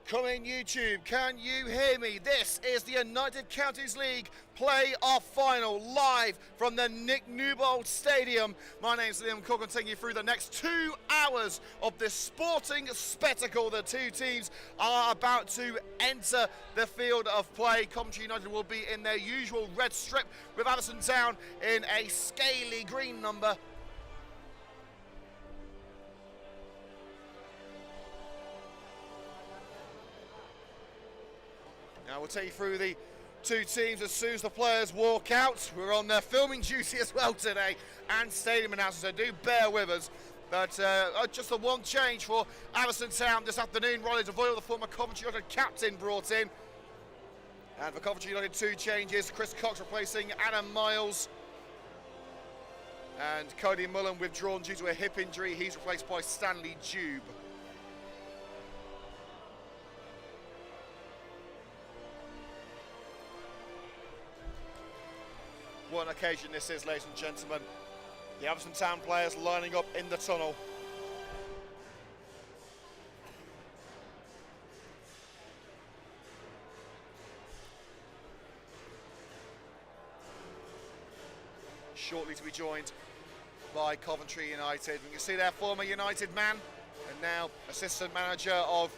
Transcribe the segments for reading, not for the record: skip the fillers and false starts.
Coming YouTube, can you hear me? This is the United Counties League play-off final live from the Nick Newbold Stadium. My name's Liam Cook and taking you through the next 2 hours of this sporting spectacle. The two teams are about to enter the field of play. Coventry United will be in their usual red strip with Atherstone in a scaly green number. Now we'll take you through the two teams as soon as the players walk out. We're on filming duty as well today and stadium announcers, so do bear with us. But just the one change for Atherstone this afternoon. Riley DeVoyle, the former Coventry United captain, brought in. And for Coventry United, 2 changes. Chris Cox replacing Adam Miles. And Cody Mullen withdrawn due to a hip injury. He's replaced by Stanley Jube. What an occasion this is, ladies and gentlemen. The Atherstone players lining up in the tunnel. Shortly to be joined by Coventry United. You can see their former United man and now assistant manager of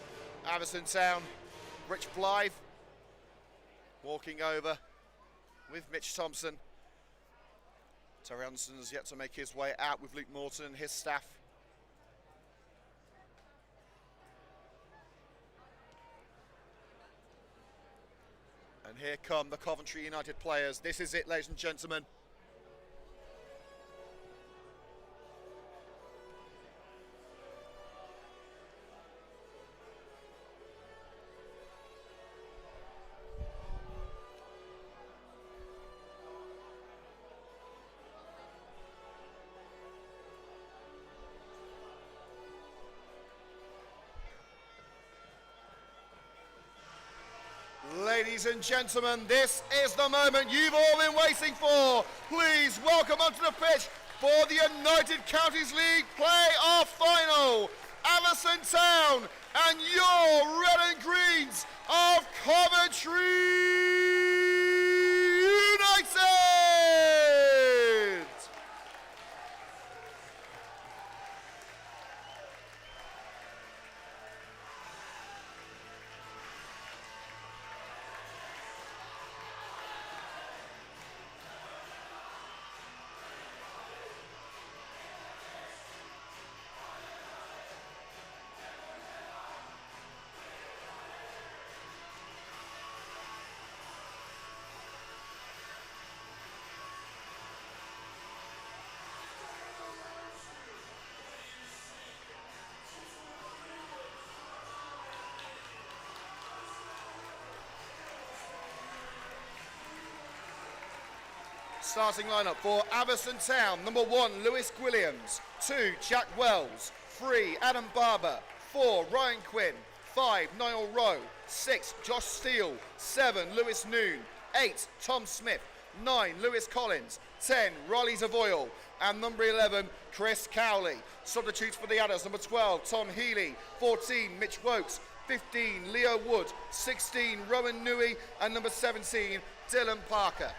Atherstone, Rich Blythe, walking over with Mitch Thompson. Terry Anderson has yet to make his way out with Luke Morton and his staff. And here come the Coventry United players. This is it, ladies and gentlemen. Ladies and gentlemen, this is the moment you've all been waiting for. Please welcome onto the pitch for the United Counties League play-off final, Atherstone and your red and greens of Coventry United! Starting lineup for Atherstone: number 1, Lewis Williams; 2, Jack Wells; 3, Adam Barber; 4, Ryan Quinn; 5, Niall Rowe; 6, Josh Steele; 7, Lewis Noon; 8, Tom Smith; 9, Lewis Collins; 10, Riley DeVoyle; and number 11, Chris Cowley. Substitutes for the Adders: number 12, Tom Healy; 14, Mitch Wokes; 15, Leo Wood; 16, Rowan Newey; and number 17, Dylan Parker.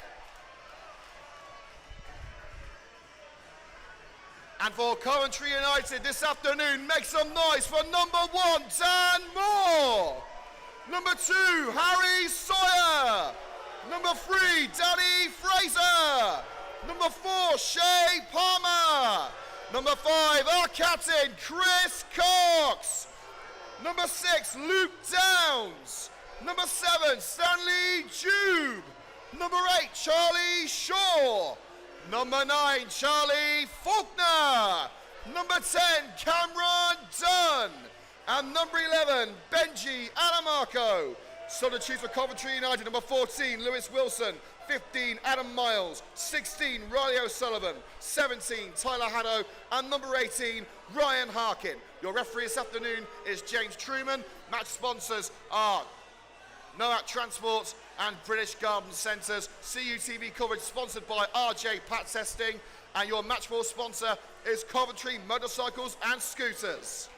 And for Coventry United this afternoon, make some noise for number 1, Dan Moore. Number 2, Harry Sawyer. Number 3, Danny Fraser. Number 4, Shay Palmer. Number 5, our captain, Chris Cox. Number 6, Luke Downs. Number 7, Stanley Jube. Number 8, Charlie Shaw. Number 9, Charlie Faulkner. Number 10, Cameron Dunn. And number 11, Benji Adamarco. Substitutes for Coventry United: number 14, Lewis Wilson; 15, Adam Miles; 16, Riley O'Sullivan; 17, Tyler Haddo; and number 18, Ryan Harkin. Your referee this afternoon is James Truman. Match sponsors are Noat Transport and British Garden Centres. CUTV coverage sponsored by RJ Pat Testing, and your match ball sponsor is Coventry Motorcycles and Scooters.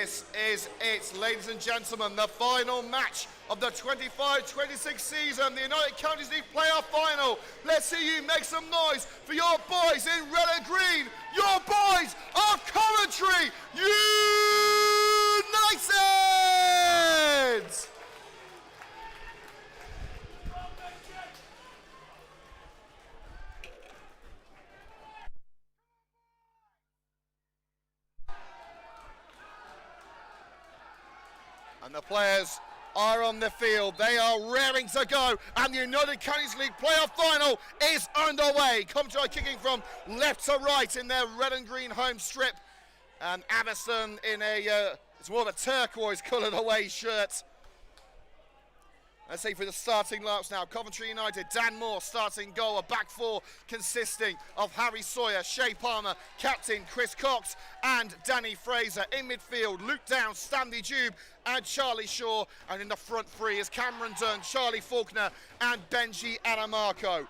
This is it, ladies and gentlemen, the final match of the 25-26 season, the United Counties League playoff final. Let's see you make some noise for your boys in red and green. Your boys are Coventry United! And the players are on the field. They are raring to go. And the United Counties League playoff final is underway. Coventry kicking from left to right in their red and green home strip. And Atherstone in it's more of a turquoise coloured away shirt. Let's see for the starting lineups now. Coventry United, Dan Moore starting goal. A back four consisting of Harry Sawyer, Shea Palmer, captain Chris Cox and Danny Fraser. In midfield, Luke Downs, Stanley Dube and Charlie Shaw. And in the front three is Cameron Dunn, Charlie Faulkner and Benji Anamarco.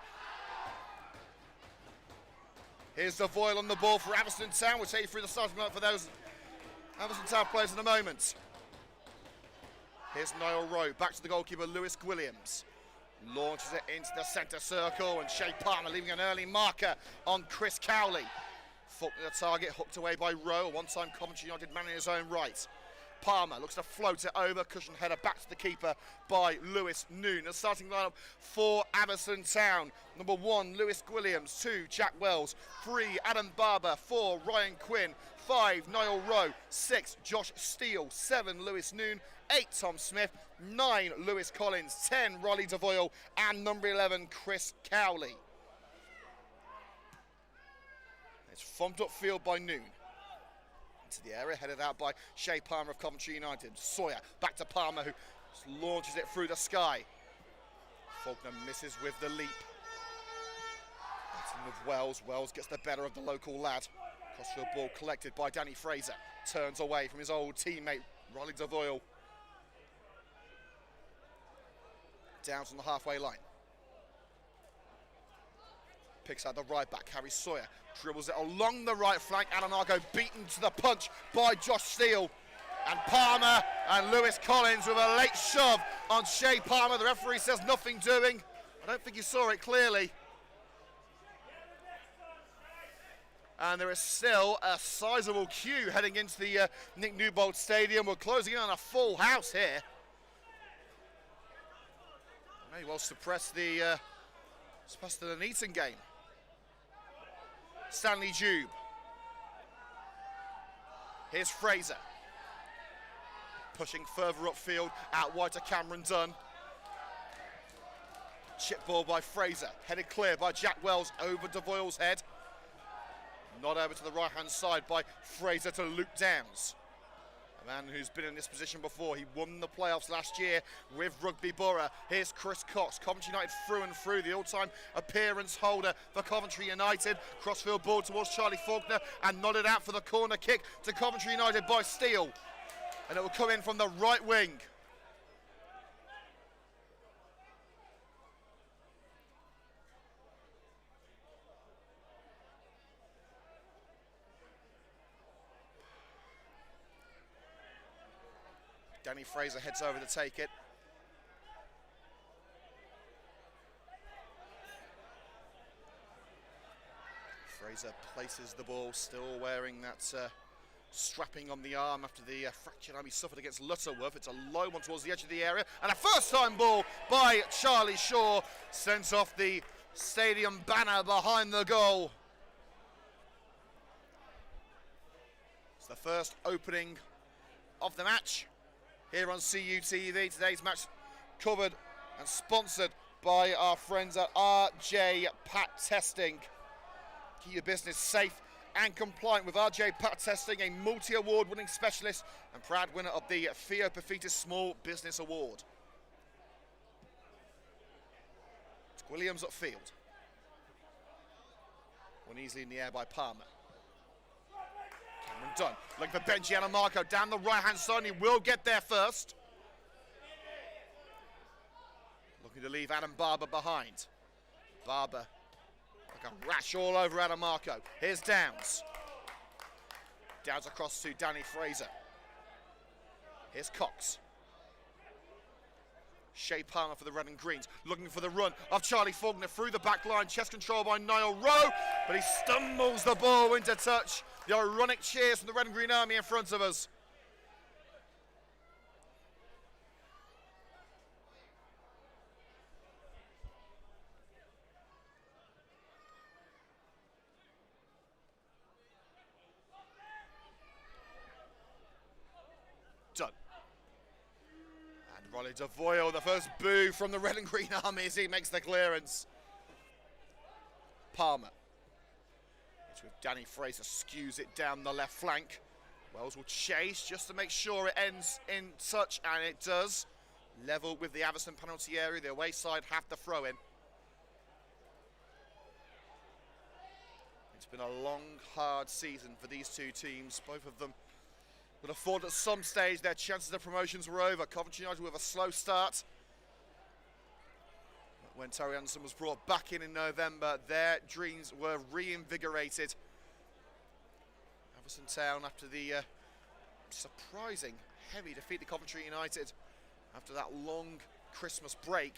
Here's the Voyle on the ball for Atherstone Town. We'll take you through the starting lineup for those Atherstone Town players in a moment. Here's Niall Rowe, back to the goalkeeper, Lewis Williams. Launches it into the centre circle, and Shea Palmer leaving an early marker on Chris Cowley. Faulkner the target, hooked away by Rowe, one-time Coventry United man in his own right. Palmer looks to float it over, cushion header back to the keeper by Lewis Noon. The starting lineup for Atherstone Town. Number 1, Lewis Williams. 2, Jack Wells. 3, Adam Barber. 4, Ryan Quinn. 5, Niall Rowe. 6, Josh Steele. 7, Lewis Noon. 8, Tom Smith. 9, Lewis Collins. 10, Riley DeVoyle. And number 11, Chris Cowley. It's thumped upfield by Noon. Into the area, headed out by Shea Palmer of Coventry United. Sawyer back to Palmer, who launches it through the sky. Faulkner misses with the leap. Batting with Wells. Wells gets the better of the local lad. Crossfield ball collected by Danny Fraser. Turns away from his old teammate, Riley DeVoyle. Downs on the halfway line. Picks out the right back, Harry Sawyer. Dribbles it along the right flank. Anamarco beaten to the punch by Josh Steele. And Palmer and Lewis Collins with a late shove on Shea Palmer. The referee says nothing doing. I don't think he saw it clearly. And there is still a sizable queue heading into the Nick Newbold Stadium. We're closing in on a full house here. May well suppress the Nuneaton game. Stanley Dube. Here's Fraser. Pushing further upfield, out wide to Cameron Dunn. Chip ball by Fraser, headed clear by Jack Wells over DeVoyle's head. Not over to the right-hand side by Fraser to Luke Downs. A man who's been in this position before. He won the playoffs last year with Rugby Borough. Here's Chris Cox, Coventry United through and through, the all-time appearance holder for Coventry United. Crossfield ball towards Charlie Faulkner and nodded out for the corner kick to Coventry United by Steele. And it will come in from the right wing. Danny Fraser heads over to take it. Fraser places the ball, still wearing that strapping on the arm after the fractured arm he suffered against Lutterworth. It's a low one towards the edge of the area. And a first-time ball by Charlie Shaw sent off the stadium banner behind the goal. It's the first opening of the match here on CUTV. Today's match covered and sponsored by our friends at RJ Pat Testing. Keep your business safe and compliant with RJ Pat Testing, a multi-award winning specialist and proud winner of the Theo Pafitis Small Business Award. It's Williams upfield. One easily in the air by Palmer. Cameron Dunn looking for Benji Anamarco down the right-hand side. He will get there first. Looking to leave Adam Barber behind. Barber like a rash all over Anamarco. Here's Downs. Downs across to Danny Fraser. Here's Cox. Shea Palmer for the red and greens, looking for the run of Charlie Faulkner through the back line, chest control by Niall Rowe, but he stumbles the ball into touch. The ironic cheers from the red and green army in front of us. Done. And Rolly Devoyle, the first boo from the red and green army as he makes the clearance. Palmer. It's with Danny Fraser, skews it down the left flank. Wells will chase just to make sure it ends in touch, and it does. Level with the Atherstone penalty area, the away side have the throw in. It's been a long, hard season for these two teams, both of them would have thought at some stage their chances of promotions were over. Coventry United with a slow start. When Terry Anderson was brought back in November, their dreams were reinvigorated. Atherstone Town, after the surprising heavy defeat to Coventry United after that long Christmas break,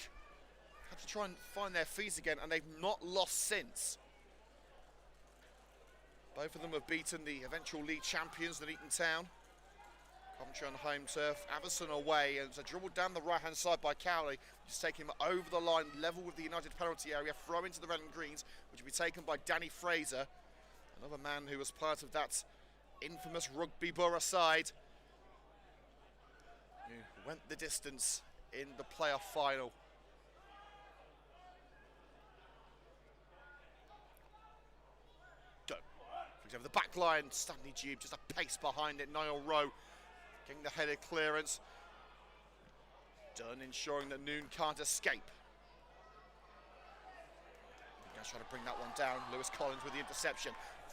had to try and find their feet again, and they've not lost since. Both of them have beaten the eventual league champions, Nuneaton Town. Coventry on home turf, Atherstone away, and it's a dribble down the right-hand side by Cowley, just taking him over the line, level with the United penalty area, throw into the red and greens, which will be taken by Danny Fraser, another man who was part of that infamous Rugby Borough side, who went the distance in the playoff final. Go. Over the back line, Stanley Jube, just a pace behind it, Niall Rowe getting the headed clearance. Dunn ensuring that Noon can't escape. Guys trying to bring that one down. Lewis Collins with the interception.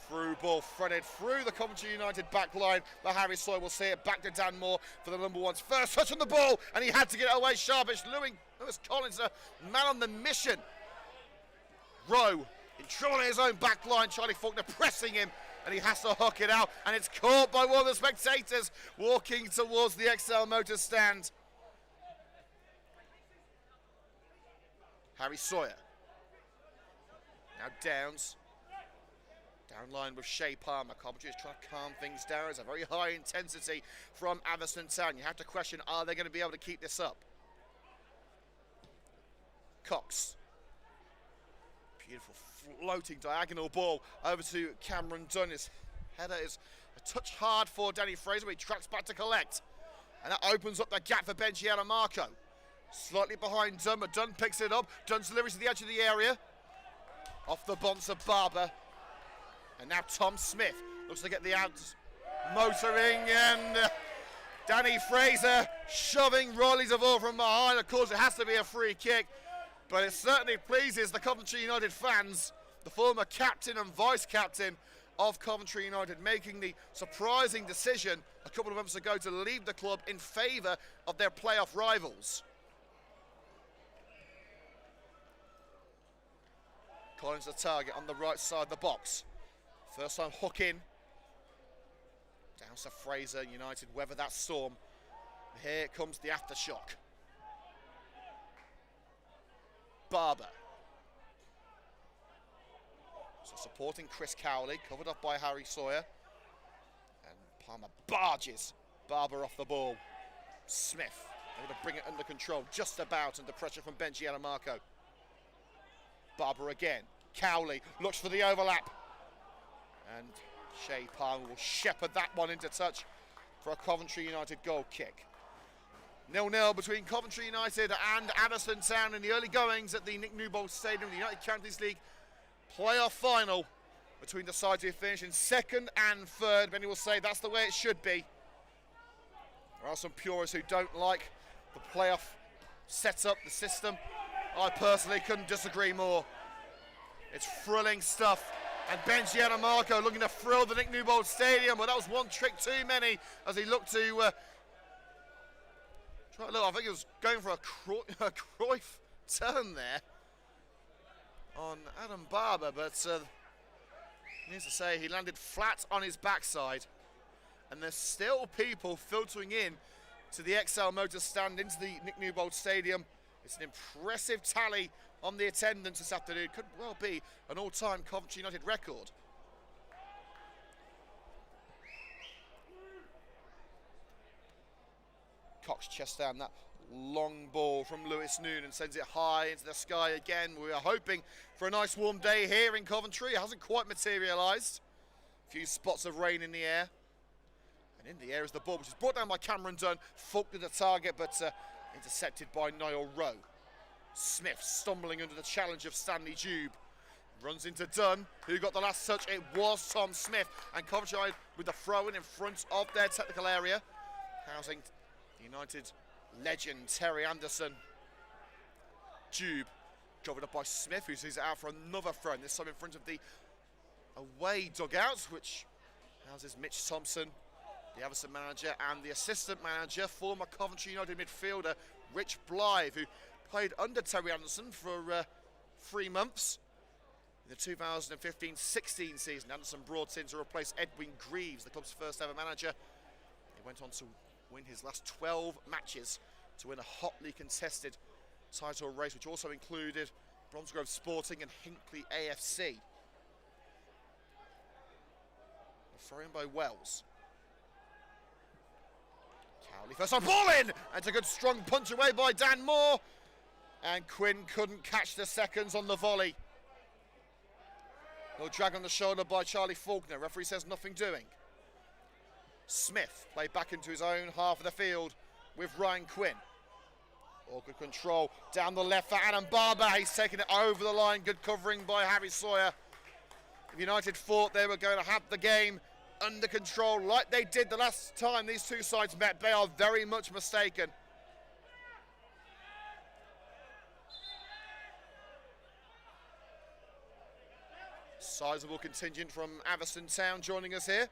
Through ball threaded through the Coventry United back line, but Harry Sawyer will see it back to Dan Moore for the number one's first touch on the ball, and he had to get it away sharpish. Lewis Collins, a man on the mission. Rowe in trouble in his own back line. Charlie Faulkner pressing him, and he has to hook it out, and it's caught by one of the spectators walking towards the XL Motors stand. Harry Sawyer. Now Downs. Down line with Shea Palmer. Coventry is trying to calm things down. It's a very high intensity from Atherstone Town. You have to question, are they going to be able to keep this up? Cox. Beautiful floating diagonal ball over to Cameron Dunn. His header is a touch hard for Danny Fraser, but he tracks back to collect. And that opens up the gap for Benji Marco. Slightly behind Dunn, but Dunn picks it up. Dunn's delivers to the edge of the area. Off the bonds of Barber. And now Tom Smith looks to get the out motoring, and Danny Fraser shoving Riley Devoyle from behind. Of course, it has to be a free kick, but it certainly pleases the Coventry United fans. The former captain and vice-captain of Coventry United making the surprising decision a couple of months ago to leave the club in favour of their playoff rivals. Collins the target on the right side of the box. First time hook in. Down to Fraser, United weather that storm. Here comes the aftershock. Barber. So supporting Chris Cowley, covered up by Harry Sawyer. And Palmer barges Barber off the ball. Smith able to bring it under control, just about under pressure from Benji Marco. Barber again. Cowley looks for the overlap. And Shea Palmer will shepherd that one into touch for a Coventry United goal kick. 0-0 between Coventry United and Atherstone Town in the early goings at the Nick Newbold Stadium, the United Counties League playoff final between the sides who finish in second and third. Many will say that's the way it should be. There are some purists who don't like the playoff setup, the system. I personally couldn't disagree more. It's thrilling stuff. And Benji Marco looking to thrill the Nick Newbold Stadium. Well, that was one trick too many as he looked to try to look. I think he was going for a Cruyff turn there on Adam Barber, but needs to say he landed flat on his backside. And there's still people filtering in to the XL Motors stand into the Nick Newbold Stadium. It's an impressive tally on the attendance this afternoon. Could well be an all-time Coventry United record. Cox chest down that long ball from Lewis Noon and sends it high into the sky again. We are hoping for a nice warm day here in Coventry. It hasn't quite materialised. A few spots of rain in the air. And in the air is the ball, which is brought down by Cameron Dunn. Faulkner the target, but intercepted by Niall Rowe. Smith stumbling under the challenge of Stanley Jube. Runs into Dunn, who got the last touch. It was Tom Smith. And Coventry with the throw-in in front of their technical area. Housing United legend Terry Anderson. Jube covered up by Smith, who sees it out for another throw, this time in front of the away dugouts, which houses Mitch Thompson, the Atherstone manager, and the assistant manager, former Coventry United midfielder Rich Blythe, who played under Terry Anderson for 3 months. In the 2015-16 season, Anderson brought in to replace Edwin Greaves, the club's first ever manager. He went on to win his last 12 matches to win a hotly contested title race, which also included Bromsgrove Sporting and Hinckley AFC. Throw in by Wells. Cowley first time, ball in! And a good strong punch away by Dan Moore. And Quinn couldn't catch the seconds on the volley. No drag on the shoulder by Charlie Faulkner. Referee says nothing doing. Smith played back into his own half of the field with Ryan Quinn. Awkward control down the left for Adam Barber. He's taking it over the line. Good covering by Harry Sawyer. If United thought they were going to have the game under control like they did the last time these two sides met, they are very much mistaken. Sizable contingent from Atherstone Town joining us here.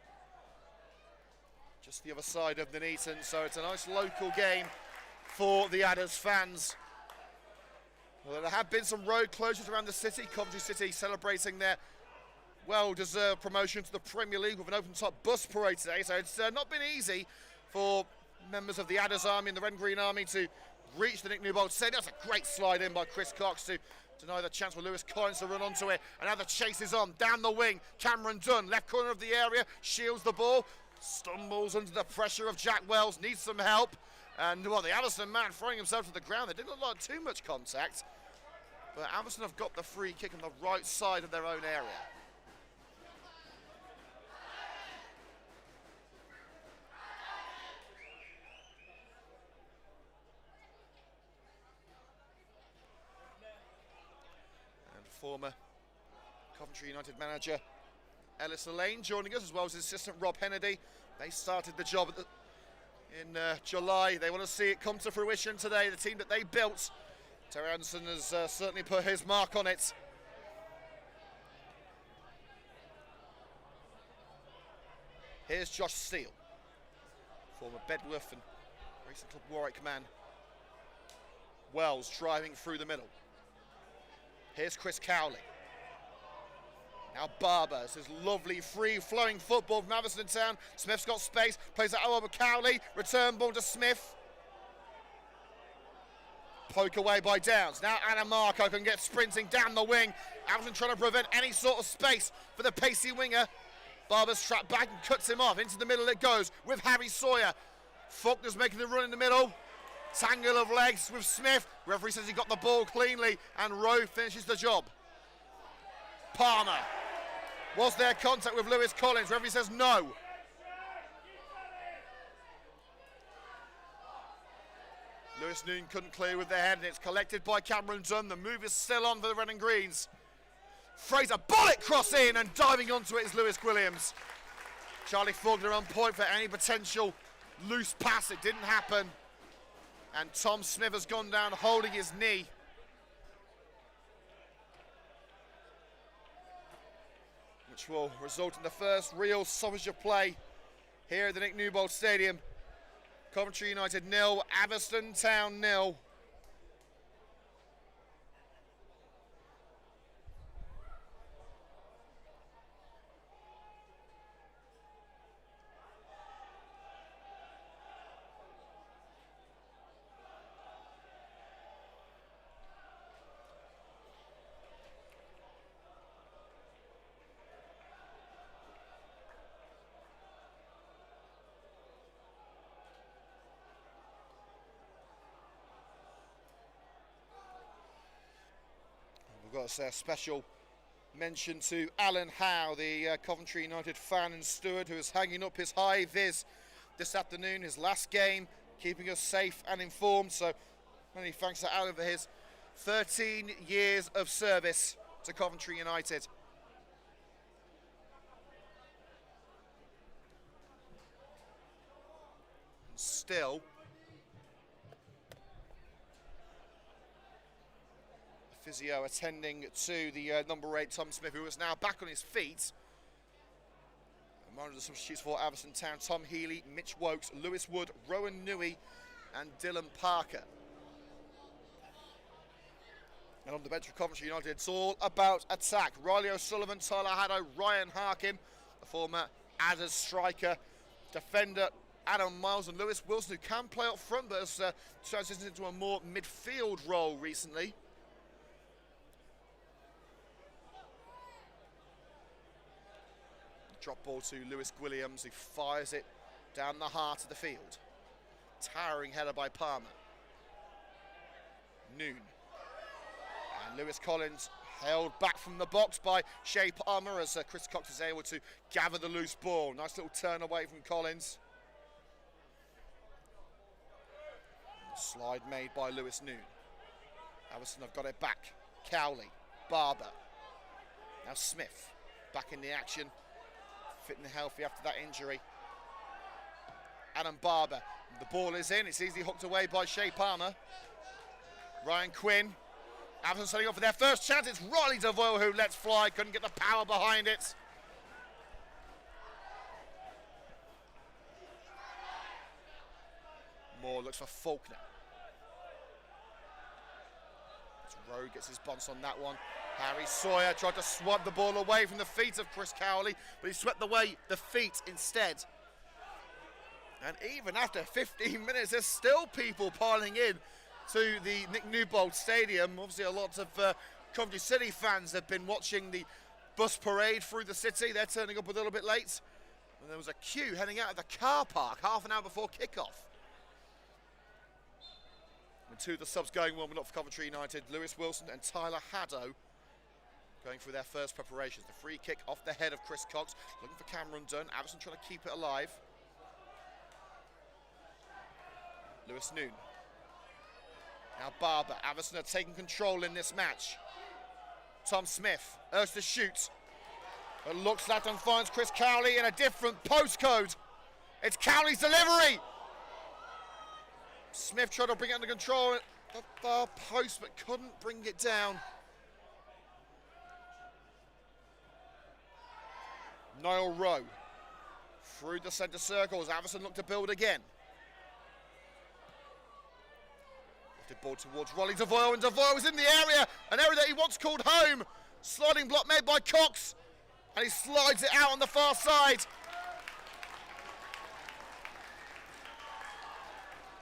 Just the other side of Nuneaton, so it's a nice local game for the Adders fans. Well, there have been some road closures around the city. Coventry City celebrating their well-deserved promotion to the Premier League with an open-top bus parade today, so it's not been easy for members of the Adders Army and the Red and Green Army to reach the Nick Newbold Stadium. That's a great slide in by Chris Cox to deny the chance for Lewis Collins to run onto it. And now the chase is on, down the wing. Cameron Dunn, left corner of the area, shields the ball, stumbles under the pressure of Jack Wells, needs some help. And, well, the Atherstone man throwing himself to the ground. They didn't look like too much contact, but Atherstone have got the free kick on the right side of their own area. And former Coventry United manager Ellis Lane joining us, as well as his assistant Rob Hennedy. They started the job in July. They want to see it come to fruition today. The team that they built, Terry Anderson has certainly put his mark on it. Here's Josh Steele, former Bedworth and recent Club Warwick man. Wells driving through the middle. Here's Chris Cowley. Now Barber, this is lovely free-flowing football from Atherstone Town. Smith's got space, plays it over Cowley, return ball to Smith. Poke away by Downs. Now Adam Marco can get sprinting down the wing. Atherstone trying to prevent any sort of space for the pacey winger. Barber's trapped back and cuts him off. Into the middle it goes with Harry Sawyer. Faulkner's making the run in the middle. Tangle of legs with Smith. Referee says he got the ball cleanly, and Rowe finishes the job. Palmer. Was there contact with Lewis Collins? Referee says no. Lewis Noon couldn't clear with their head, and it's collected by Cameron Dunn. The move is still on for the Red and Greens. Fraser, bullet cross in, and diving onto it is Lewis Williams. Charlie Faulkner on point for any potential loose pass. It didn't happen. And Tom Smith has gone down holding his knee. Which will result in the first real stoppage of play here at the Nick Newbold Stadium. Coventry United 0, Atherstone Town 0. us. A special mention to Alan Howe, the Coventry United fan and steward, who is hanging up his high vis this afternoon, his last game, keeping us safe and informed. So many thanks to Alan for his 13 years of service to Coventry United. And still, physio attending to the number 8 Tom Smith, who is now back on his feet. And one of the substitutes for Atherstone Town: Tom Healy, Mitch Wokes, Lewis Wood, Rowan Newey and Dylan Parker. And on the bench for Coventry United, it's all about attack. Riley O'Sullivan, Tyler Haddo, Ryan Harkin, the former Adders striker, defender Adam Miles, and Lewis Wilson, who can play up front but has transitioned into a more midfield role recently. Drop ball to Lewis Williams, who fires it down the heart of the field. Towering header by Palmer. Noon. And Lewis Collins held back from the box by Shea Palmer as Chris Cox is able to gather the loose ball. Nice little turn away from Collins. Slide made by Lewis Noon. Atherstone have got it back. Cowley, Barber. Now Smith back in the action. Fit and healthy after that injury. Adam Barber. The ball is in. It's easily hooked away by Shea Palmer. Ryan Quinn. Atherstone setting up for their first chance. It's Riley Devoyle who lets fly. Couldn't get the power behind it. Moore looks for Faulkner. Rowe gets his bounce on that one. Harry Sawyer tried to swat the ball away from the feet of Chris Cowley, but he swept away the feet instead. And even after 15 minutes, there's still people piling in to the Nick Newbold Stadium. Obviously, a lot of Coventry City fans have been watching the bus parade through the city. They're turning up a little bit late. And there was a queue heading out of the car park half an hour before kickoff. And two of the subs going warming up for Coventry United, Lewis Wilson and Tyler Haddo, going through their first preparations. The free kick off the head of Chris Cox, looking for Cameron Dunn. Atherstone trying to keep it alive. Lewis Noon. Now Barber. Atherstone are taking control in this match. Tom Smith urged to shoot, but looks left and finds Chris Cowley in a different postcode. It's Cowley's delivery. Smith tried to bring it under control at the far post, but couldn't bring it down. Niall Rowe through the centre circle as Atherstone look to build again. Lifted ball towards Riley Devoyle, and Devoyle is in the area, an area that he once called home. Sliding block made by Cox, and he slides it out on the far side.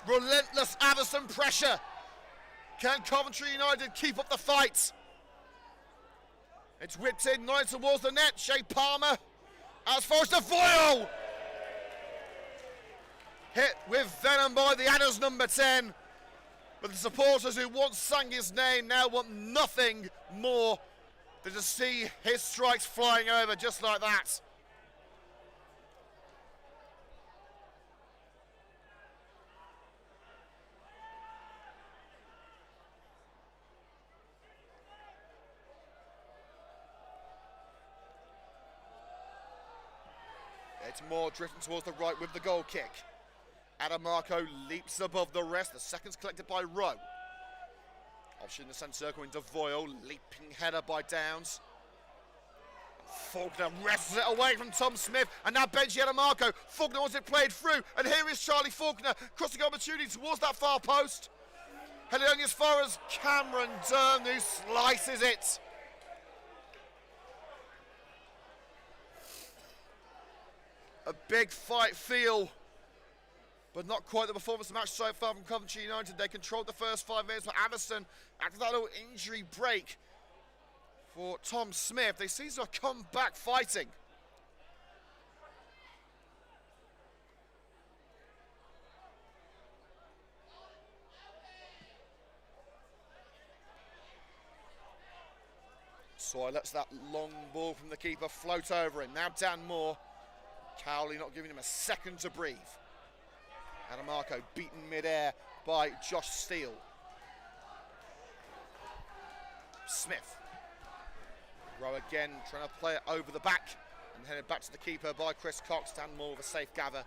Relentless Atherstone pressure. Can Coventry United keep up the fight? It's whipped in, nice towards the net. Shea Palmer. As far as Devoyle. Hit with venom by the Adders number 10. But the supporters who once sang his name now want nothing more than to see his strikes flying over just like that. It's Moore drifting towards the right with the goal kick. Adamarco leaps above the rest. The second's collected by Rowe. Option in the centre circle in Devoyle. Leaping header by Downs. Faulkner wrestles it away from Tom Smith. And now Benji Adamarco. Faulkner wants it played through. And here is Charlie Faulkner. Crossing opportunity towards that far post. Heading only as far as Cameron Dunn, who slices it. A big fight feel, but not quite the performance of the match so far from Coventry United. They controlled the first 5 minutes, but Atherstone, after that little injury break for Tom Smith, they seem to have come back fighting. Sawyer lets that long ball from the keeper float over him. Now Dan Moore. Cowley not giving him a second to breathe. Adamarco beaten mid-air by Josh Steele. Smith. Rowe again trying to play it over the back and headed back to the keeper by Chris Cox. Dan Moore with a safe gather.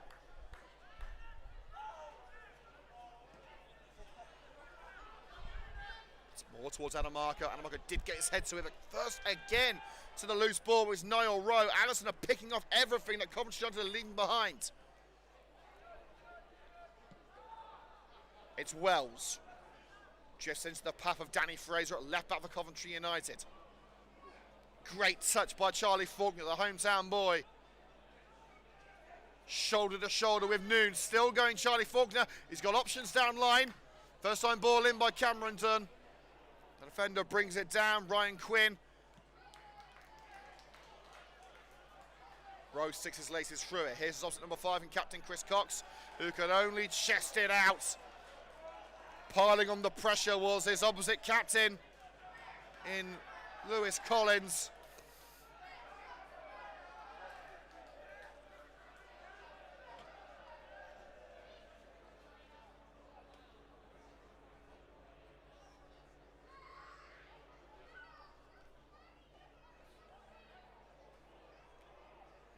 It's more towards Adamarco. Adamarco did get his head to it, but first again to the loose ball was Niall Rowe. Atherstone are picking off everything that Coventry United are leaving behind. It's Wells. Drifts into the path of Danny Fraser at left back for Coventry United. Great touch by Charlie Faulkner, the hometown boy. Shoulder to shoulder with Noon. Still going Charlie Faulkner. He's got options down line. First time ball in by Cameron Dunn. The defender brings it down. Ryan Quinn. Rose sticks his laces through it. Here's his opposite number 5 and captain Chris Cox, who can only chest it out. Piling on the pressure was his opposite captain in Lewis Collins.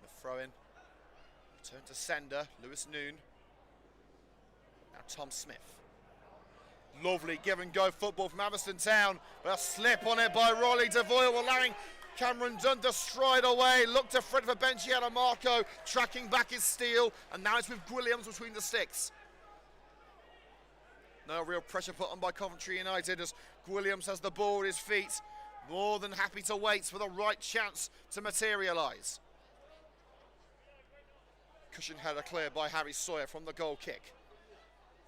The throw in. Turn to sender, Lewis Noon. Now Tom Smith. Lovely give and go football from Atherstone Town, but a slip on it by Rolly DeVoyle, allowing Cameron Dunn to stride away. Look to Fred for Benji Adamarco, tracking back his steal, and now it's with Williams between the sticks. No real pressure put on by Coventry United as Williams has the ball at his feet, more than happy to wait for the right chance to materialise. Cushion header clear by Harry Sawyer from the goal kick.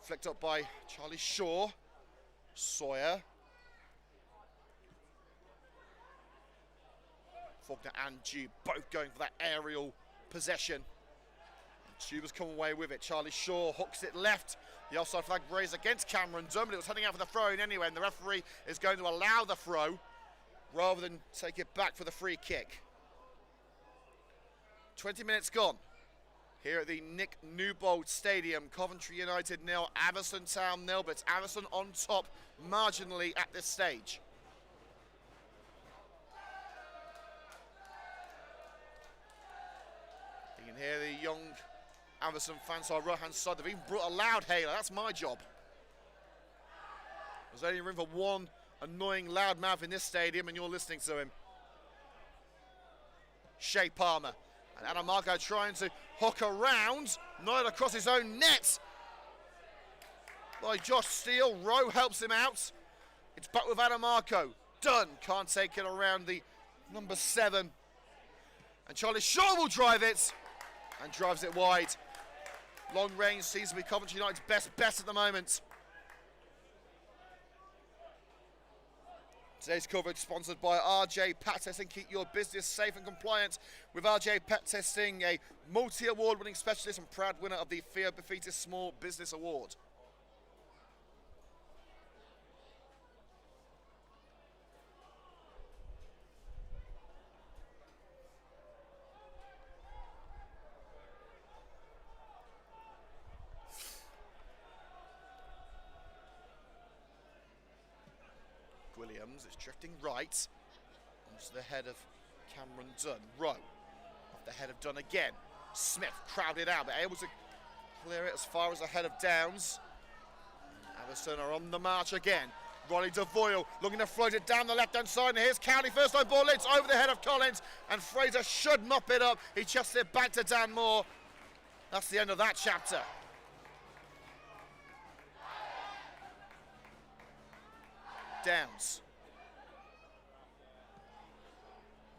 Flicked up by Charlie Shaw. Sawyer. Faulkner and Tube both going for that aerial possession. Tube has come away with it. Charlie Shaw hooks it left. The offside flag raised against Cameron Dunn, but it was heading out for the throw in anyway, and the referee is going to allow the throw rather than take it back for the free kick. 20 minutes gone. Here at the Nick Newbold Stadium, Coventry United 0, Atherstone Town 0, but it's Atherstone on top marginally at this stage. You can hear the young Atherstone fans on the right-hand side. They've even brought a loud hailer. That's my job. There's only room for one annoying loudmouth in this stadium, and you're listening to him. Shea Palmer. And Adamarco trying to hook around, not across his own net by Josh Steele. Rowe helps him out. It's back with Adamarco. Dunn can't take it around the number 7. And Charlie Shaw will drive it and drives it wide. Long range seems to be Coventry United's best bet at the moment. Today's coverage sponsored by RJ Pet Testing. Keep your business safe and compliant with RJ Pet Testing, a multi-award winning specialist and proud winner of the Theo Befitis Small Business Award. Williams is drifting right onto the head of Cameron Dunn. Rowe off the head of Dunn again. Smith crowded out, but able to clear it as far as the head of Downs. Atherstone are on the march again. Ronnie DeVoyle looking to float it down the left-hand side, and here's Cowley. First time ball, it's over the head of Collins, and Fraser should mop it up. He chucks it back to Dan Moore. That's the end of that chapter. Downs.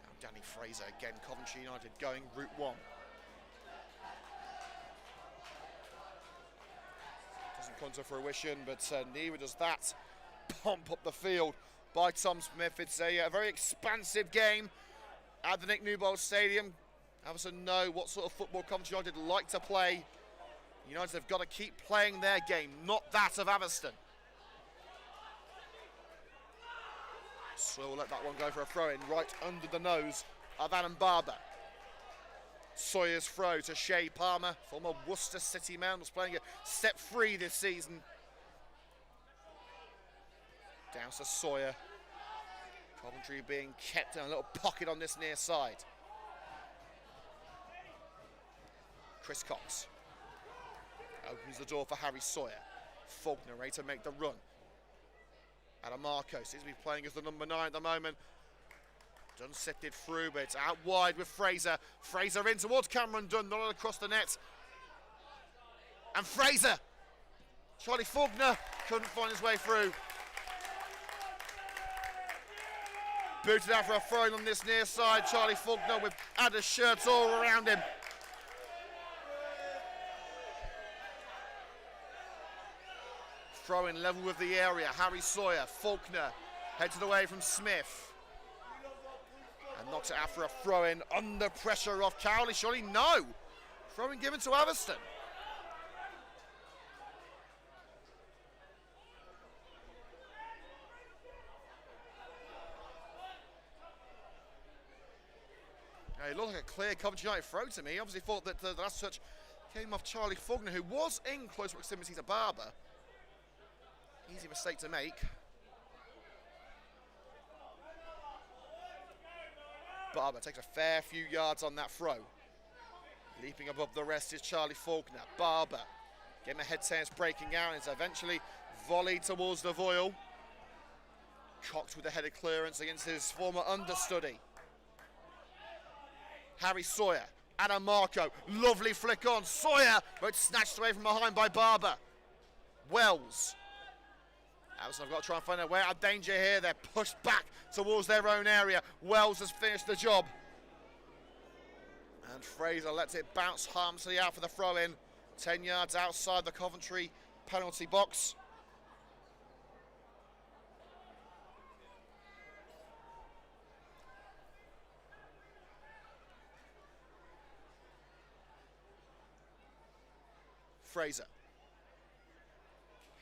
Now Danny Fraser again, Coventry United going route 1. Doesn't come to fruition, but neither does that pump up the field by Tom Smith. It's a very expansive game at the Nick Newbold Stadium. Atherstone know what sort of football Coventry United like to play. United have got to keep playing their game, not that of Atherstone. So we'll let that one go for a throw-in right under the nose of Adam Barber. Sawyer's throw to Shea Palmer, former Worcester City man, was playing a step 3 this season. Down to Sawyer. Coventry being kept in a little pocket on this near side. Chris Cox opens the door for Harry Sawyer. Faulkner ready to make the run. Adam Marco seems to be playing as the number 9 at the moment. Dunn sifted through, but it's out wide with Fraser. Fraser in towards Cameron Dunn, not across the net. And Fraser! Charlie Faulkner couldn't find his way through. Booted out for a throw-in on this near side. Charlie Faulkner with Adder's shirts all around him. Throw-in level with the area. Harry Sawyer, Faulkner heads it away from Smith. And knocks it out for a throw-in under pressure off Cowley. Surely no. Throw-in given to Atherstone. It looked like a clear Coventry United throw to me. He obviously thought that the last touch came off Charlie Faulkner, who was in close proximity to Barber. Easy mistake to make. Barber takes a fair few yards on that throw. Leaping above the rest is Charlie Faulkner. Barber, getting a head tennis breaking out, and it's eventually volleyed towards the Voyle. Cox with a headed clearance against his former understudy. Harry Sawyer, Adam Marco, lovely flick on. Sawyer, but snatched away from behind by Barber. Wells. Atherstone have got to try and find their way out of danger here. They're pushed back towards their own area. Wells has finished the job. And Fraser lets it bounce harmlessly out for the throw-in. 10 yards outside the Coventry penalty box. Fraser.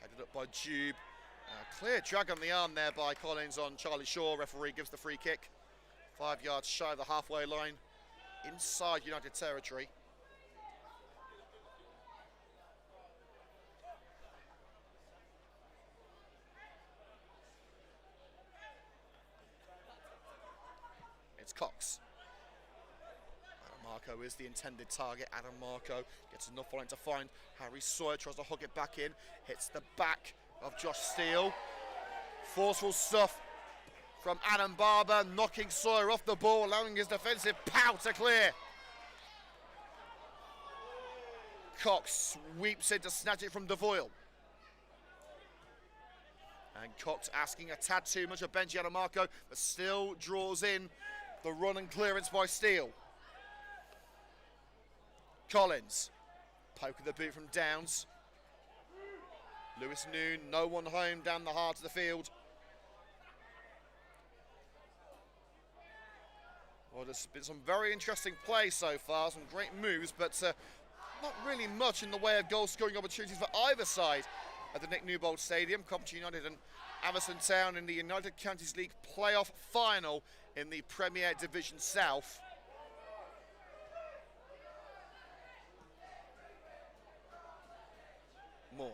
Headed up by Jube. Clear drag on the arm there by Collins on Charlie Shaw. Referee gives the free kick. 5 yards shy of the halfway line. Inside United territory. It's Cox. Adam Marco is the intended target. Adam Marco gets enough on it to find Harry Sawyer. Tries to hook it back in. Hits the back of Josh Steele. Forceful stuff from Adam Barber, knocking Sawyer off the ball, allowing his defensive pow to clear. Cox sweeps in to snatch it from Devoyle. And Cox asking a tad too much of Benji Adam Marco, but still draws in the run and clearance by Steele. Collins, poking the boot from Downs. Lewis Noon, no one home down the heart of the field. Well, there's been some very interesting play so far, some great moves, but not really much in the way of goal-scoring opportunities for either side at the Nick Newbold Stadium. Coventry United and Atherstone Town in the United Counties League playoff final in the Premier Division South. Moore.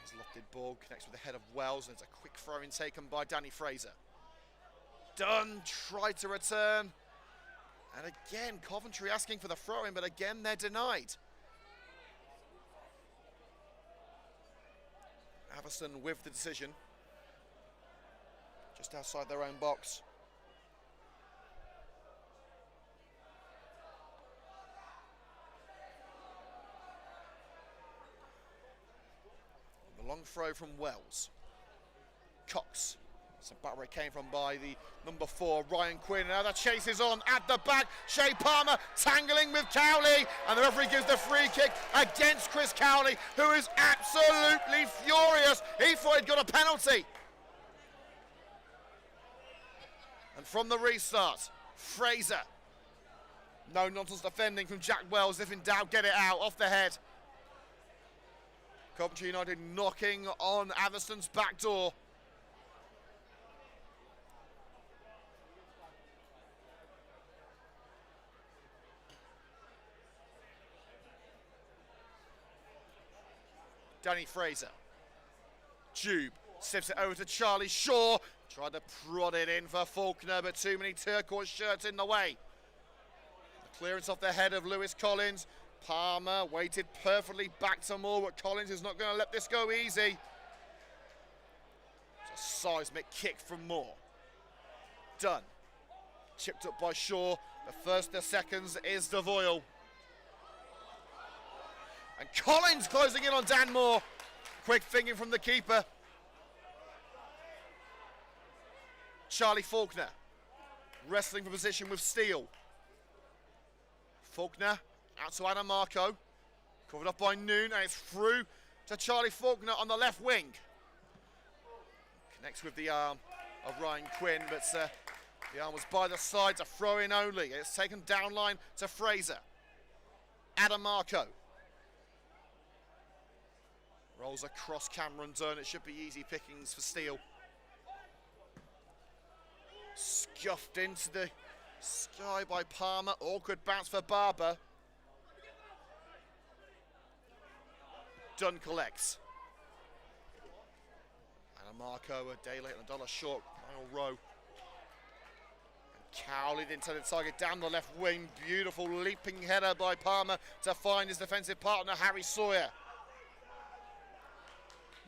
His lofted ball connects with the head of Wells, and it's a quick throw-in taken by Danny Fraser. Dunn tried to return, and again Coventry asking for the throw-in, but again they're denied. Atherstone with the decision, just outside their own box. The long throw from Wells. Cox. So back where it came from by the number 4, Ryan Quinn. Now the chase is on at the back. Shea Palmer tangling with Cowley. And the referee gives the free kick against Chris Cowley, who is absolutely furious. He thought he'd got a penalty. And from the restart, Fraser. No nonsense defending from Jack Wells. If in doubt, get it out, off the head. Coventry United knocking on Atherstone's back door. Danny Fraser. Jube sips it over to Charlie Shaw. Tried to prod it in for Faulkner, but too many turquoise shirts in the way. The clearance off the head of Lewis Collins. Palmer waited perfectly back to Moore, but Collins is not going to let this go easy. It's a seismic kick from Moore. Done. Chipped up by Shaw. The first of seconds is Devoyle. And Collins closing in on Dan Moore. Quick thinking from the keeper. Charlie Faulkner wrestling for position with Steele. Faulkner out to Adam Marco. Covered up by Noon, and it's through to Charlie Faulkner on the left wing. Connects with the arm of Ryan Quinn, but the arm was by the side, to throw in only. It's taken down line to Fraser. Adam Marco rolls across Cameron Dunn. It should be easy pickings for Steele. Scuffed into the sky by Palmer. Awkward bounce for Barber. Dunn collects. And Marco a day late and $1 short. Final row. And Cowley into the target down the left wing. Beautiful leaping header by Palmer to find his defensive partner, Harry Sawyer.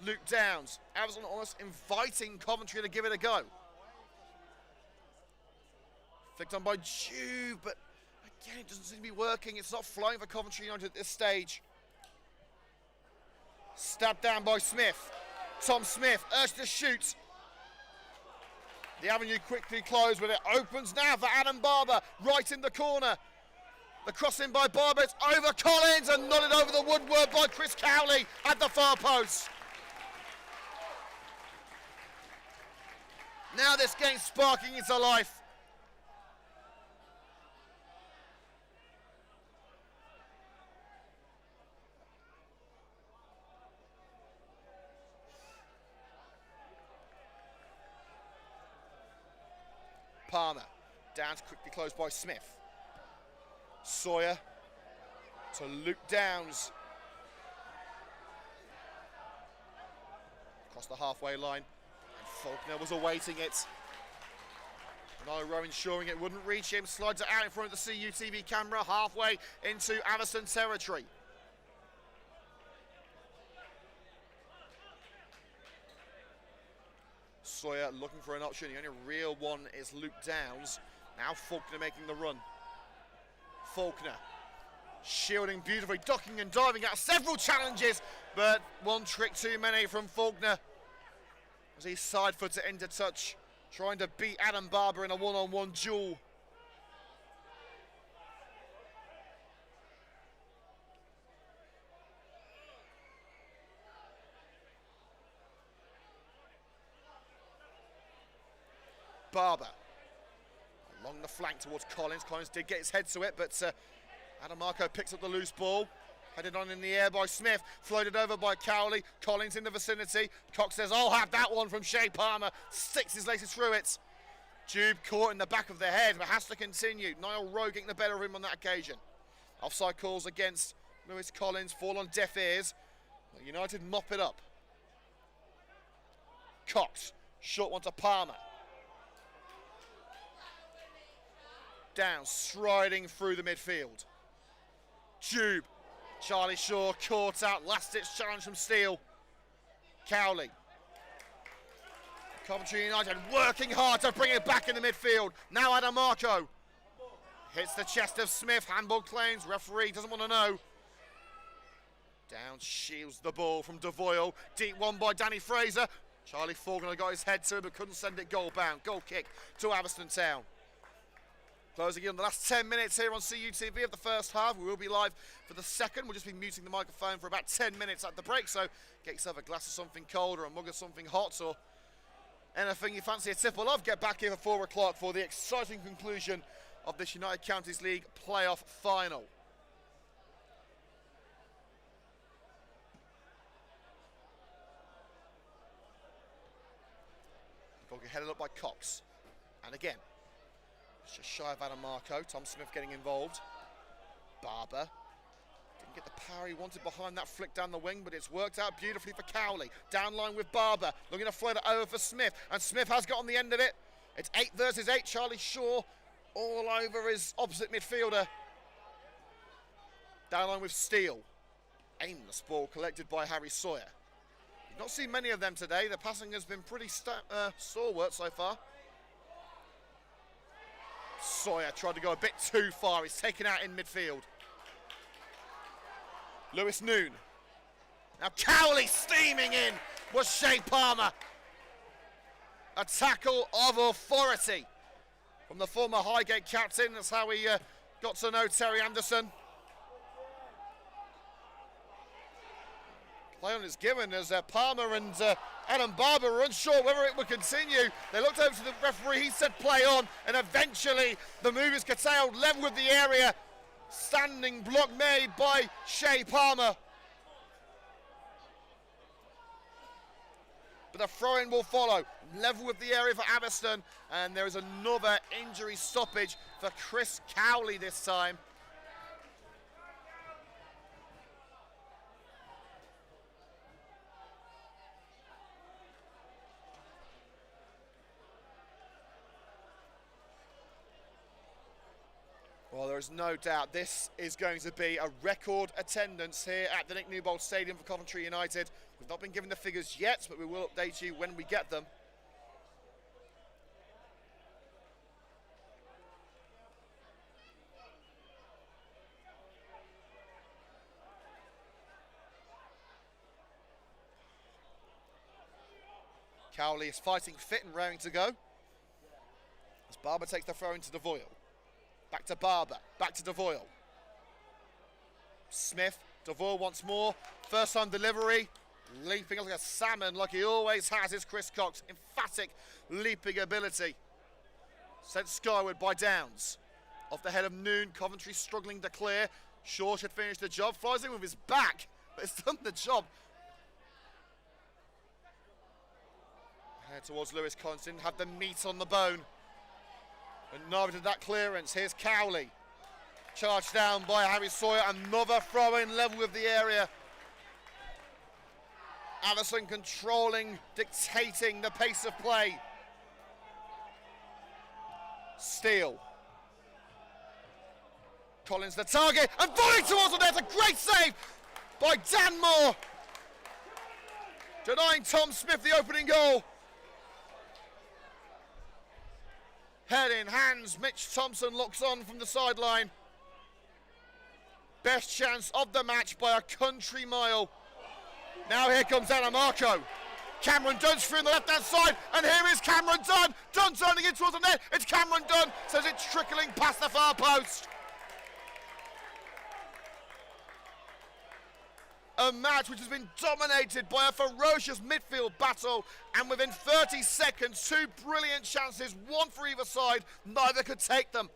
Luke Downs. Atherstone almost inviting Coventry to give it a go. Flicked on by Jude, but again, it doesn't seem to be working. It's not flying for Coventry United at this stage. Stabbed down by Smith. Tom Smith urged to shoot. The avenue quickly closed, but it opens now for Adam Barber, right in the corner. The crossing by Barber, it's over Collins and nodded over the woodwork by Chris Cowley at the far post. Now this game's sparking into life. Palmer, Downs quickly closed by Smith. Sawyer to Luke Downs. Across the halfway line, and Faulkner was awaiting it. Rowe ensuring it wouldn't reach him, slides it out in front of the CUTV camera, halfway into Atherstone territory. Sawyer looking for an option. The only real one is Luke Downs. Now Faulkner making the run. Faulkner shielding beautifully, ducking and diving out several challenges, but one trick too many from Faulkner as he side-footed into touch, trying to beat Adam Barber in a one-on-one duel. Barber along the flank towards Collins. Collins did get his head to it, but Adam Marco picks up the loose ball. Headed on in the air by Smith, floated over by Cowley. Collins in the vicinity. Cox says, I'll have that one from Shea Palmer. Sticks his laces through it. Jube caught in the back of the head, but has to continue. Niall Rowe getting the better of him on that occasion. Offside calls against Lewis Collins fall on deaf ears. United mop it up. Cox, short one to Palmer. Down, striding through the midfield. Jube, Charlie Shaw caught out, last-ditch challenge from Steele. Cowley. Coventry United working hard to bring it back in the midfield. Now Adam Marco hits the chest of Smith, handball claims, referee doesn't want to know. Down shields the ball from Devoyle, deep one by Danny Fraser. Charlie Faulkner got his head to it but couldn't send it goal bound. Goal kick to Atherstone Town. Closing in on the last 10 minutes here on CUTV of the first half. We will be live for the second. We'll just be muting the microphone for about 10 minutes at the break, so get yourself a glass of something cold or a mug of something hot or anything you fancy a tipple of. Get back here for 4 o'clock for the exciting conclusion of this United Counties League playoff final. The ball headed up by Cox. And again, it's just shy of Adam Marco. Tom Smith getting involved. Barber Didn't get the power he wanted behind that flick down the wing, but it's worked out beautifully for Cowley. Down line with Barber, looking to float it over for Smith, and Smith has got on the end of it. It's 8 versus 8. Charlie Shaw all over his opposite midfielder. Down line with Steele. Aimless ball collected by Harry Sawyer. You've not seen many of them today. The passing has been pretty stalwart so far. Sawyer tried to go a bit too far. He's taken out in midfield. Lewis Noon. Now Cowley steaming in was Shea Palmer. A tackle of authority from the former Highgate captain. That's how we got to know Terry Anderson. Play on is given as Palmer and Adam Barber were unsure whether it would continue. They looked over to the referee, he said play on, and eventually the move is curtailed, level with the area. Standing block made by Shea Palmer. But a throw-in will follow. Level with the area for Atherstone, and there is another injury stoppage for Chris Cowley this time. Well, there is no doubt this is going to be a record attendance here at the Nick Newbold Stadium for Coventry United. We've not been given the figures yet, but we will update you when we get them. Cowley is fighting fit and raring to go. As Barber takes the throw into Devoyle. Back to Barber, back to Devoyle. Smith, Devoyle once more. First time delivery, leaping like a salmon like he always has is Chris Cox. Emphatic leaping ability. Sent skyward by Downs. Off the head of Noon, Coventry struggling to clear. Shaw should finish the job, flies in with his back, but it's done the job. Head towards Lewis Collins, didn't have the meat on the bone. And neither did that clearance. Here's Cowley. Charged down by Harry Sawyer. Another throw-in level with the area. Atherstone controlling, dictating the pace of play. Steele. Collins the target. And volley towards the net. A great save by Dan Moore. Denying Tom Smith the opening goal. Head in hands, Mitch Thompson looks on from the sideline. Best chance of the match by a country mile. Now here comes Anamarco. Cameron Dunn's through on the left-hand side, and here is Cameron Dunn. Dunn turning in towards the net. It's Cameron Dunn, says it's trickling past the far post. A match which has been dominated by a ferocious midfield battle, and within 30 seconds, 2 brilliant chances, one for either side, neither could take them.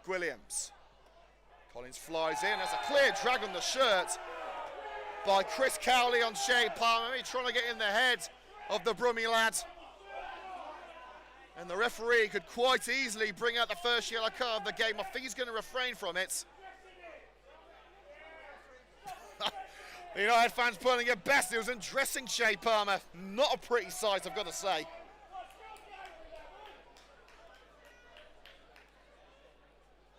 Williams. Collins flies in, has a clear drag on the shirt by Chris Cowley on Shea Palmer. He's trying to get in the head of the Brummie lad. And the referee could quite easily bring out the first yellow card of the game. I think he's going to refrain from it. The United fans putting it best. It was undressing Shea Palmer. Not a pretty sight, I've got to say.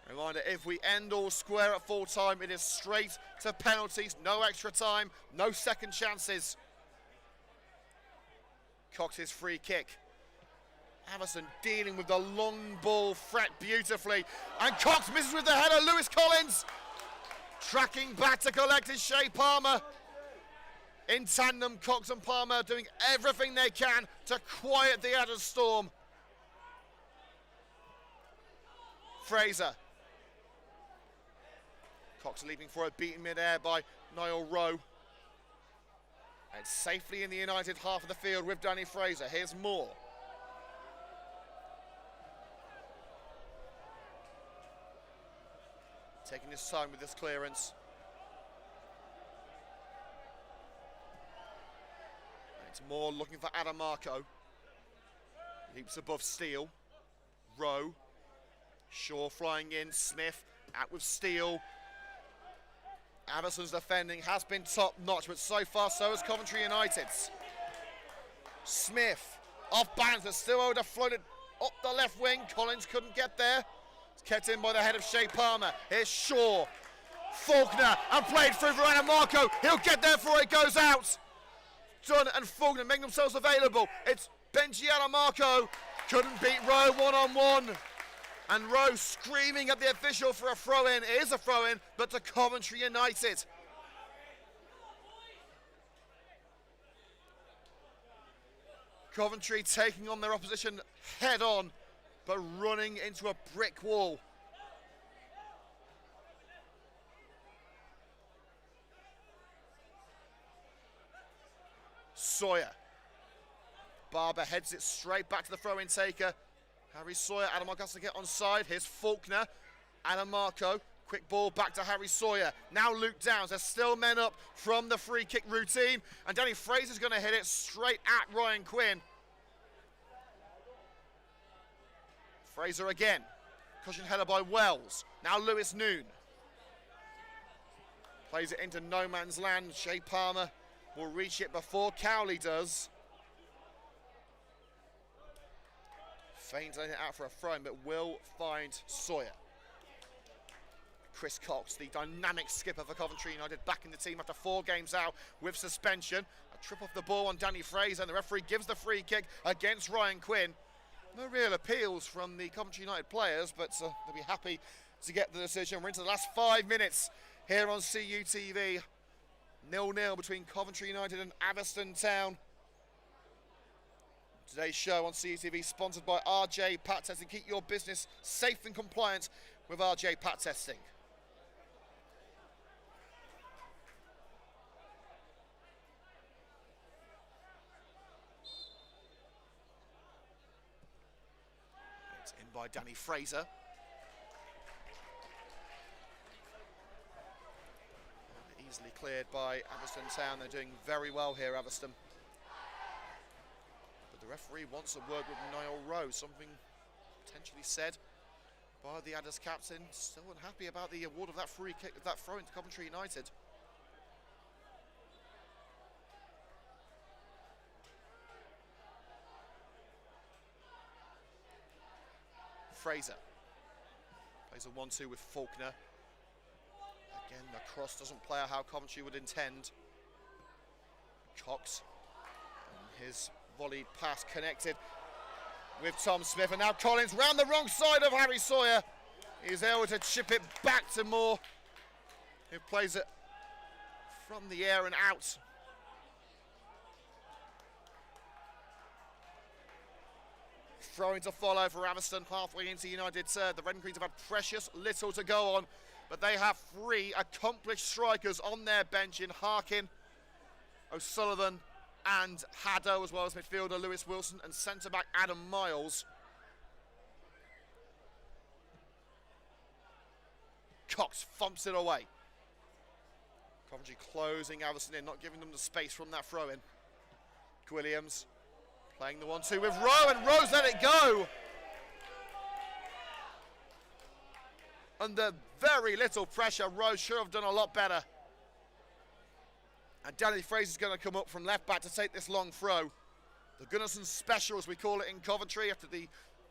Reminder, if we end all square at full time, it is straight to penalties. No extra time, no second chances. Cox's free kick. Atherstone dealing with the long ball threat beautifully. And Cox misses with the header. Lewis Collins tracking back to collect his Shea Palmer. In tandem, Cox and Palmer doing everything they can to quiet the Atherstone storm. Fraser. Cox leaping for a beat in mid-air by Niall Rowe. And safely in the United half of the field with Danny Fraser. Here's Moore. Taking his time with this clearance. Moore looking for Adamarco. Leaps above Steele. Rowe. Shaw flying in. Smith out with Steele. Atherstone's defending has been top notch, but so far so has Coventry United's. Smith off balance, but still able to float it up the left wing. Collins couldn't get there. It's kept in by the head of Shea Palmer. Here's Shaw. Faulkner, and played through for Adamarco. He'll get there before it goes out. Dunn and Faulkner making themselves available. It's Benji Adamarco. Couldn't beat Rowe one-on-one. And Rowe screaming at the official for a throw-in. It is a throw-in, but to Coventry United. Coventry taking on their opposition head-on, but running into a brick wall. Sawyer. Barber heads it straight back to the throw-in taker. Harry Sawyer, Adamarco has to get onside. Here's Faulkner, Adamarco, quick ball back to Harry Sawyer. Now Luke Downs, there's still men up from the free kick routine, and Danny Fraser's going to hit it straight at Ryan Quinn. Fraser again, cushion header by Wells. Now Lewis Noon. Plays it into no man's land. Shea Palmer will reach it before Cowley does. Feigns letting it out for a throw, but will find Sawyer. Chris Cox, the dynamic skipper for Coventry United, back in the team after 4 games out with suspension. A trip off the ball on Danny Fraser, and the referee gives the free kick against Ryan Quinn. No real appeals from the Coventry United players, but they'll be happy to get the decision. We're into the last 5 minutes here on CUTV. 0-0 between Coventry United and Atherstone Town. Today's show on CUTV sponsored by RJ Pat Testing. Keep your business safe and compliant with RJ Pat Testing. It's in by Danny Fraser. Easily cleared by Atherstone Town. They're doing very well here, Atherstone. The referee wants a word with Niall Rowe, something potentially said by the Adders captain. Still unhappy about the award of that free kick, that throw into Coventry United. Fraser plays a 1-2 with Faulkner. Again, the cross doesn't play out how Coventry would intend. Cox and his volleyed pass connected with Tom Smith, and now Collins round the wrong side of Harry Sawyer. He's able to chip it back to Moore, who plays it from the air and out. Throwing to follow for Atherstone halfway into United's third. The Red and Greens have had precious little to go on, but they have 3 accomplished strikers on their bench in Harkin, O'Sullivan and Haddo, as well as midfielder Lewis Wilson and centre-back Adam Miles. Cox thumps it away. Coventry closing Atherstone in, not giving them the space from that throw-in. Williams playing the 1-2 with Rowe, and Rowe's let it go. Under very little pressure, Rowe should have done a lot better. And Danny Fraser's going to come up from left back to take this long throw. The Gunnarsson special, as we call it in Coventry, after the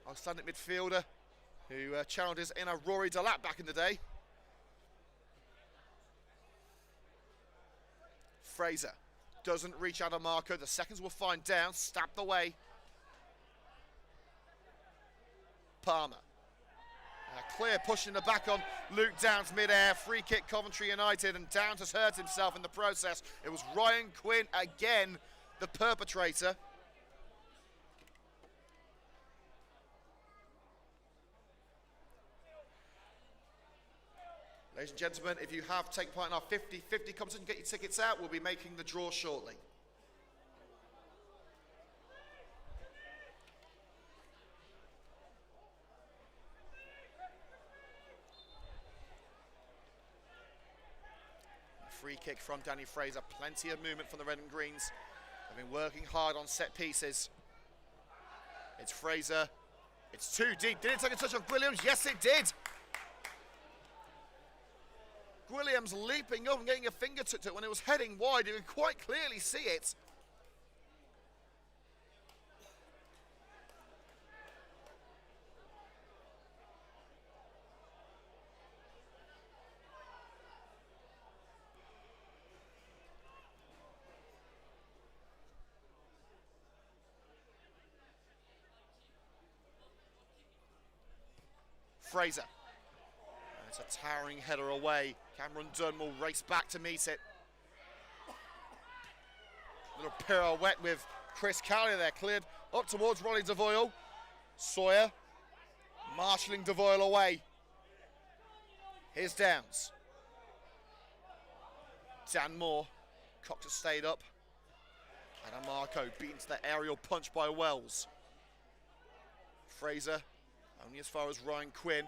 outstanding midfielder who channeled his inner Rory Delap back in the day. Fraser doesn't reach Adamarco. The seconds will find down, stabbed away. Palmer. A clear push in the back on Luke Downs mid-air. Free kick Coventry United, and Downs has hurt himself in the process. It was Ryan Quinn again, the perpetrator. Ladies and gentlemen, if you have taken part in our 50-50 competition, get your tickets out. We'll be making the draw shortly. Free kick from Danny Fraser. Plenty of movement from the Red and Greens They've been working hard on set pieces. It's Fraser. It's too deep. Did it take a touch of Williams? Yes, it did. Williams leaping up and getting a fingertip to it when it was heading wide. You could quite clearly see it. Fraser. And it's a towering header away. Cameron Dunn will race back to meet it. Little pirouette with Chris Cowley there, cleared up towards Ronnie Devoyle. Sawyer marshalling Devoyle away. Here's Downs. Dan Moore. Cox has stayed up. And Marco beaten to the aerial punch by Wells. Fraser only as far as Ryan Quinn.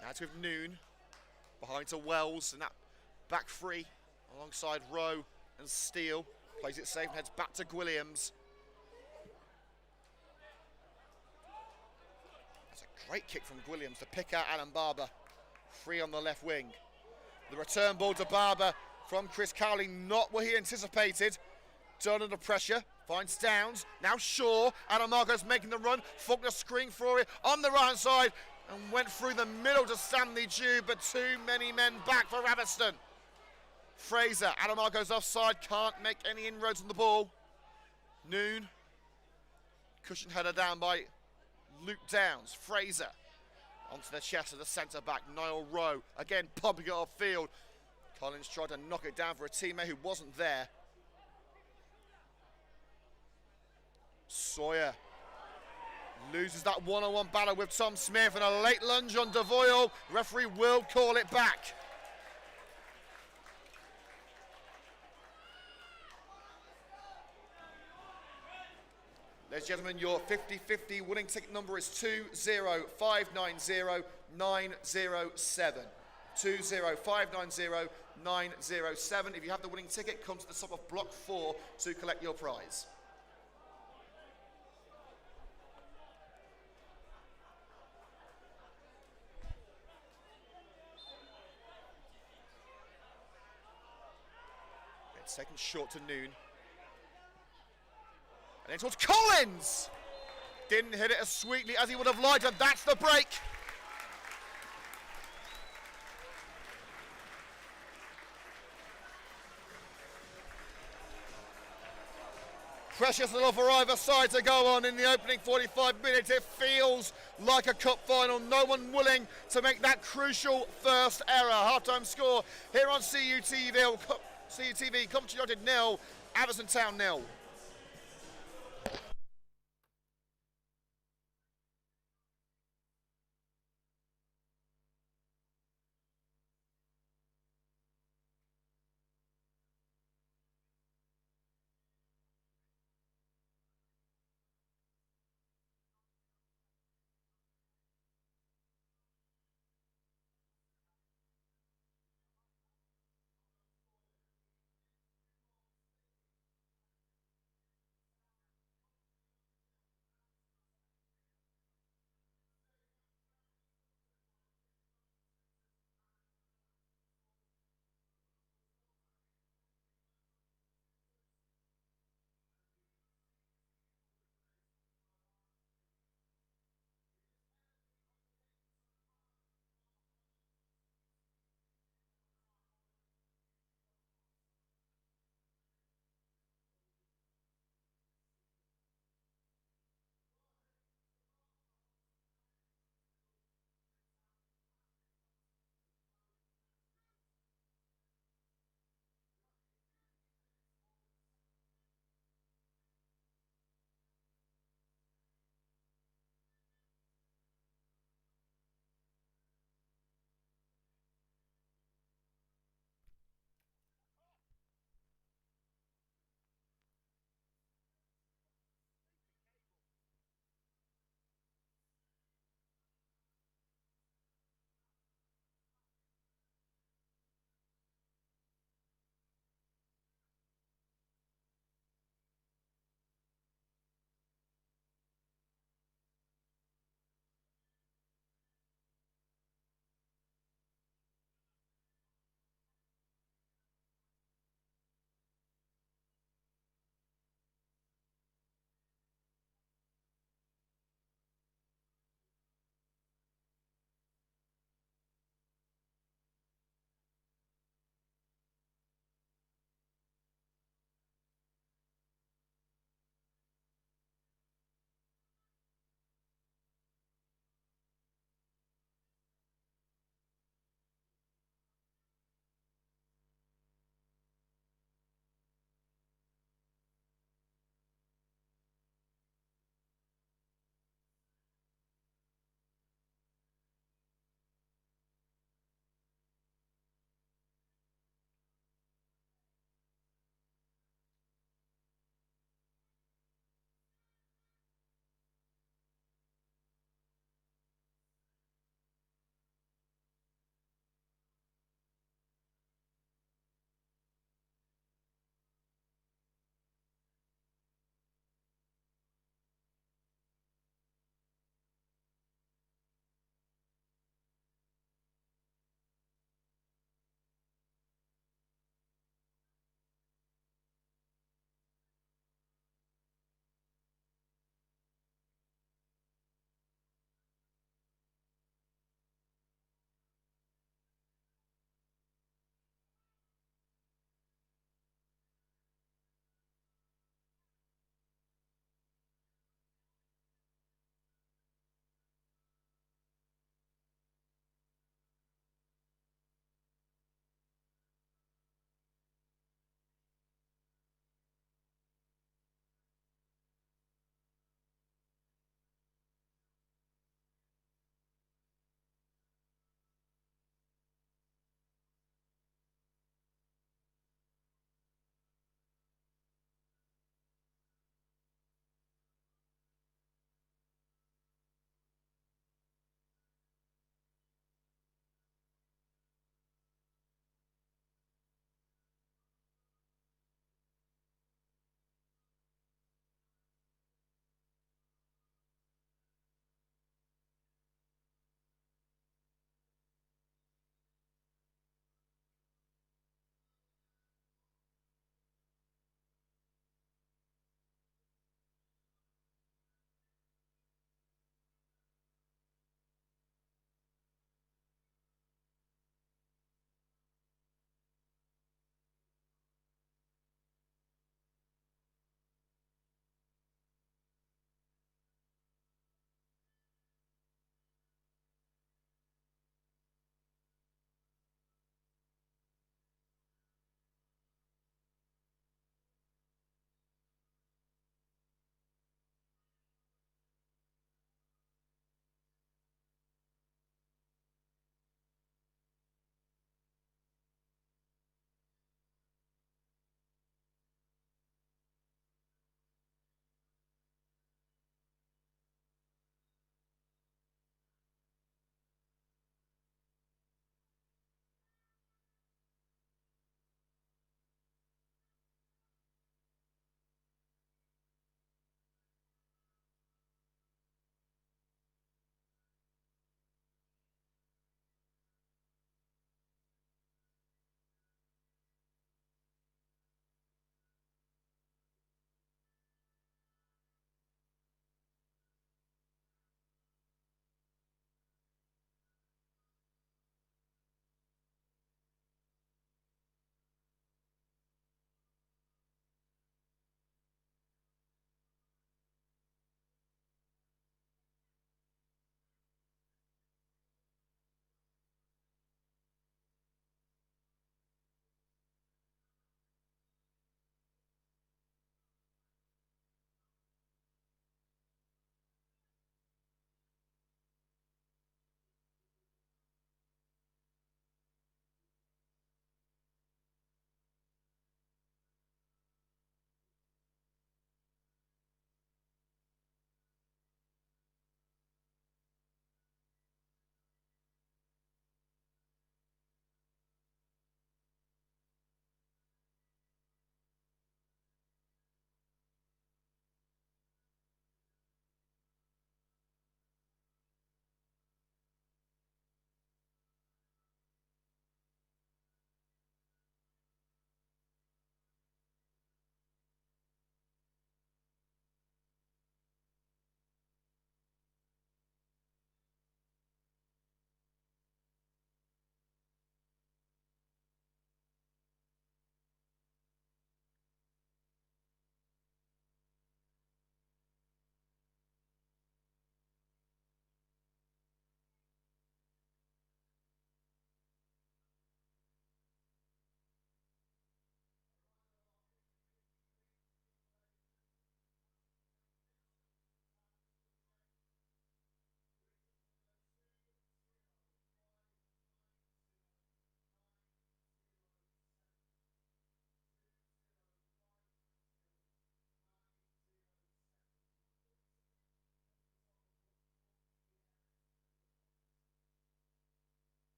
Now it's with Noon. Behind to Wells, and that back free alongside Rowe and Steele. Plays it safe and heads back to Williams. That's a great kick from Williams to pick out Alan Barber. Free on the left wing. The return ball to Barber from Chris Cowley, not what he anticipated. Done under pressure, finds Downs, now Shaw. Adam Marco's making the run. Faulkner screen for it on the right hand side and went through the middle to Stanley Dew, but too many men back for Atherstone. Fraser, Adam Marco's offside, can't make any inroads on the ball. Noon, cushion header down by Luke Downs. Fraser onto the chest of the centre back, Niall Rowe, again pumping it off field. Collins tried to knock it down for a teammate who wasn't there. Sawyer loses that one-on-one battle with Tom Smith, and a late lunge on Devoyle. Referee will call it back. Ladies and gentlemen, your 50-50 winning ticket number is 20590-907. 20590-907. If you have the winning ticket, come to the top of block 4 to collect your prize. It's taken short to Noon. And then towards Collins! Didn't hit it as sweetly as he would have liked, and that's the break. Precious little for either side to go on in the opening 45 minutes. It feels like a cup final. No one willing to make that crucial first error. Half-time score here on CUTV. Coventry United 0, Atherstone Town 0.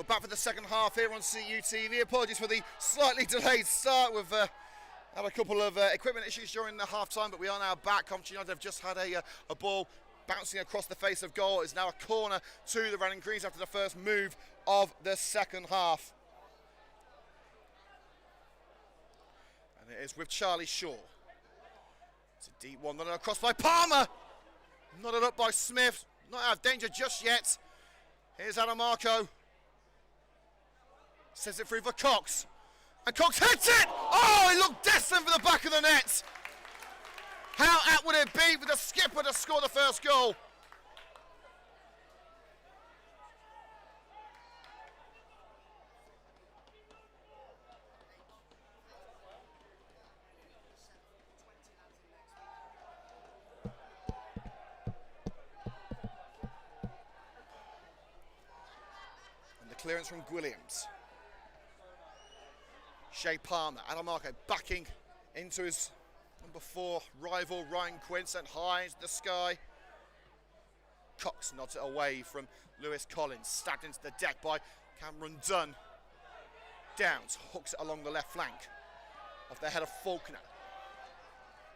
back for the second half here on CUTV. Apologies for the slightly delayed start. We've had a couple of equipment issues during the half-time, but we are now back. Coventry United have just had a ball bouncing across the face of goal. It's now a corner to the Running Greens after the first move of the second half. And it is with Charlie Shaw. It's a deep one, not across by Palmer. Knotted up by Smith. Not out of danger just yet. Here's Adamarco. Sends it through for Cox. And Cox hits it! Oh, he looked destined for the back of the net. How apt would it be for the skipper to score the first goal? And the clearance from Williams. Shea Palmer, Adamarco backing into his number 4 rival Ryan Quinn, sent high into the sky. Cox nods it away from Lewis Collins, stabbed into the deck by Cameron Dunn. Downs hooks it along the left flank off the head of Faulkner.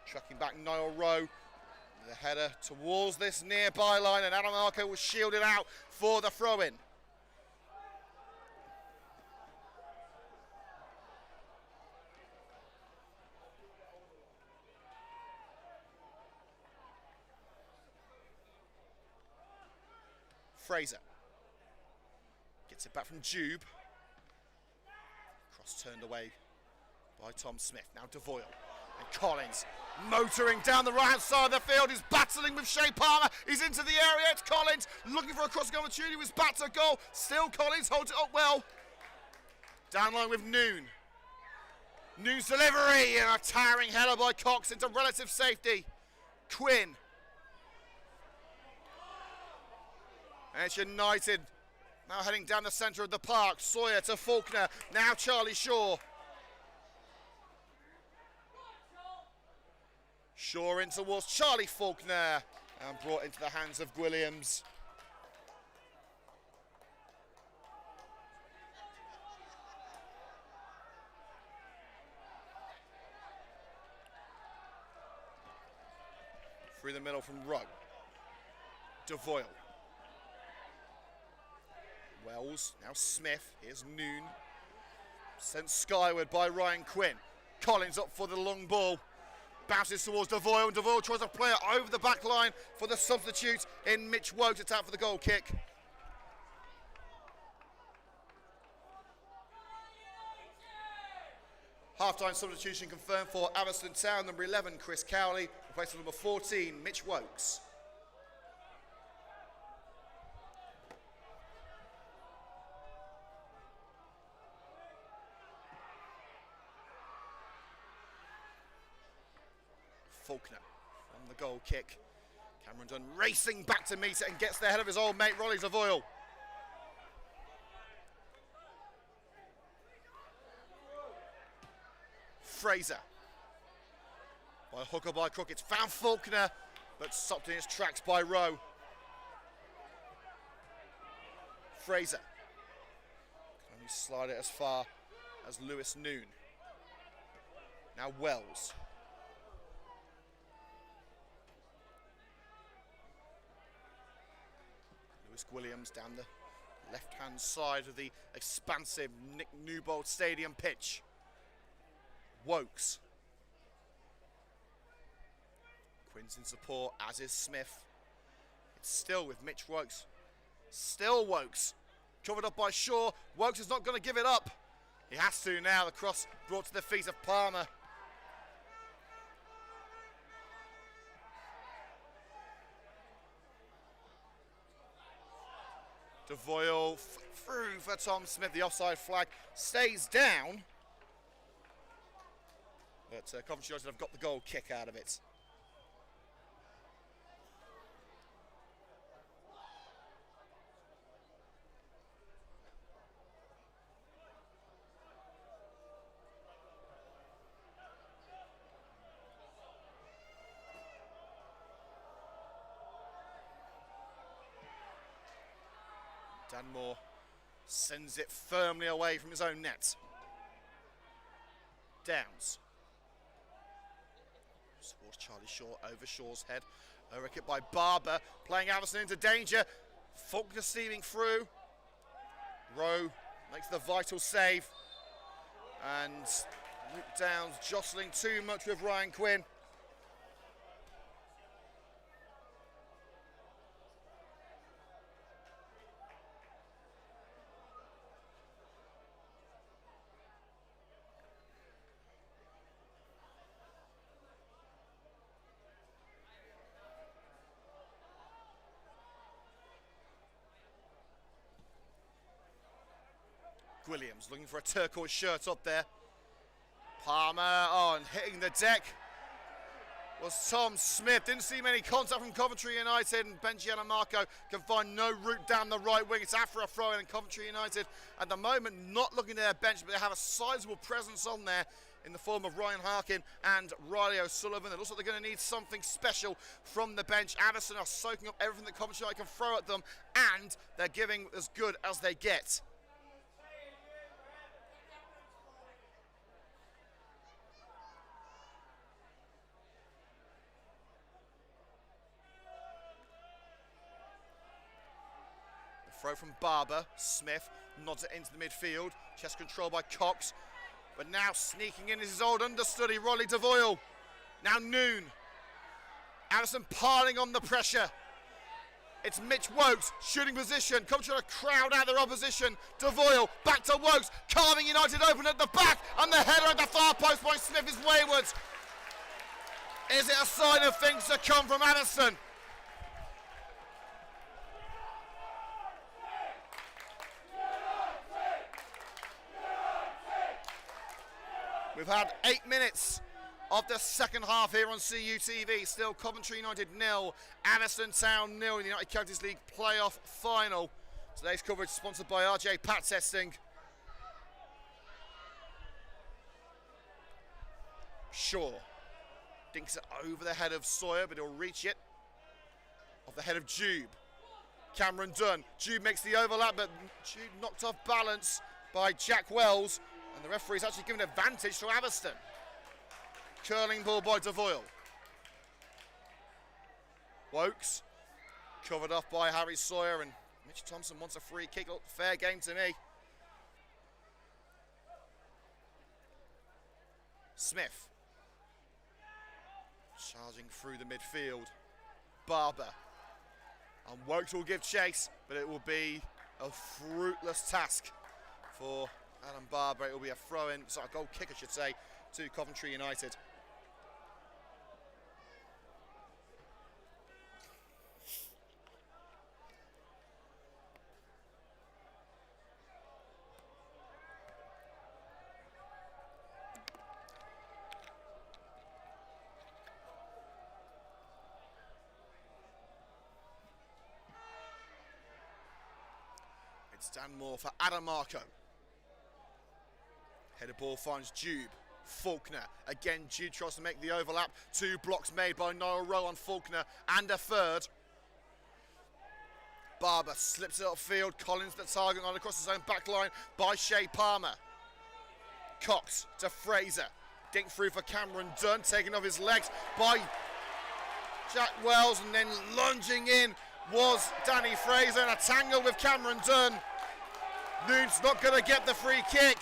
Tracking back Niall Rowe, the header towards this nearby line, and Adamarco was shielded out for the throw-in. Fraser gets it back from Jube. Cross turned away by Tom Smith. Now DeVoyle and Collins motoring down the right hand side of the field. He's battling with Shea Palmer. He's into the area. It's Collins looking for a crossing opportunity. With back to goal. Still Collins holds it up well. Down line with Noon. Noon's delivery and a towering header by Cox into relative safety. Quinn. And it's United now heading down the centre of the park. Sawyer to Faulkner. Now Charlie Shaw. Shaw in towards Charlie Faulkner. And brought into the hands of Williams. Through the middle from Rowe. DeVoyle. Wells, now Smith, here's Noon. Sent skyward by Ryan Quinn. Collins up for the long ball. Bounces towards DeVoyle, and DeVoyle tries to play it over the back line for the substitute in Mitch Woke to tap for the goal kick. Half-time substitution confirmed for Atherstone Town. Number 11, Chris Cowley, replacing number 14, Mitch Wokes. Faulkner from the goal kick. Cameron Dunn racing back to meet it and gets the head of his old mate Rolly DeVoyle. Fraser. By hook or by crook, it's found Faulkner, but stopped in his tracks by Rowe. Fraser. Can only slide it as far as Lewis Noon. Now Wells. Lewis Williams down the left-hand side of the expansive Nick Newbold Stadium pitch. Wokes. Quinn's in support, as is Smith. It's still with Mitch Wokes. Still Wokes. Covered up by Shaw. Wokes is not going to give it up. He has to now. The cross brought to the feet of Palmer. DeVoyle through for Tom Smith. The offside flag stays down. But Coventry United have got the goal kick out of it. Danmore Sends it firmly away from his own net. Downs. Towards Charlie Shaw, over Shaw's head. A wicket by Barber, playing Atherstone into danger. Faulkner steaming through. Rowe makes the vital save. And Luke Downs jostling too much with Ryan Quinn. Williams looking for a turquoise shirt up there. Palmer on, hitting the deck was Tom Smith. Didn't see many contact from Coventry United, and Benji Anamarco can find no route down the right wing. It's after a throw in, and Coventry United at the moment not looking at their bench, but they have a sizable presence on there in the form of Ryan Harkin and Riley O'Sullivan. It looks like they're going to need something special from the bench. Atherstone are soaking up everything that Coventry United can throw at them, and they're giving as good as they get. Throw from Barber, Smith nods it into the midfield, chest control by Cox, but now sneaking in is his old understudy, Rolly Devoyle. Now Noon. Atherstone piling on the pressure. It's Mitch Wokes, shooting position, comes trying to crowd out their opposition. Devoyle, back to Wokes, carving United open at the back, and the header at the far post by Smith is wayward. Is it a sign of things to come from Atherstone? We've had 8 minutes of the second half here on CUTV. Still Coventry United 0, Atherstone Town 0 in the United Counties League playoff final. Today's coverage sponsored by RJ Pat Testing. Shaw dinks it over the head of Sawyer, but he'll reach it off the head of Jube. Cameron Dunn. Jube makes the overlap, but Jube knocked off balance by Jack Wells. And the referee's actually given advantage to Atherstone. Curling ball by Devoyle. Wokes covered off by Harry Sawyer, and Mitch Thompson wants a free kick. Look, fair game to me. Smith charging through the midfield. Barber. And Wokes will give chase, but it will be a fruitless task for Alan Barber. It will be a throw-in, sorry, a goal kick I should say, to Coventry United. It's Dan Moore for Adamarco. Header ball finds Jube. Faulkner. Again, Jube tries to make the overlap. 2 blocks made by Niall Rowe on Faulkner, and a third. Barber slips it upfield. Collins the target on across his own back line by Shea Palmer. Cox to Fraser. Dink through for Cameron Dunn, taken off his legs by Jack Wells, and then lunging in was Danny Fraser, and a tangle with Cameron Dunn. Noon's not going to get the free kick.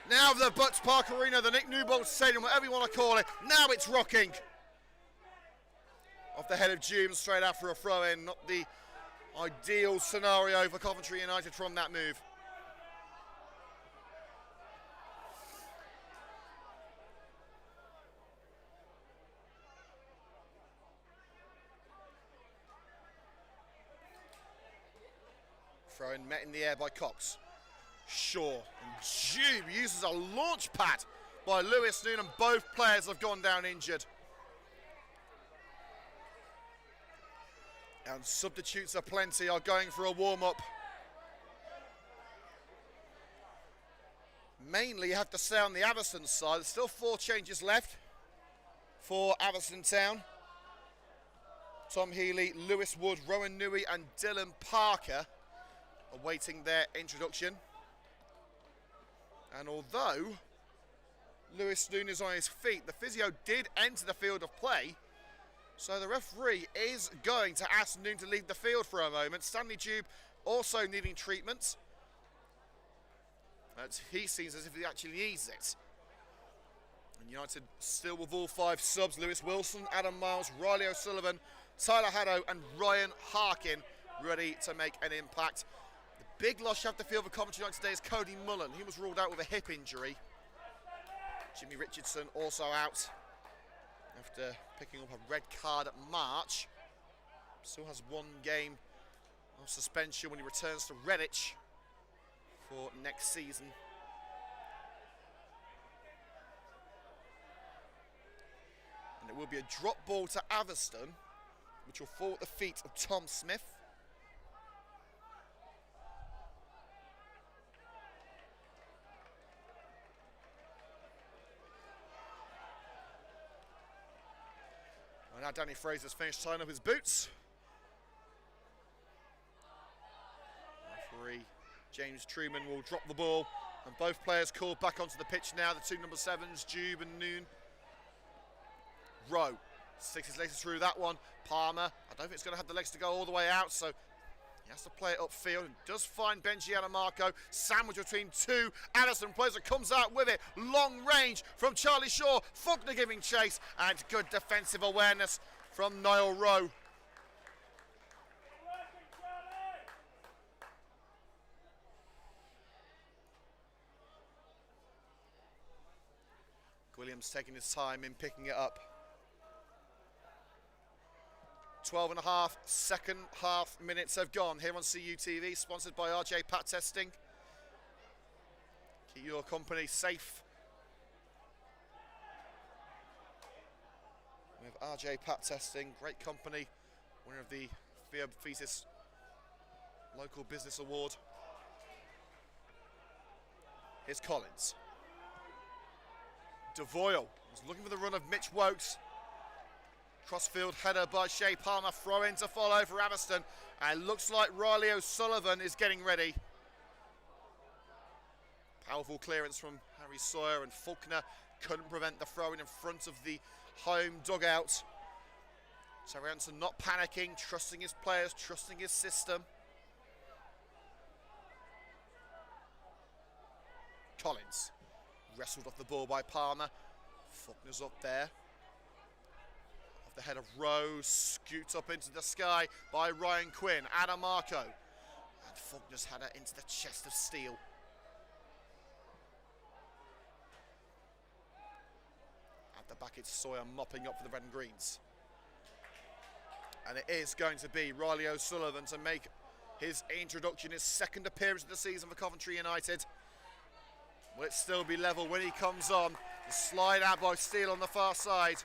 Now the Butts Park Arena, the Nick Newbold Stadium, whatever you want to call it, now it's rocking. Off the head of Jube, straight out for a throw-in. Not the ideal scenario for Coventry United from that move. Throw-in met in the air by Cox. Shaw and Jube uses a launch pad by Lewis Noon, and both players have gone down injured. And substitutes aplenty are going for a warm-up. Mainly you have to say on the Atherstone side, there's still 4 changes left for Atherstone Town. Tom Healy, Lewis Wood, Rowan Newey and Dylan Parker awaiting their introduction. And although Lewis Noon is on his feet, the physio did enter the field of play. So the referee is going to ask Noon to leave the field for a moment. Stanley Dube also needing treatment. He seems as if he actually needs it. And United still with all 5 subs. Lewis Wilson, Adam Miles, Riley O'Sullivan, Tyler Haddo and Ryan Harkin ready to make an impact. The big loss you have to feel for Coventry United today is Cody Mullen. He was ruled out with a hip injury. Jimmy Richardson also out after picking up a red card at March. Still has 1 game of suspension when he returns to Redditch for next season. And it will be a drop ball to Atherstone, which will fall at the feet of Tom Smith. And now Danny Fraser's finished tying up his boots. Referee James Truman will drop the ball, and both players called back onto the pitch now. The 2 number 7s, Dube and Noon. Rowe sticks his legs through that one. Palmer, I don't think it's going to have the legs to go all the way out, so he has to play it upfield and does find Benji Adamarco. Sandwich between 2 Atherstone players that comes out with it. Long range from Charlie Shaw. Faulkner giving chase, and good defensive awareness from Niall Rowe. Williams taking his time in picking it up. 12.5 second half minutes have gone here on CUTV, sponsored by RJ Pat Testing. Keep your company safe with RJ Pat Testing, great company, winner of the Theo Thesis Local Business Award. Here's Collins. DeVoyle was looking for the run of Mitch Wokes. Crossfield header by Shea Palmer, throw in to follow for Atherstone, and looks like Riley O'Sullivan is getting ready. Powerful clearance from Harry Sawyer, and Faulkner couldn't prevent the throw in front of the home dugout. Terry Anderson not panicking, trusting his players, trusting his system. Collins wrestled off the ball by Palmer. Faulkner's up there. The head of Rose, scoots up into the sky by Ryan Quinn. Adamarco, and Faulkner's header into the chest of steel. At the back it's Sawyer mopping up for the red and greens. And it is going to be Riley O'Sullivan to make his introduction, his 2nd appearance of the season for Coventry United. Will it still be level when he comes on? The slide out by Steele on the far side.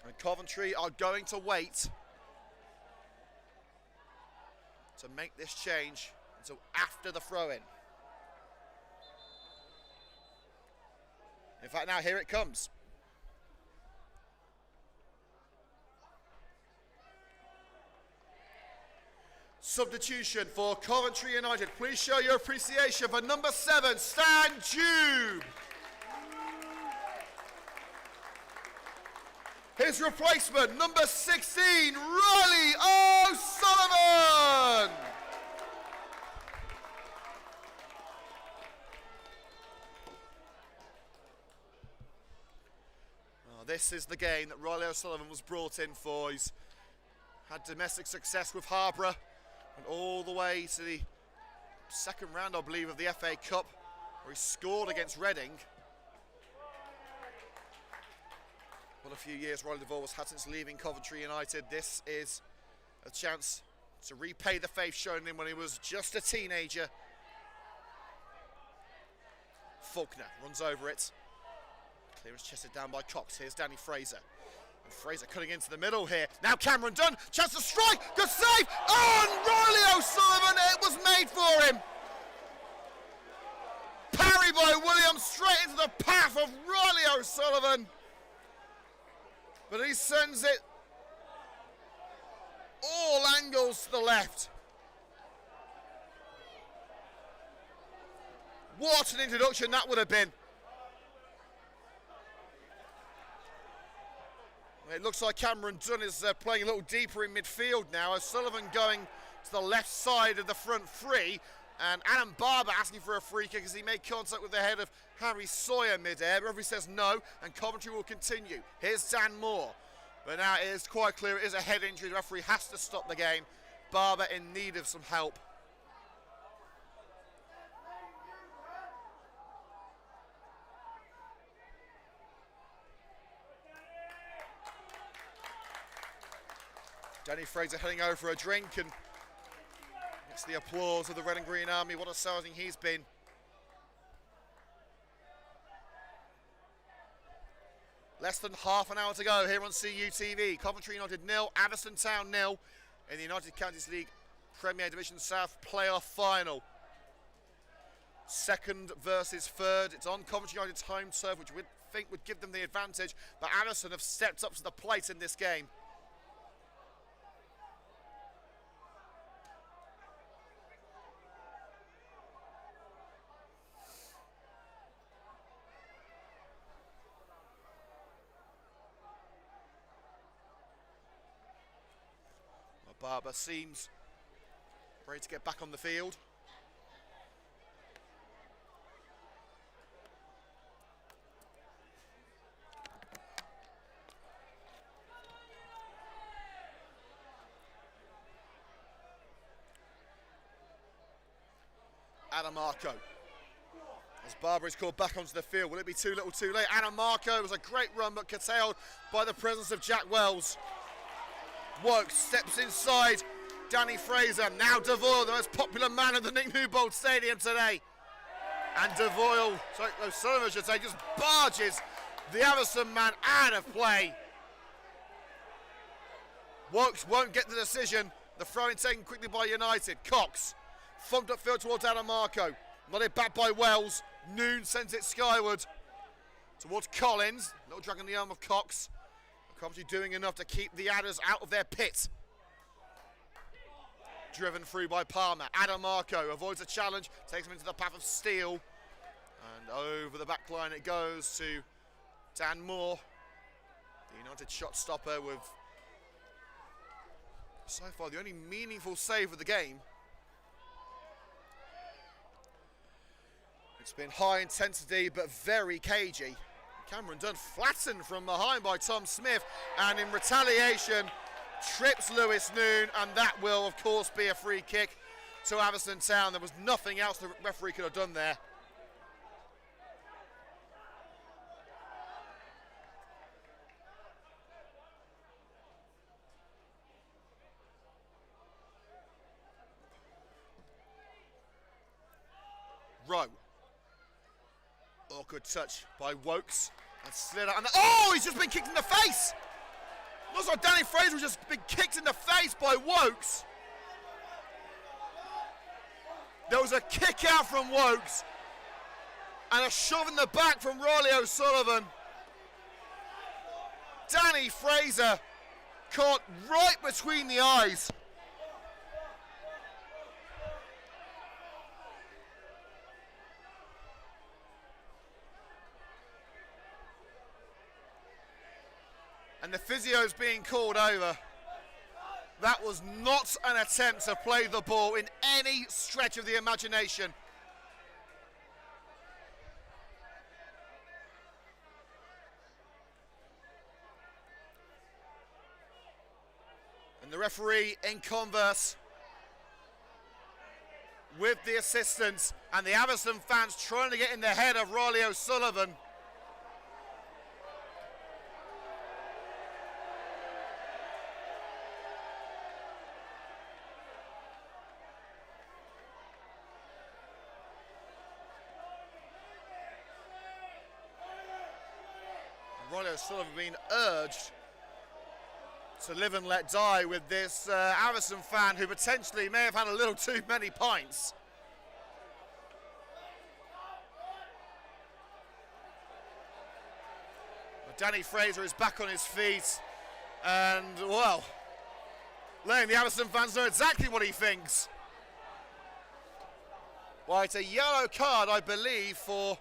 And Coventry are going to wait to make this change until after the throw-in. In fact, now here it comes. Substitution for Coventry United. Please show your appreciation for number 7, Stan Dube. His replacement, number 16, Riley O'Sullivan. Oh, this is the game that Riley O'Sullivan was brought in for. He's had domestic success with Harborough, and all the way to the 2nd round, I believe, of the FA Cup, where he scored against Reading. Well, a few years Riley DeVore has had since leaving Coventry United. This is a chance to repay the faith shown him when he was just a teenager. Faulkner runs over it. Clearance chested down by Cox. Here's Danny Fraser. And Fraser cutting into the middle here. Now Cameron Dunn, chance to strike, good save! Oh, and Riley O'Sullivan, it was made for him! Parry by Williams, straight into the path of Riley O'Sullivan. But he sends it all angles to the left. What an introduction that would have been. It looks like Cameron Dunn is playing a little deeper in midfield now. O'Sullivan going to the left side of the front three. And Adam Barber asking for a free kick as he made contact with the head of Harry Sawyer mid-air. The referee says no, and Coventry will continue. Here's Dan Moore. But now it is quite clear it is a head injury. The referee has to stop the game. Barber in need of some help. Danny Fraser heading over for a drink and gets the applause of the Red and Green Army. What a sighting he's been. Less than half an hour to go here on CUTV. Coventry United 0, Atherstone Town 0 in the United Counties League Premier Division South playoff final. Second versus third. It's on Coventry United's home turf, which we'd think would give them the advantage. But Atherstone have stepped up to the plate in this game. Barber seems ready to get back on the field. Adamarco. As Barber is called back onto the field, will it be too little too late? Adamarco was a great run but curtailed by the presence of Jack Wells. Wokes steps inside Danny Fraser. Now Devoyle, the most popular man at the Nick Newbold Stadium today. And Devoyle, O'Sullivan should say, just barges the Atherstone man out of play. Wokes won't get the decision. The throw-in taken quickly by United. Cox thumped upfield towards Adamarco. Nodded back by Wells. Noon sends it skyward towards Collins. Little drag on the arm of Cox. Coventry doing enough to keep the Adders out of their pit. Driven through by Palmer. Adamarco avoids a challenge, takes him into the path of steel. And over the back line it goes to Dan Moore. The United shot stopper with, so far, the only meaningful save of the game. It's been high intensity but very cagey. Cameron Dunn flattened from behind by Tom Smith, and in retaliation trips Lewis Noon, and that will of course be a free kick to Atherstone Town. There was nothing else the referee could have done there. Rowe. Awkward touch by Wokes and slid out. And oh, he's just been kicked in the face! Looks like Danny Fraser has just been kicked in the face by Wokes. There was a kick out from Wokes and a shove in the back from Riley O'Sullivan. Danny Fraser caught right between the eyes. And the physio's being called over. That was not an attempt to play the ball in any stretch of the imagination. And the referee in converse with the assistants and the Atherstone fans trying to get in the head of Riley O'Sullivan. Riley O'Sullivan being urged to live and let die with this Atherstone fan who potentially may have had a little too many pints. But Danny Fraser is back on his feet, and well, letting the Atherstone fans know exactly what he thinks. Well, it's a yellow card, I believe, for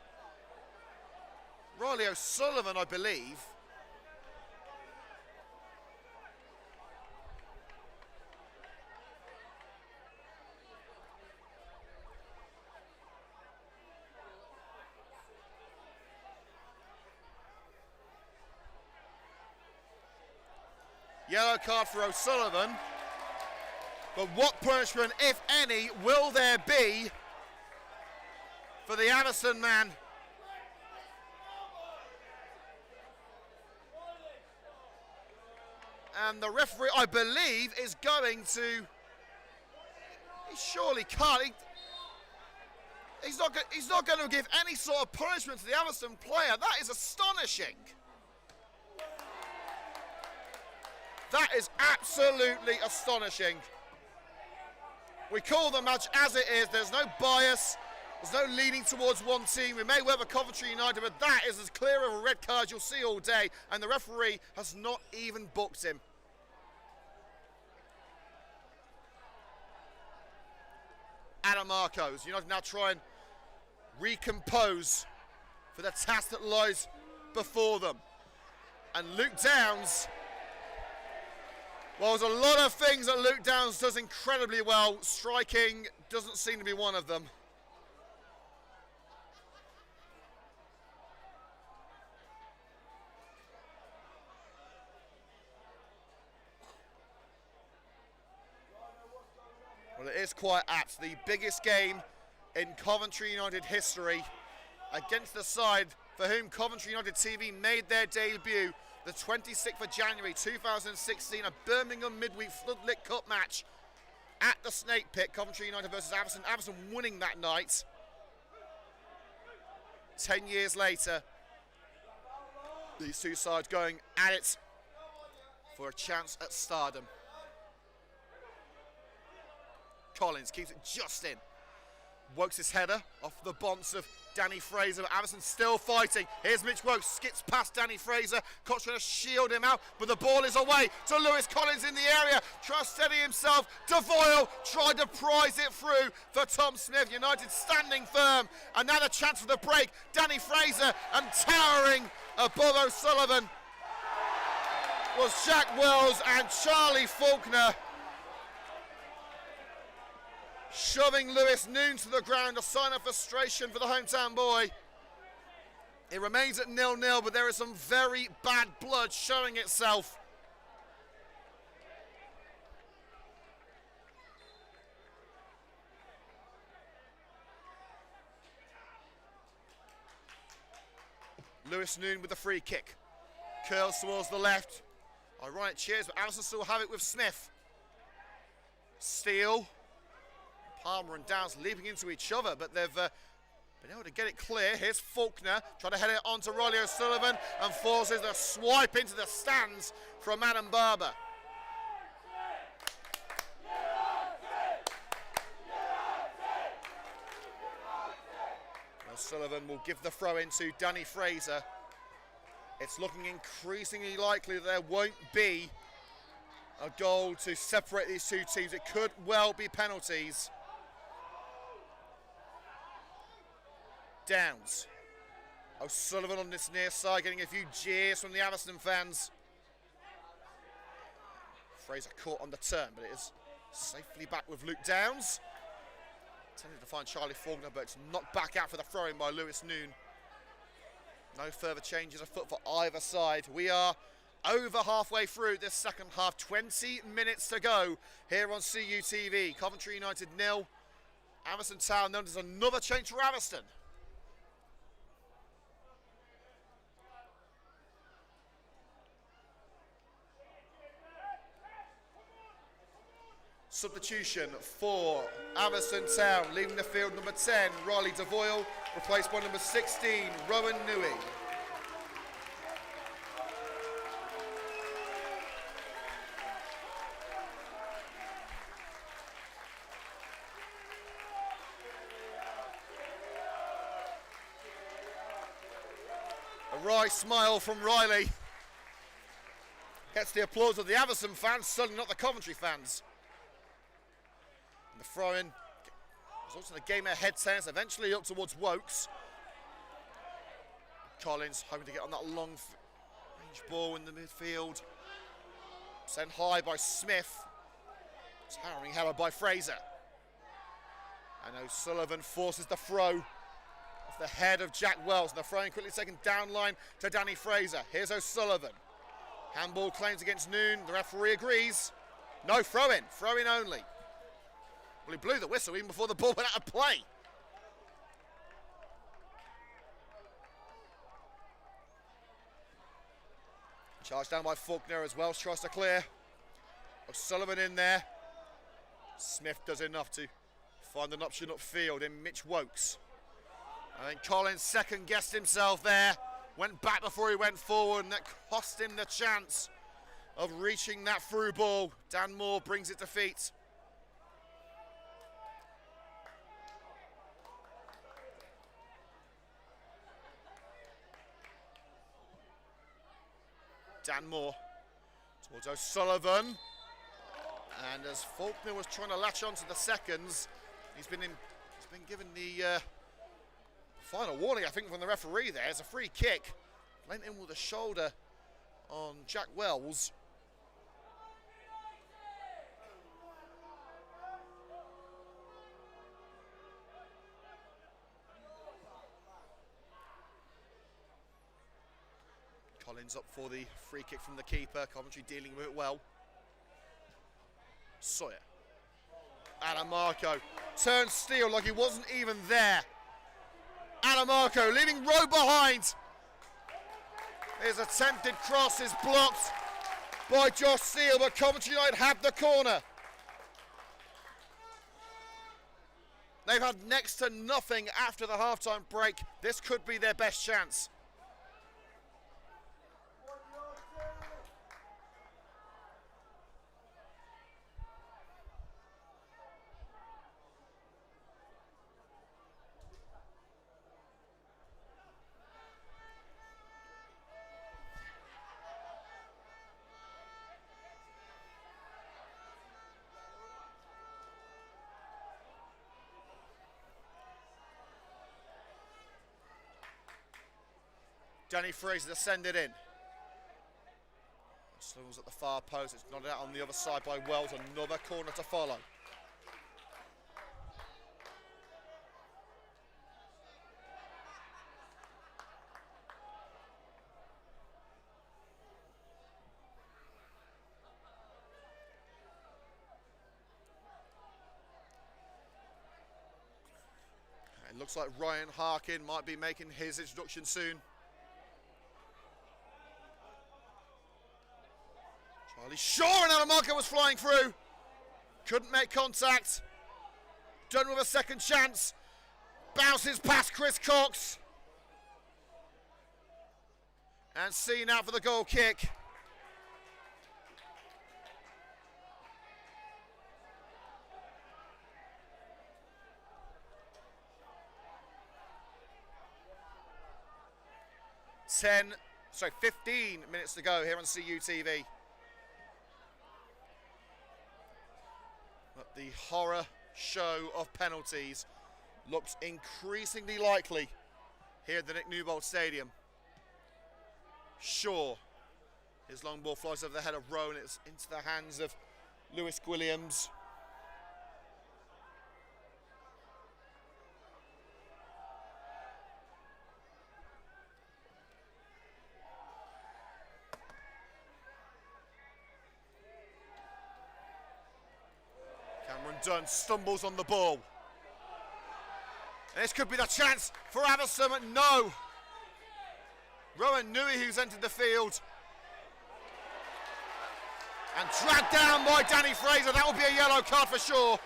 Riley O'Sullivan, I believe. Yellow card for O'Sullivan. But what punishment, if any, will there be for the Atherstone man? And the referee, I believe, is going to... He surely can't. He's not going to give any sort of punishment to the Atherstone player. That is astonishing. That is absolutely astonishing. We call the match as it is. There's no bias. There's no leaning towards one team. We may well have Coventry United, but that is as clear of a red card you'll see all day. And the referee has not even booked him. Adam Marcos. United now try and recompose for the task that lies before them. And Luke Downs... Well, there's a lot of things that Luke Downs does incredibly well. Striking doesn't seem to be one of them. Well, it is quite apt. The biggest game in Coventry United history against the side for whom Coventry United TV made their debut the 26th of January 2016, a Birmingham midweek floodlit cup match at the Snake Pit. Coventry United versus Atherstone. Atherstone winning that night. 10 years later, these two sides going at it for a chance at stardom. Collins keeps it just in. Wokes his header off the bonds of Danny Fraser, but Atherstone still fighting. Here's Mitch Wokes, skips past Danny Fraser. Cox trying to shield him out, but the ball is away to Lewis Collins in the area. Trying to steady himself. Devoyle tried to prize it through for Tom Smith. United standing firm. Another chance for the break. Danny Fraser, and towering above O'Sullivan was Jack Wells and Charlie Faulkner, shoving Lewis Noon to the ground, a sign of frustration for the hometown boy. It remains at 0-0, but there is some very bad blood showing itself. Lewis Noon with the free kick. Curls towards the left. Ironic cheers, but Atherstone still have it with Smith. Steele. Palmer and Downs leaping into each other, but they've been able to get it clear. Here's Faulkner, trying to head it onto Riley O'Sullivan, and forces a swipe into the stands from Adam Barber. O'Sullivan will give the throw in to Danny Fraser. It's looking increasingly likely that there won't be a goal to separate these two teams. It could well be penalties. Downs. O'Sullivan on this near side, getting a few jeers from the Atherstone fans. Fraser caught on the turn, but it is safely back with Luke Downs. Tended to find Charlie Faulkner, but it's knocked back out for the throw-in by Lewis Noon. No further changes afoot for either side. We are over halfway through this second half. 20 minutes to go here on CUTV. Coventry United 0. Atherstone Town 0. There's another change for Atherstone. Substitution for Atherstone Town, leaving the field number 10, Riley Devoyle, replaced by number 16, Rowan Newey. A wry smile from Riley. Gets the applause of the Atherstone fans, certainly not the Coventry fans. And the throw-in results in a game ahead tennis, eventually up towards Wokes. Collins hoping to get on that long range ball in the midfield. Sent high by Smith. Towering header by Fraser. And O'Sullivan forces the throw off the head of Jack Wells. And the throw-in quickly taken down line to Danny Fraser. Here's O'Sullivan. Handball claims against Noon. The referee agrees. No throw-in. Throw-in only. Well, he blew the whistle even before the ball went out of play. Charged down by Faulkner as Wells tries to clear. O'Sullivan in there. Smith does enough to find an option upfield in Mitch Wokes. I think Collins second-guessed himself there. Went back before he went forward, and that cost him the chance of reaching that through ball. Dan Moore brings it to feet. Dan Moore towards O'Sullivan. And as Faulkner was trying to latch onto the seconds, he's been given the final warning, I think, from the referee there. It's a free kick. Went in with a shoulder on Jack Wells. Collins up for the free kick from the keeper. Coventry dealing with it well. Sawyer. Adamarco turns steel like he wasn't even there. Adamarco leaving Rowe behind. His attempted cross is blocked by Josh Steele, but Coventry United have the corner. They've had next to nothing after the half-time break. This could be their best chance. Danny Fraser to send it in. Slows at the far post. It's nodded out on the other side by Wells. Another corner to follow. It looks like Ryan Harkin might be making his introduction soon. Charlie Shaw, and Adamarco was flying through. Couldn't make contact. Done with a second chance. Bounces past Chris Cox. And seen out for the goal kick. Sorry, 15 minutes to go here on CUTV. But the horror show of penalties looks increasingly likely here at the Nick Newbold Stadium. Shaw, his long ball flies over the head of Rowe and it's into the hands of Lewis Williams. Dunn stumbles on the ball. And this could be the chance for Atherstone, but no. Rowan Nui, who's entered the field. And dragged down by Danny Fraser. That will be a yellow card for sure.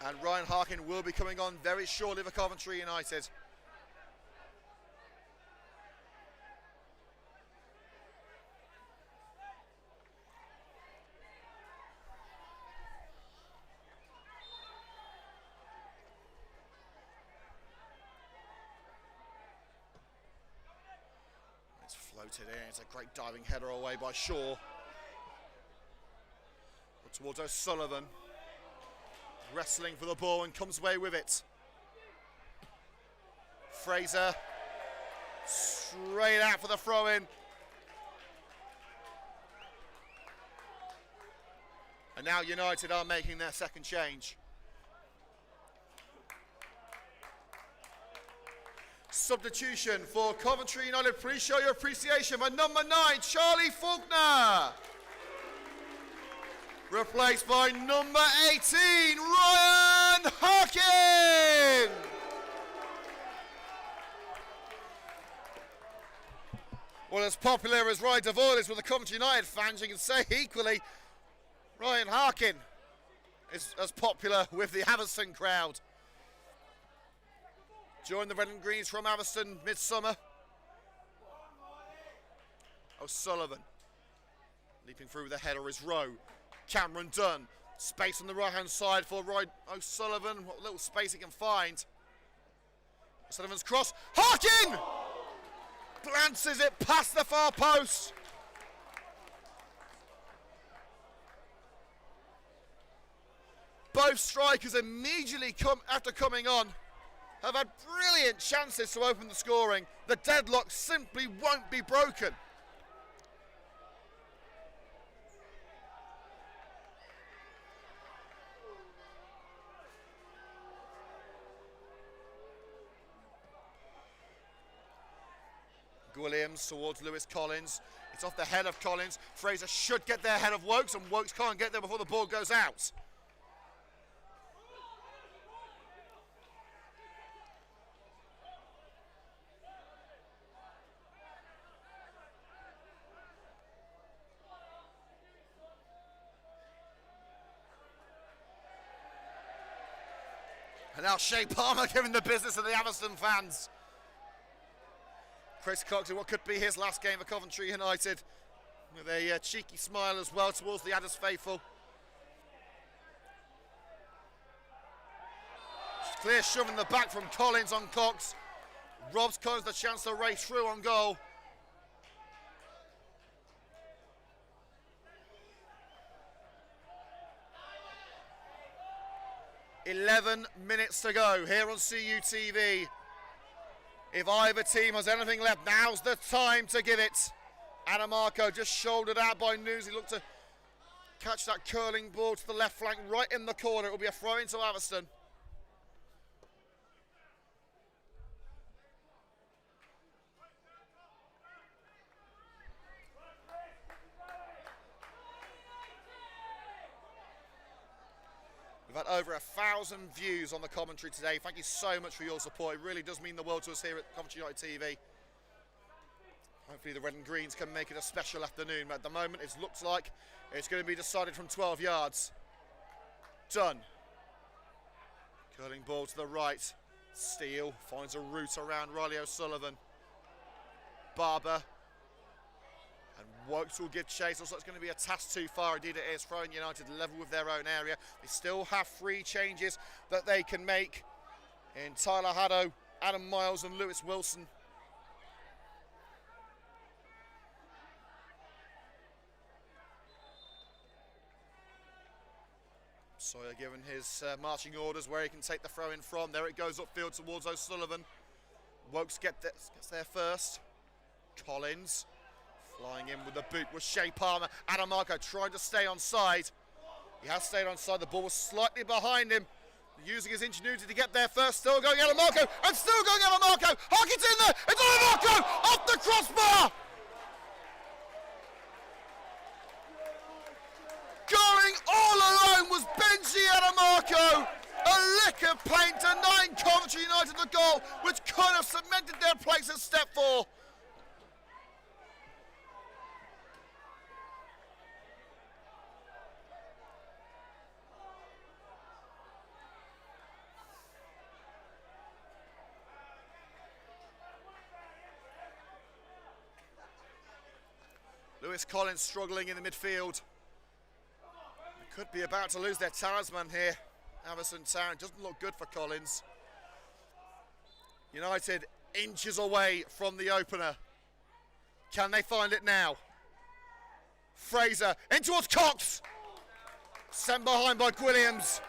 And Ryan Harkin will be coming on very shortly for Coventry United. It's floated in. It's a great diving header away by Shaw. But towards O'Sullivan. Wrestling for the ball and comes away with it. Fraser straight out for the throw-in. And now United are making their second change. Substitution for Coventry United. Please show your appreciation for number 9, Charlie Faulkner. Replaced by number 18, Ryan Harkin. Well, as popular as Ryan Devoyle is with the Coventry United fans, you can say equally Ryan Harkin is as popular with the Atherstone crowd. Joined the Red and Greens from Atherstone midsummer. O'Sullivan leaping through with the header is Rowe. Cameron Dunn, space on the right-hand side for Roy O'Sullivan. What little space he can find. O'Sullivan's cross. Harkin! Glances it past the far post. Both strikers immediately after coming on have had brilliant chances to open the scoring. The deadlock simply won't be broken. Williams towards Lewis Collins. It's off the head of Collins. Fraser should get there ahead of Wokes, and Wokes can't get there before the ball goes out. And now Shea Palmer giving the business to the Atherstone fans. Chris Cox in what could be his last game for Coventry United, with a cheeky smile as well towards the Adders faithful. Clear shove in the back from Collins on Cox. Robs Collins the chance to race through on goal. "11 minutes to go here on CUTV. If either team has anything left, now's the time to give it. Adamarco just shouldered out by News. He looked to catch that curling ball to the left flank, right in the corner. It will be a throw into Atherstone. We've had over 1,000 views on the commentary today. Thank you so much for your support. It really does mean the world to us here at Coventry United TV. Hopefully the Red and Greens can make it a special afternoon, but at the moment it looks like it's going to be decided from 12 yards. Done. Curling ball to the right. Steele finds a route around Riley O'Sullivan. Barber. And Wokes will give chase. Also, it's going to be a task too far. Indeed, it is. Throwing United level with their own area. They still have 3 changes that they can make in Tyler Haddo, Adam Miles, and Lewis Wilson. Sawyer given his marching orders where he can take the throw in from. There it goes upfield towards O'Sullivan. Wokes gets there first. Collins. Flying in with the boot was Shea Palmer. Adamarco trying to stay on side. He has stayed on side. The ball was slightly behind him. Using his ingenuity to get there first. Still going Adamarco. And still going Adamarco. Harkin's in there. It's Adamarco off the crossbar. Going all alone was Benji Adamarco. A lick of paint denying Coventry United the goal, which could have cemented their place at step 4. Lewis Collins struggling in the midfield. They could be about to lose their talisman here. Atherstone Town, doesn't look good for Collins. United inches away from the opener. Can they find it now? Fraser in towards Cox. Sent behind by Williams.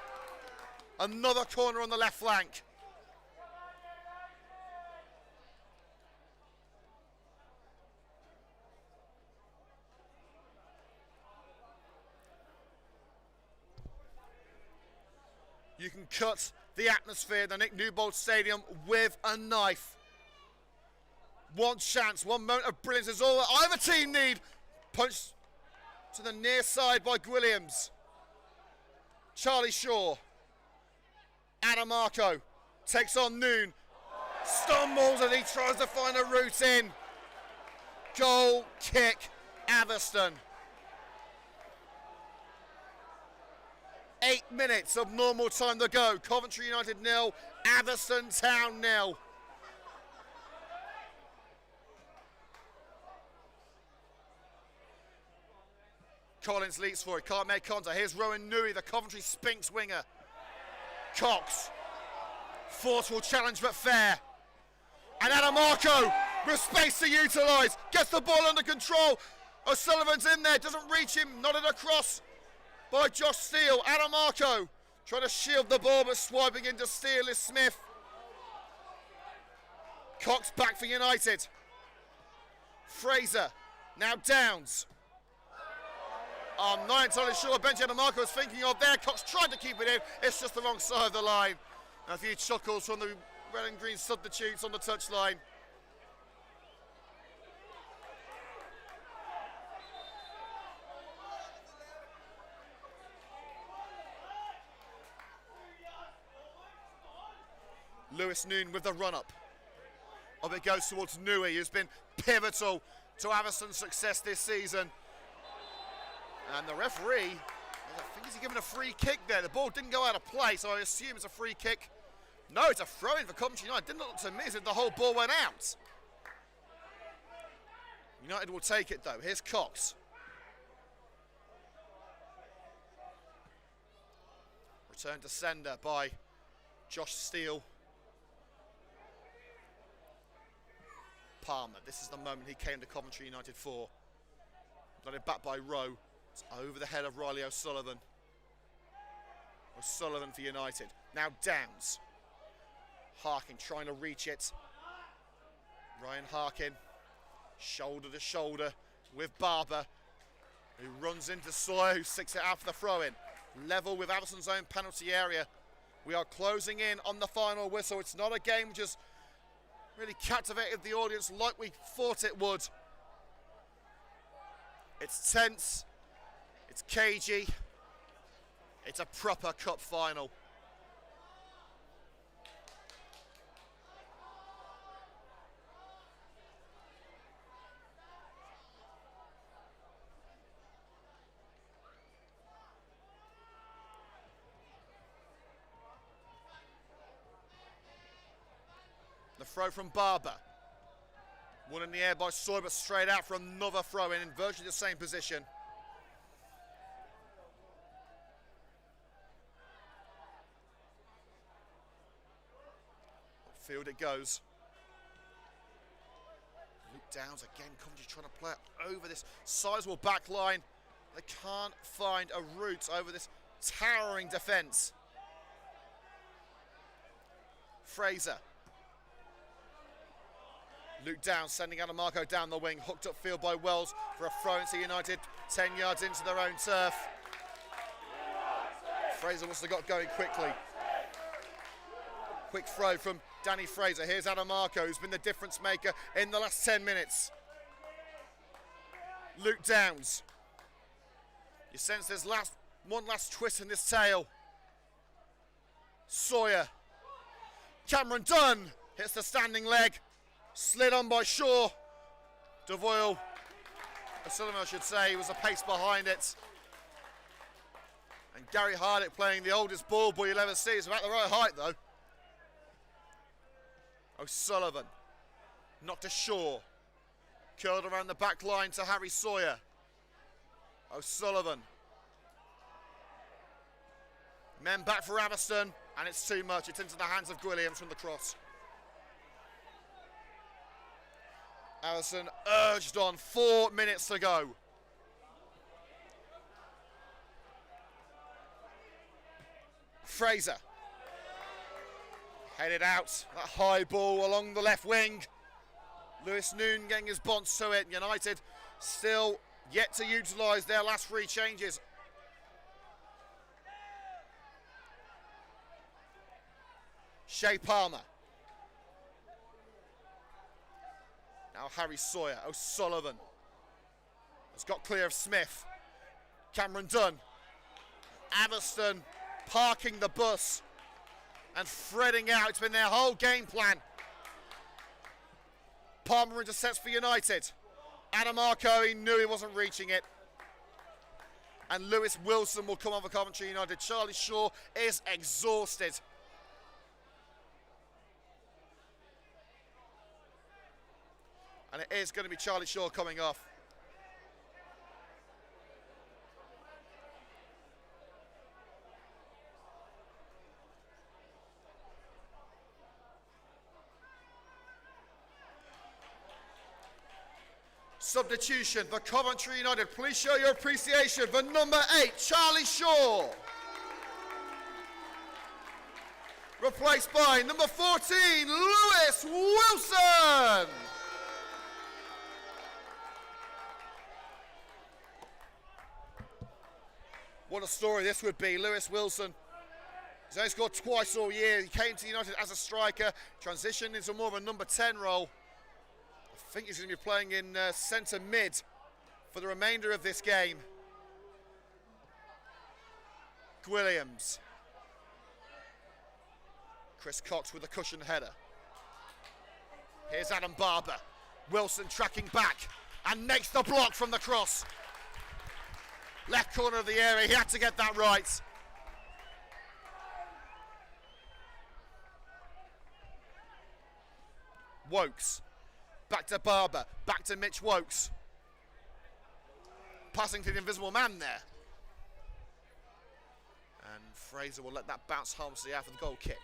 Another corner on the left flank. You can cut the atmosphere in the Nick Newbold Stadium with a knife. One chance, one moment of brilliance is all that either team need. Punch to the near side by Williams. Charlie Shaw. Adamarco takes on Noon. Stumbles as he tries to find a route in. Goal kick, Atherstone. 8 minutes of normal time to go. Coventry United 0, Atherstone Town 0. Collins leaps for it, can't make contact. Here's Rowan Nui, the Coventry Spinks winger. Cox, forceful challenge but fair. And Adamarco with space to utilise, gets the ball under control. O'Sullivan's in there, doesn't reach him, nodded across by Josh Steele. Adamarco trying to shield the ball but swiping into Steele is Smith. Cox back for United. Fraser, now Downs. I'm not entirely sure what Benji Adamarco was thinking of there. Cox tried to keep it in, it's just the wrong side of the line. And a few chuckles from the red and green substitutes on the touchline. Lewis Noon with the run-up. Up it goes towards Nui, who's been pivotal to Atherstone's success this season. And the referee, I think he's given a free kick there. The ball didn't go out of play, so I assume it's a free kick. No, it's a throw-in for Coventry United. Didn't look to me as if the whole ball went out. United will take it, though. Here's Cox. Return to sender by Josh Steele. Palmer, this is the moment he came to Coventry United for. Got it back by Rowe. It's over the head of Riley O'Sullivan. O'Sullivan for United. Now Downs. Harkin trying to reach it. Ryan Harkin, shoulder to shoulder with Barber, who runs into Sawyer, who sticks it out for the throw-in. Level with Atherstone's own penalty area. We are closing in on the final whistle. It's not a game which has really captivated the audience like we thought it would. It's tense, it's cagey, it's a proper cup final. The throw from Barber. One in the air by Sawyer, but straight out for another throw in virtually the same position. Field it goes. Luke Downs again, Coventry trying to play it over this sizable back line. They can't find a route over this towering defence. Fraser. Luke Downs sending Adamarco down the wing, hooked up field by Wells for a throw into United, 10 yards into their own turf. Fraser must have got going quickly. Quick throw from Danny Fraser. Here's Adamarco, who's been the difference maker in the last 10 minutes. Luke Downs. You sense there's one last twist in this tail. Sawyer. Cameron Dunn hits the standing leg. Slid on by Shaw. Devoyle, O'Sullivan I should say, was a pace behind it. And Gary Hardick playing the oldest ball boy you'll ever see. It's about the right height though. O'Sullivan, not to Shaw. Curled around the back line to Harry Sawyer. O'Sullivan. Men back for Atherstone, and it's too much. It's into the hands of Williams from the cross. Atherstone urged on, 4 minutes to go. Fraser. Headed out, that high ball along the left wing. Lewis Noon getting his bonds to it. United still yet to utilise their last 3 changes. Shea Palmer. Now Harry Sawyer. O'Sullivan has got clear of Smith. Cameron Dunn. Atherstone parking the bus and threading out. It's been their whole game plan. Palmer intercepts for United. Adamarco, he knew he wasn't reaching it. And Lewis Wilson will come on for Coventry United. Charlie Shaw is exhausted. And it is going to be Charlie Shaw coming off. Substitution for Coventry United. Please show your appreciation for number 8, Charlie Shaw. Replaced by number 14, Lewis Wilson. What a story this would be. Lewis Wilson has only scored twice all year. He came to United as a striker, transitioned into more of a number 10 role. I think he's going to be playing in centre mid for the remainder of this game. Williams. Chris Cox with a cushion header. Here's Adam Barber. Wilson tracking back and makes the block from the cross. Left corner of the area, he had to get that right. Wokes. Back to Barber, back to Mitch Wokes. Passing to the invisible man there. And Fraser will let that bounce harmlessly after the goal kick.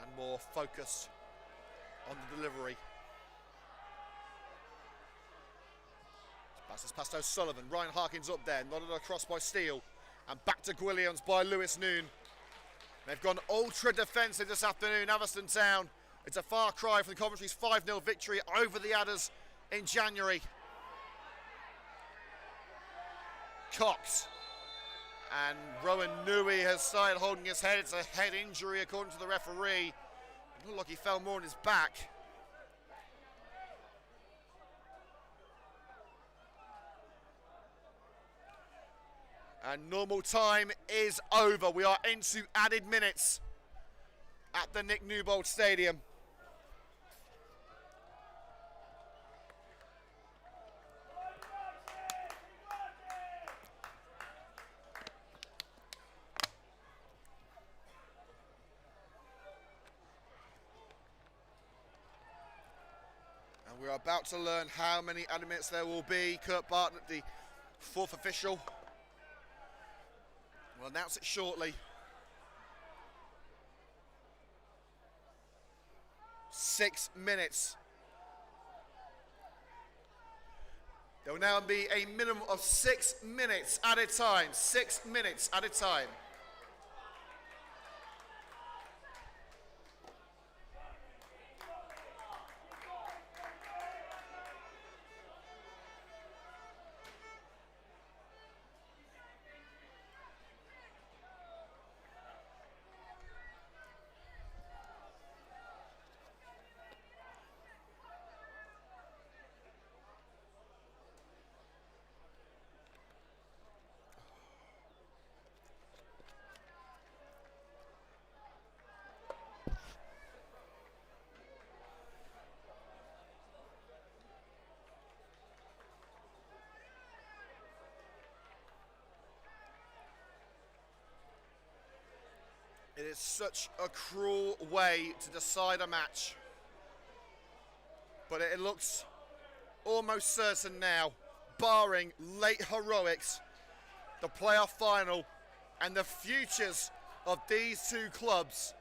And more focus on the delivery. Passes past O'Sullivan. Ryan Harkins up there, nodded across by Steele. And back to Williams by Lewis Noon. They've gone ultra defensive this afternoon, Atherstone Town. It's a far cry from Coventry's 5-0 victory over the Adders in January. Cox. And Rowan Nui has started holding his head. It's a head injury according to the referee. It looked like he fell more on his back. And normal time is over. We are into added minutes at the Nick Newbold Stadium. And we're about to learn how many added minutes there will be. Kurt Bartlett, the 4th official, we'll announce it shortly. 6 minutes. There will now be a minimum of 6 minutes at a time. 6 minutes at a time. It is such a cruel way to decide a match. But it looks almost certain now, barring late heroics, the playoff final and the futures of these two clubs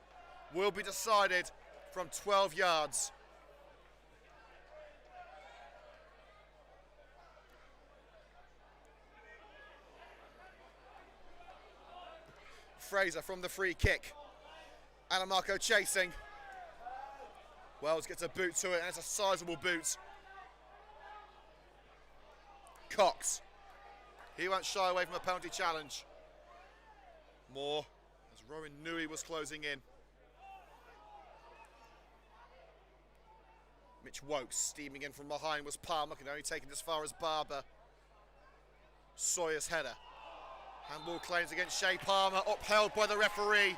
will be decided from 12 yards. Fraser from the free kick. Anamarco chasing. Wells gets a boot to it, and it's a sizable boot. Cox. He won't shy away from a penalty challenge. Moore, as Rowan Nui was closing in. Mitch Wokes steaming in from behind was Palmer, can only take it as far as Barber. Sawyer's header. Handball claims against Shea Palmer, upheld by the referee.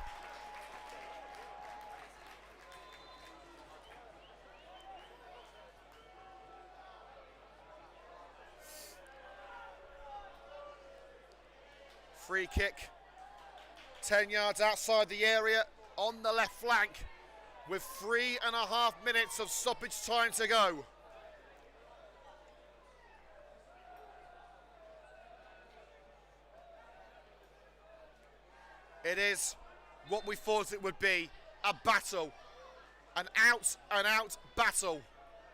Free kick, 10 yards outside the area on the left flank with 3.5 minutes of stoppage time to go. It is what we thought it would be, a battle, an out-and-out battle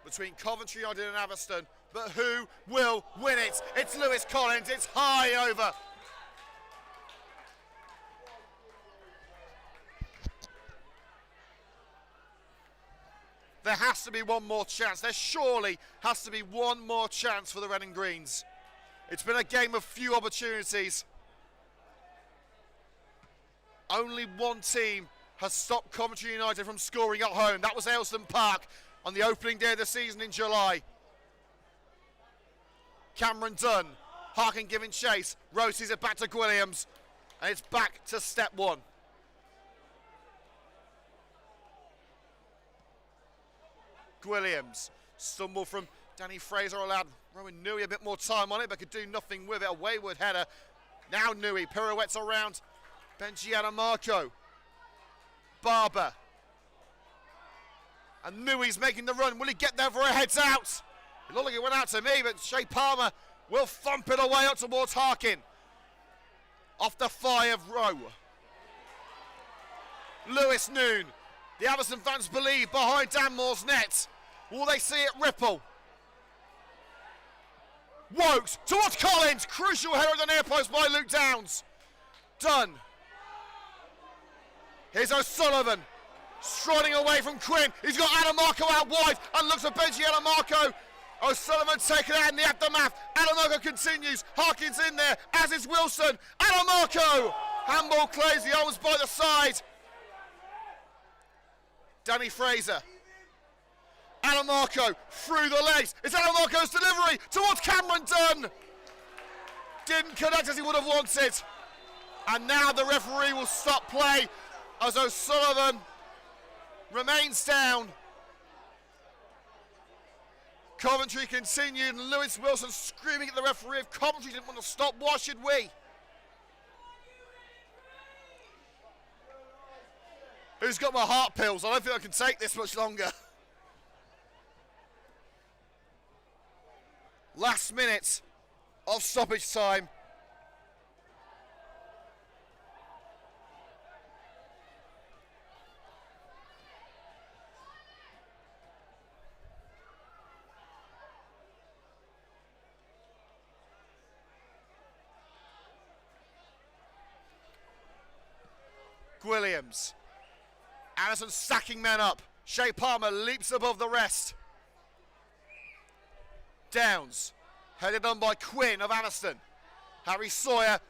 between Coventry United and Atherstone, but who will win it? It's Lewis Collins, it's high over. There has to be one more chance. There surely has to be one more chance for the Red and Greens. It's been a game of few opportunities. Only one team has stopped Coventry United from scoring at home. That was Atherstone Park on the opening day of the season in July. Cameron Dunn, Harkin giving chase. Roses it back to Williams, and it's back to step one. Williams, stumble from Danny Fraser, allowed Rowan Nui a bit more time on it, but could do nothing with it. A wayward header. Now Nui pirouettes around Benji Adamarco. Barber. And Nui's making the run. Will he get there for a heads out? It looked like it went out to me, but Shea Palmer will thump it away up towards Harkin. Off the 5 row. Lewis Noon. The Atherstone fans believe behind Dan Moore's net. Will they see it ripple? Wokes towards Collins. Crucial header at the near post by Luke Downs. Done. Here's O'Sullivan. Striding away from Quinn. He's got Adamarco out wide and looks at Benji Adamarco. O'Sullivan taken out in the aftermath. Adamarco continues. Harkins in there, as is Wilson. Adamarco. Handball claims the arms by the side. Danny Fraser. Adamarco through the legs. It's Adamarco's delivery towards Cameron Dunn. Didn't connect as he would have wanted. And now the referee will stop play as O'Sullivan remains down. Coventry continued, and Lewis Wilson screaming at the referee. If Coventry didn't want to stop, why should we? Who's got my heart pills? I don't think I can take this much longer. Last minute of stoppage time. Williams. Anderson stacking men up. Shea Palmer leaps above the rest. Downs, headed on by Quinn of Atherstone. Harry Sawyer,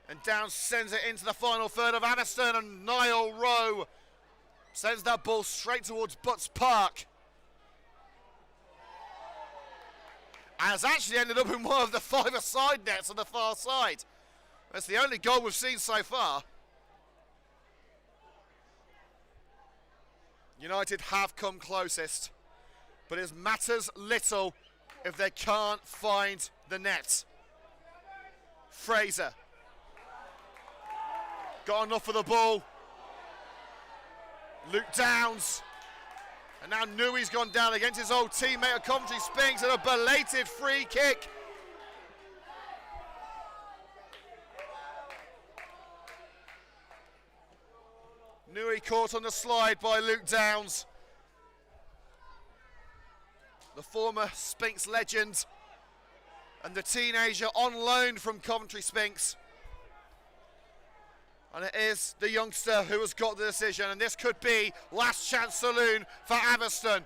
and Downs sends it into the final third of Atherstone, and Niall Rowe sends that ball straight towards Butts Park. And has actually ended up in one of the 5-a-side nets on the far side. That's the only goal we've seen so far. United have come closest, but it matters little if they can't find the net. Fraser got enough for the ball. Luke Downs. And now Nui's gone down against his old teammate of Coventry Spinks and a belated free kick. Nui caught on the slide by Luke Downs. The former Spinks legend and the teenager on loan from Coventry Spinks. And it is the youngster who has got the decision, and this could be last chance saloon for Atherstone.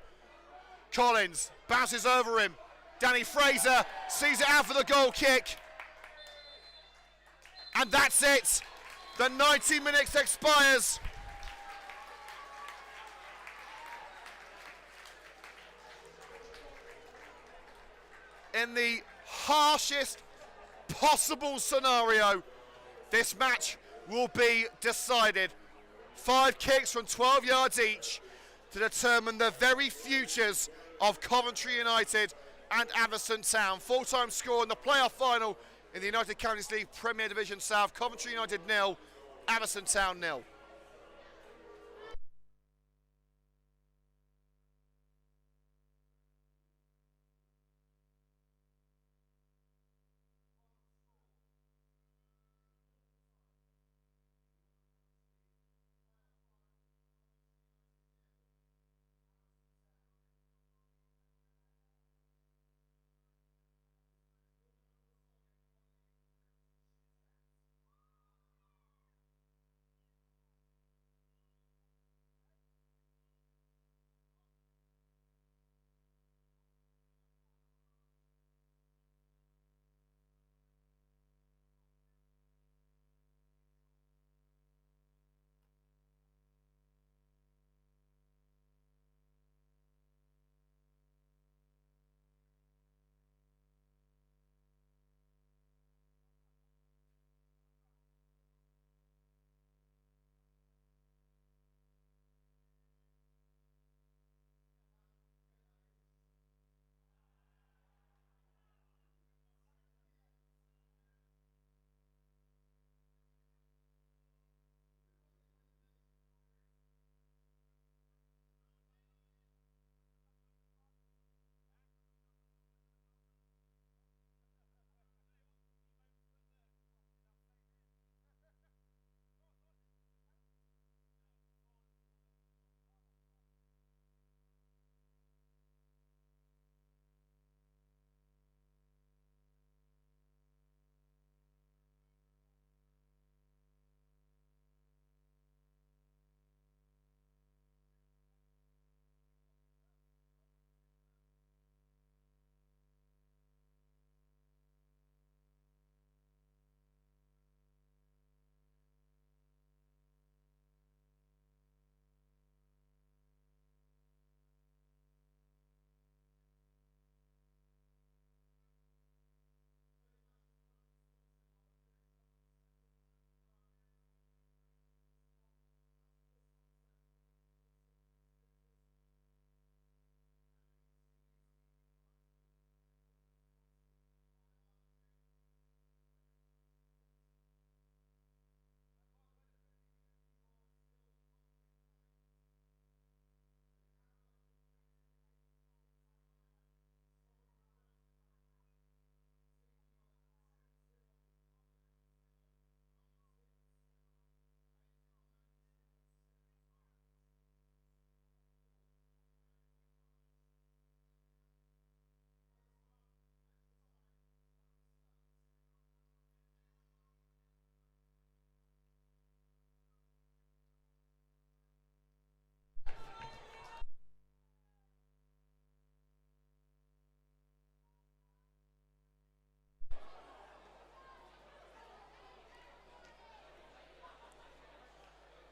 Collins bounces over him. Danny Fraser sees it out for the goal kick. And that's it. The 90 minutes expires. In the harshest possible scenario, this match will be decided. 5 kicks from 12 yards each to determine the very futures of Coventry United and Atherstone Town. Full-time score in the playoff final in the United Counties League Premier Division South. Coventry United 0, Atherstone Town 0.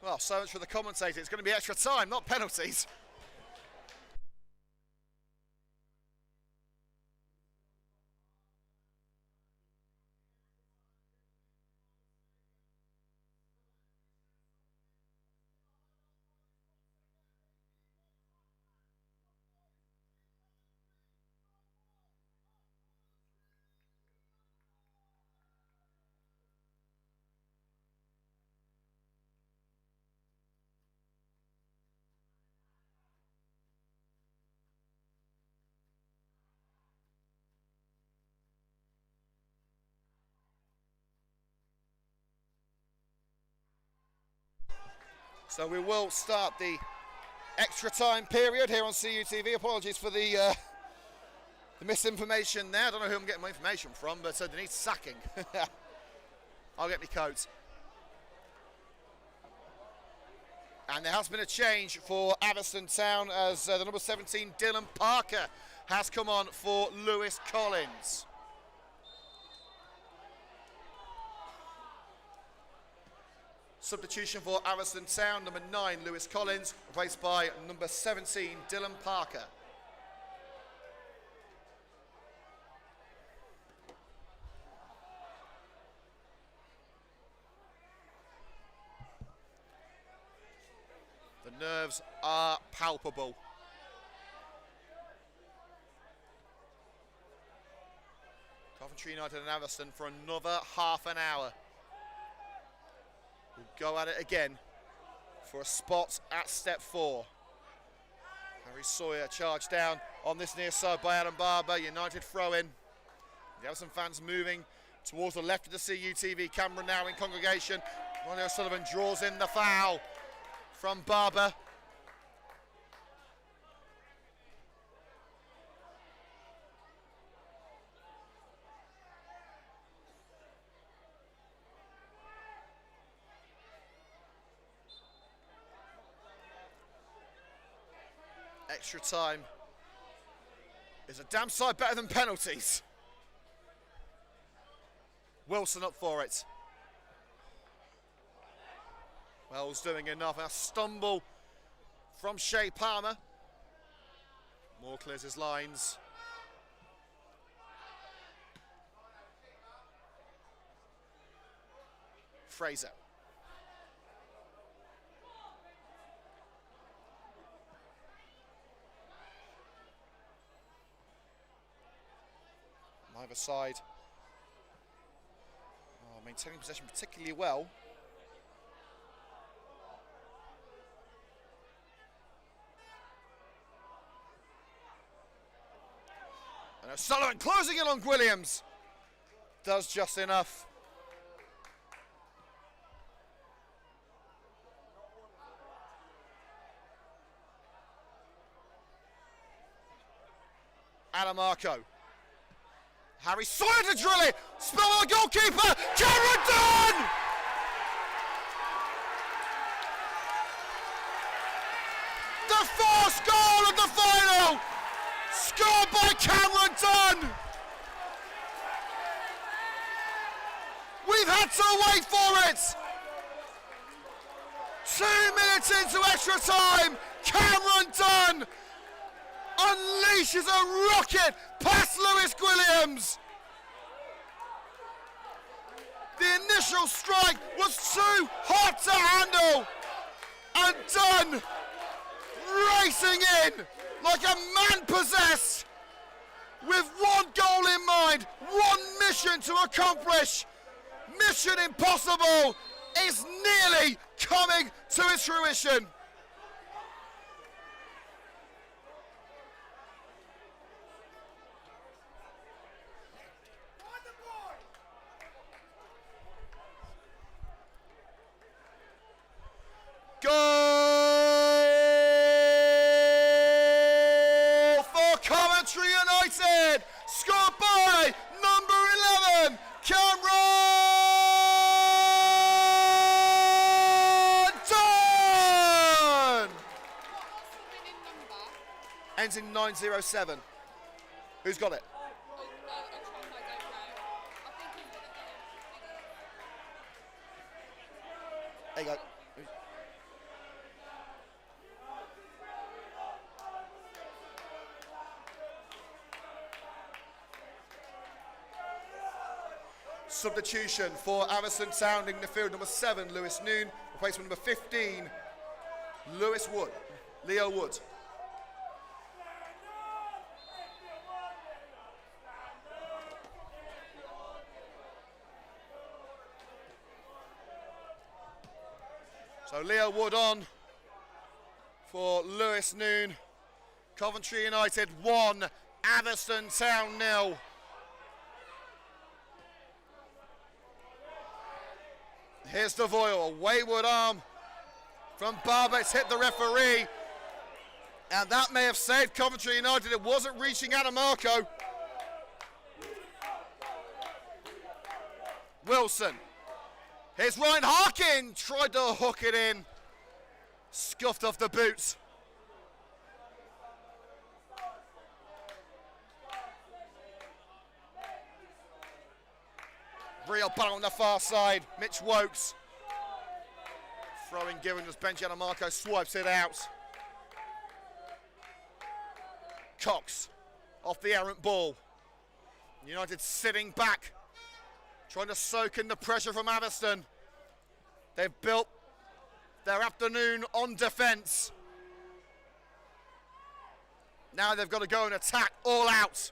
Well, so much for the commentator. It's going to be extra time, not penalties. So we will start the extra time period here on CUTV. Apologies for the misinformation there. I don't know who I'm getting my information from, but they need sacking. I'll get my coat. And there has been a change for Atherstone Town as the number 17, Dylan Parker, has come on for Lewis Collins. Substitution for Atherstone Town, number 9, Lewis Collins, replaced by number 17, Dylan Parker. The nerves are palpable. Coventry United and Atherstone for another half an hour. We'll go at it again for a spot at step 4. Harry Sawyer charged down on this near side by Adam Barber. United throw in. The Atherstone fans moving towards the left of the CUTV camera now in congregation. Ronnie O'Sullivan draws in the foul from Barber. Extra time is a damn sight better than penalties. Wilson up for it. Wells doing enough. A stumble from Shea Palmer. Moore clears his lines. Fraser. On either side. Oh, maintaining possession particularly well. And O'Sullivan closing in on Williams. Does just enough. Adamarco. Harry Sawyer to drill it. Spill on the goalkeeper. Cameron Dunn! The first goal of the final. Scored by Cameron Dunn. We've had to wait for it. 2 minutes into extra time, Cameron Dunn unleashes a rocket past Lewis Williams. The initial strike was too hot to handle, and Dunn racing in like a man possessed with one goal in mind, one mission to accomplish. Mission impossible is nearly coming to its fruition. Goal for Coventry United, scored by number 11, Cameron Dunn. Ends in 907. Who's got it? There you go. Substitution for Atherstone Town in the field, number 7, Lewis Noon, replacement number 15, Leo Wood. So Leo Wood on for Lewis Noon. Coventry United 1, Atherstone Town 0. Here's the Voyle, a wayward arm from Barber. It's hit the referee. And that may have saved Coventry United. It wasn't reaching Adamarco. Wilson. Here's Ryan Harkin. Tried to hook it in. Scuffed off the boots. Real battle on the far side. Mitch Wokes. Throwing given as Ben Adamarco swipes it out. Cox off the errant ball. United sitting back, trying to soak in the pressure from Atherstone. They've built their afternoon on defence. Now they've got to go and attack all out.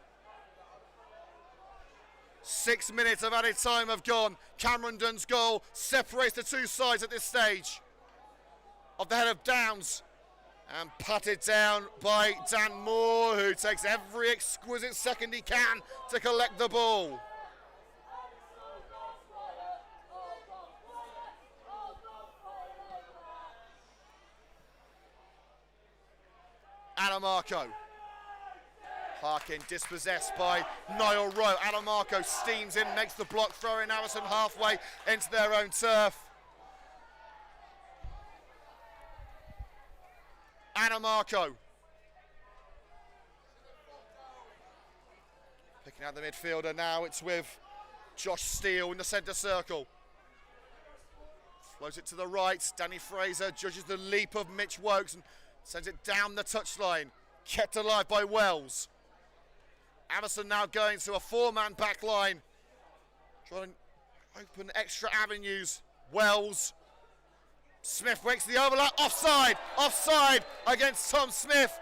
6 minutes of added time have gone. Cameron Dunn's goal separates the two sides at this stage of the head of Downs. And patted down by Dan Moore, who takes every exquisite second he can to collect the ball. Adamarco. Harkin dispossessed by Niall Rowe. Adamarco steams in, makes the block, throwing Atherstone halfway into their own turf. Adamarco. Picking out the midfielder now, it's with Josh Steele in the centre circle. Floats it to the right. Danny Fraser judges the leap of Mitch Wokes and sends it down the touchline. Kept alive by Wells. Atherstone now going to a four-man back line. Trying to open extra avenues. Wells. Smith breaks the overlap. Offside. Offside against Tom Smith.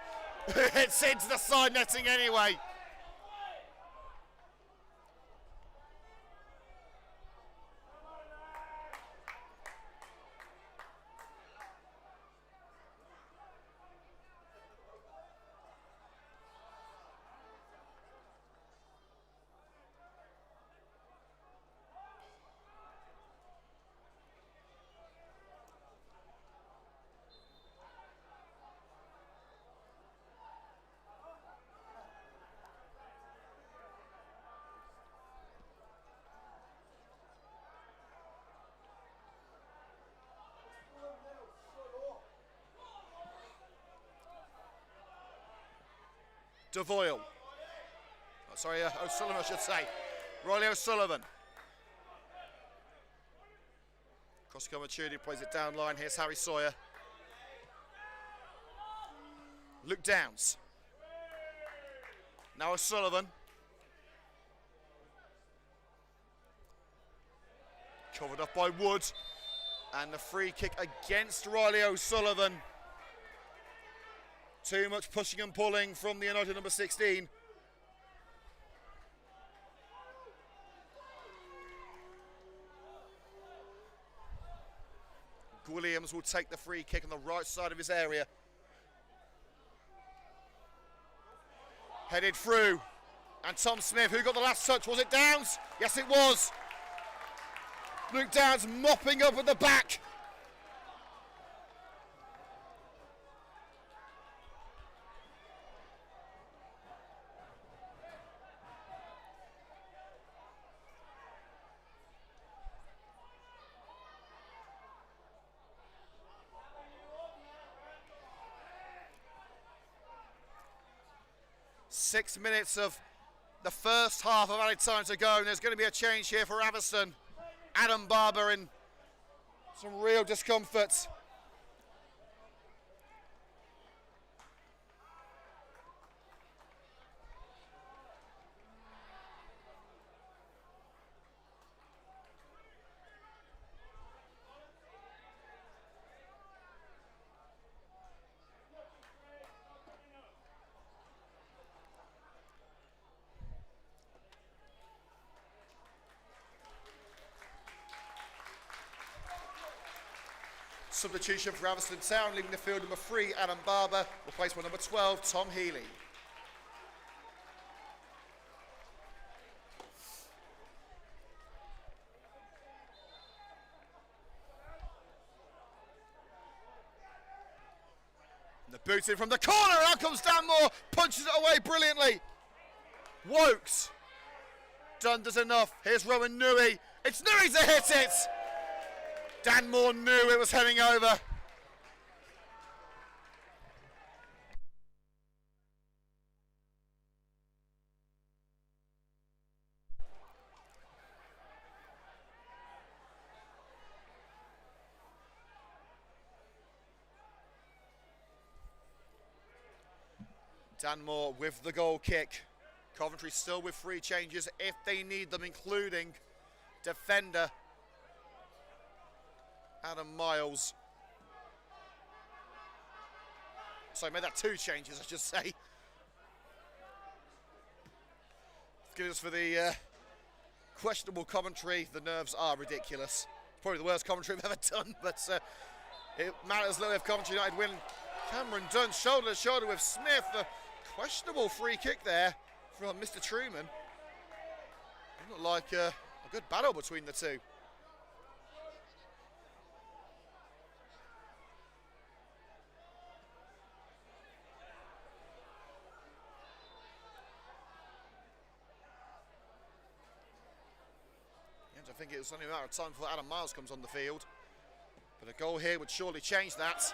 It's into the side netting anyway. Devoyle. Oh, sorry, O'Sullivan, I should say. Riley O'Sullivan. Cross cover Tudy plays it down line. Here's Harry Sawyer. Luke Downs. Now O'Sullivan. Covered up by Wood. And the free kick against Riley O'Sullivan. Too much pushing and pulling from the United number 16. Williams will take the free kick on the right side of his area. Headed through. And Tom Smith, who got the last touch? Was it Downs? Yes, it was. Luke Downs mopping up at the back. Six minutes of the first half of added time to go, and there's going to be a change here for Atherstone. Adam Barber in some real discomfort. Substitution for Atherstone Town, leaving the field number 3, Adam Barber, replaced by number 12, Tom Healy. Booted from the corner, out comes Danmore, punches it away brilliantly. Wokes. Dunn does enough. Here's Rowan Nui. It's Nui to hit it. Danmore knew it was heading over. Danmore with the goal kick. Coventry still with 3 changes if they need them, including defender Adam Miles. Sorry, made that 2 changes, I should say. Forgive us for the questionable commentary. The nerves are ridiculous. Probably the worst commentary I've ever done, but it matters little if Coventry United win. Cameron Dunn shoulder to shoulder with Smith. A questionable free kick there from Mr. Truman. It looked like a good battle between the two. I think it was only a matter of time before Adam Miles comes on the field. But a goal here would surely change that.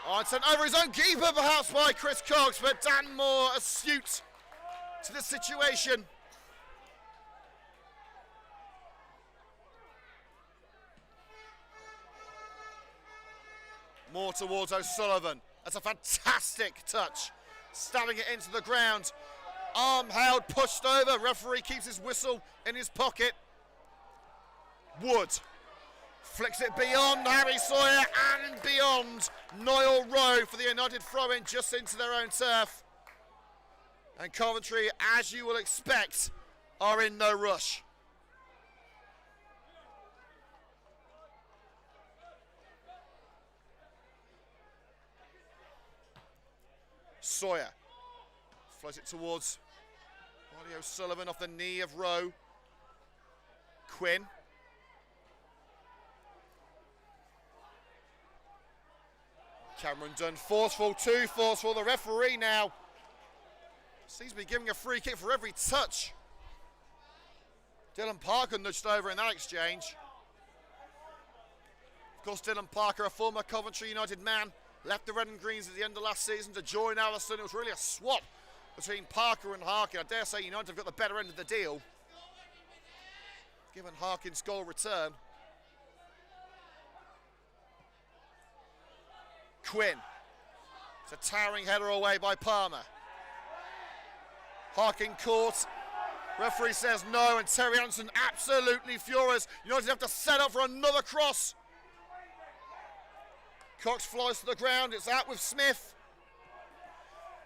Oh, it's sent over his own keeper perhaps by Chris Cox, but Danmore astute to the situation. More towards O'Sullivan. That's a fantastic touch. Stabbing it into the ground. Arm held, pushed over. Referee keeps his whistle in his pocket. Wood flicks it beyond Harry Sawyer and beyond Niall Rowe for the United throw-in just into their own turf. And Coventry, as you will expect, are in no rush. Sawyer floats it towards Wiley O'Sullivan off the knee of Rowe. Quinn. Cameron Dunn, forceful, too forceful. The referee now seems to be giving a free kick for every touch. Dylan Parker nudged over in that exchange. Of course, Dylan Parker, a former Coventry United man, left the Red and Greens at the end of last season to join Atherstone. It was really a swap between Parker and Harkin. I dare say United have got the better end of the deal, given Harkin's goal return. Quinn. It's a towering header away by Palmer. Harkin caught. Referee says no, and Terry Anderson absolutely furious. United have to set up for another cross. Cox flies to the ground. It's out with Smith.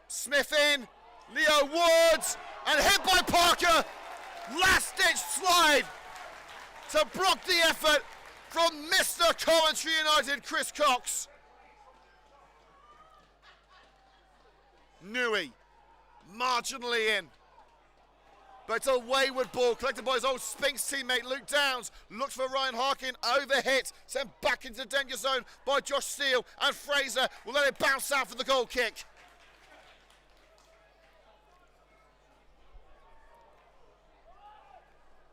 Smith in. Leo Woods. And hit by Parker. Last-ditch slide to block the effort from Mr. Coventry United, Chris Cox. Nui, marginally in. But it's a wayward ball collected by his old Spinks teammate Luke Downs. Looks for Ryan Harkin, overhit, sent back into the danger zone by Josh Steele, and Fraser will let it bounce out for the goal kick.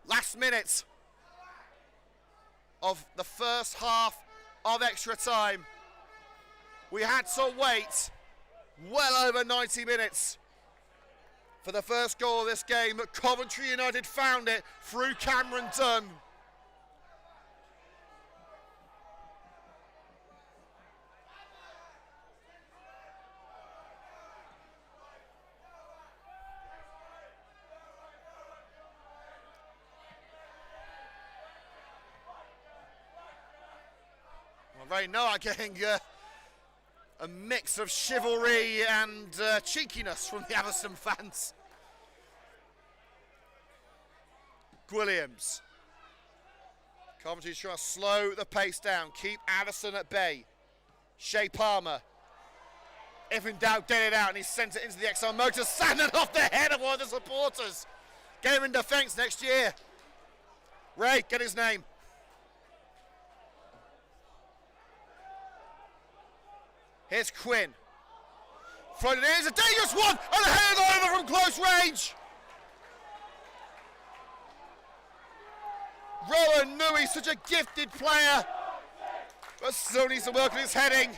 Last minute of the first half of extra time. We had to wait well over 90 minutes for the first goal of this game, but Coventry United found it through Cameron Dunn. Well, Ray Noah getting a mix of chivalry and cheekiness from the Atherstone fans. Williams. Coventry's trying to slow the pace down, keep Atherstone at bay. Shea Palmer. If in doubt, get it out, and he sent it into the XL motor, sanded off the head of one of the supporters. Get him in defence next year. Ray, get his name. Here's Quinn. Floated in, it's a dangerous one, and a header over from close range. Rowan Nui, such a gifted player, but still needs to work on his heading.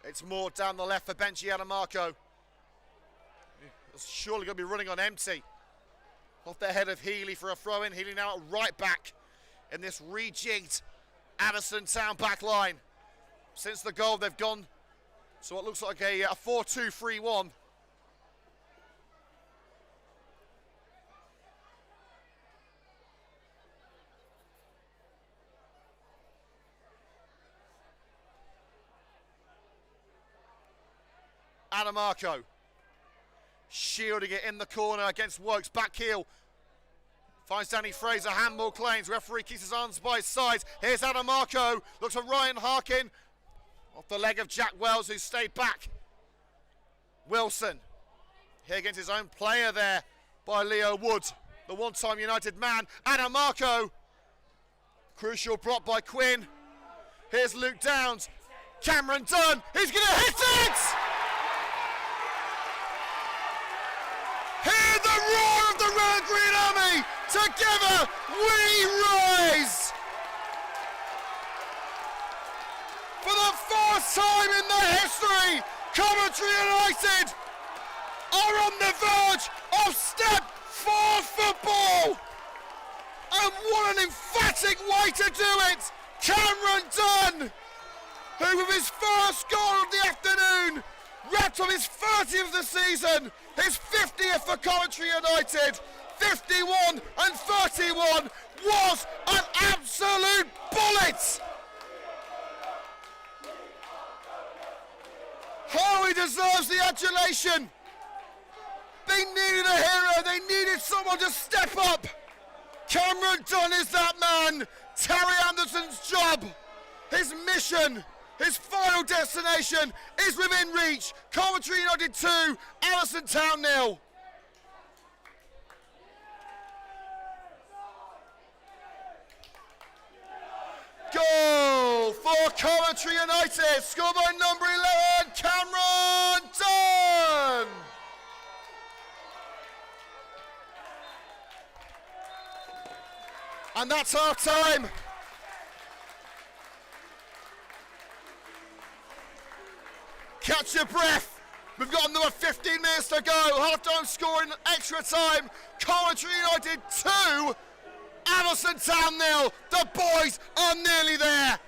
It's more down the left for Benji Adamarco. It's surely going to be running on empty. Off the head of Healy for a throw-in. Healy now at right back in this rejigged Atherstone Town back line. Since the goal, they've gone to what looks like a 4-2-3-1. Adamarco shielding it in the corner against Wokes. Back heel finds Danny Fraser. Handball claims. Referee keeps his arms by his sides. Here's Adamarco. Looks at Ryan Harkin. Off the leg of Jack Wells, who stayed back. Wilson here against his own player there by Leo Wood, the one-time United man. Adamarco. Crucial block by Quinn. Here's Luke Downs. Cameron Dunn. He's going to hit it! Hear the roar of the Red Green Army! Together we rise! For the first time in their history, Coventry United are on the verge of step 4 football! And what an emphatic way to do it! Cameron Dunn, who with his first goal of the afternoon, wrapped up his 30th of the season, his 50th for Coventry United, 51 and 31, was an absolute bullet! Oh, he deserves the adulation. They needed a hero, they needed someone to step up. Cameron Dunn is that man. Terry Anderson's job, his mission, his final destination is within reach. Coventry United 2, Atherstone Town 0. Goal for Coventry United, scored by number 11, Cameron Dunn. And that's half time. Catch your breath. We've got another 15 minutes to go. Half-time scoring extra time. Coventry United 2, Atherstone Town 0. The boys are nearly there.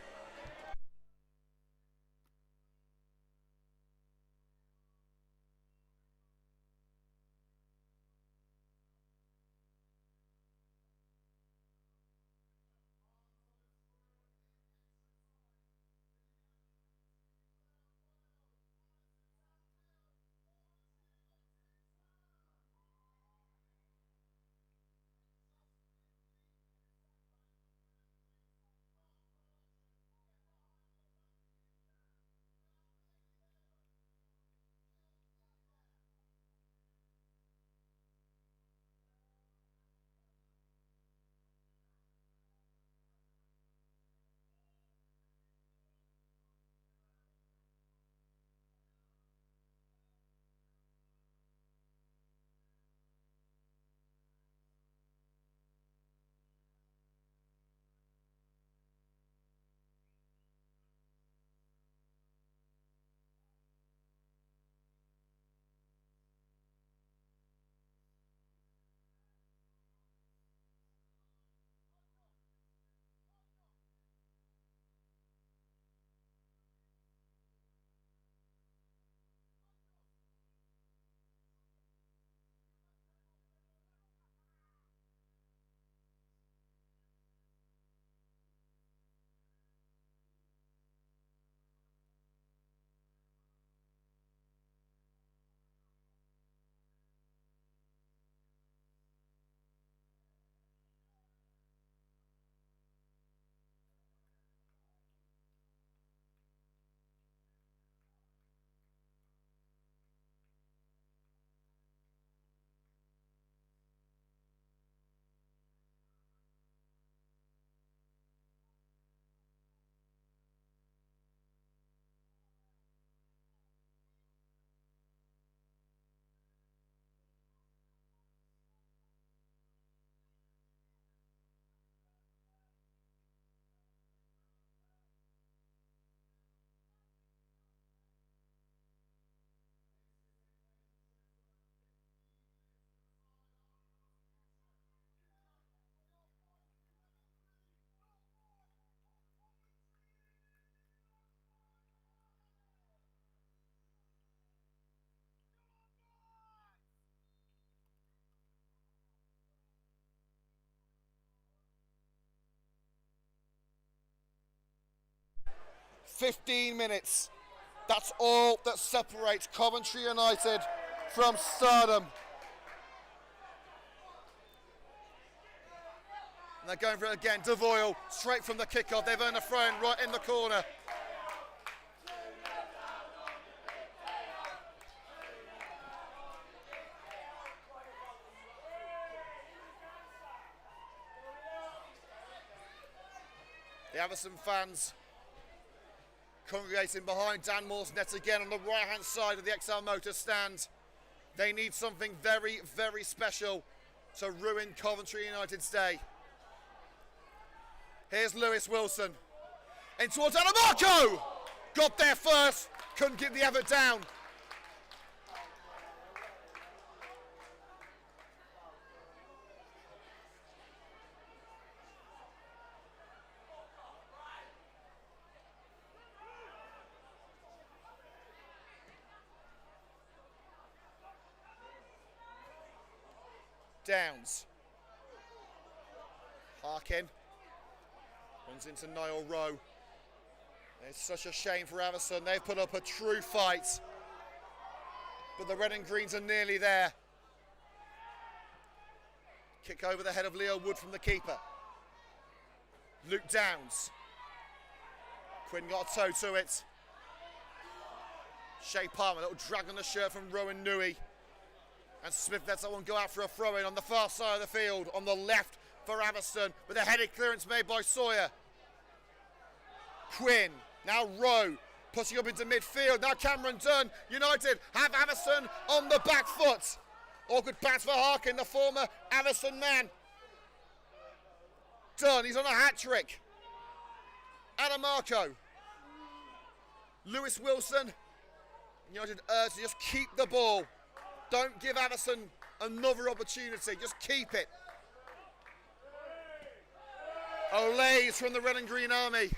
15 minutes. That's all that separates Coventry United from stardom. And they're going for it again. Devoyle, straight from the kickoff. They've earned a throw-in right in the corner. The Atherstone fans congregating behind Dan Moore's net again on the right-hand side of the XL Motor stand. They need something very, very special to ruin Coventry United's day. Here's Lewis Wilson. In towards Adamarco! Got there first, couldn't get the effort down. Downs. Harkin runs into Niall Rowe. It's such a shame for Atherstone. They've put up a true fight, but the red and greens are nearly there. Kick over the head of Leo Wood from the keeper. Luke Downs. Quinn got a toe to it. Shea Palmer, a little drag on the shirt from Rowan Newey. And Smith lets that one go out for a throw-in on the far side of the field, on the left for Atherstone, with a headed clearance made by Sawyer. Quinn, now Rowe, pushing up into midfield. Now Cameron Dunn. United have Atherstone on the back foot. Awkward pass for Harkin, the former Atherstone man. Dunn, he's on a hat-trick. Adamarco. Lewis Wilson. United urge to just keep the ball. Don't give Atherstone another opportunity, just keep it. Olays from the Red and Green Army.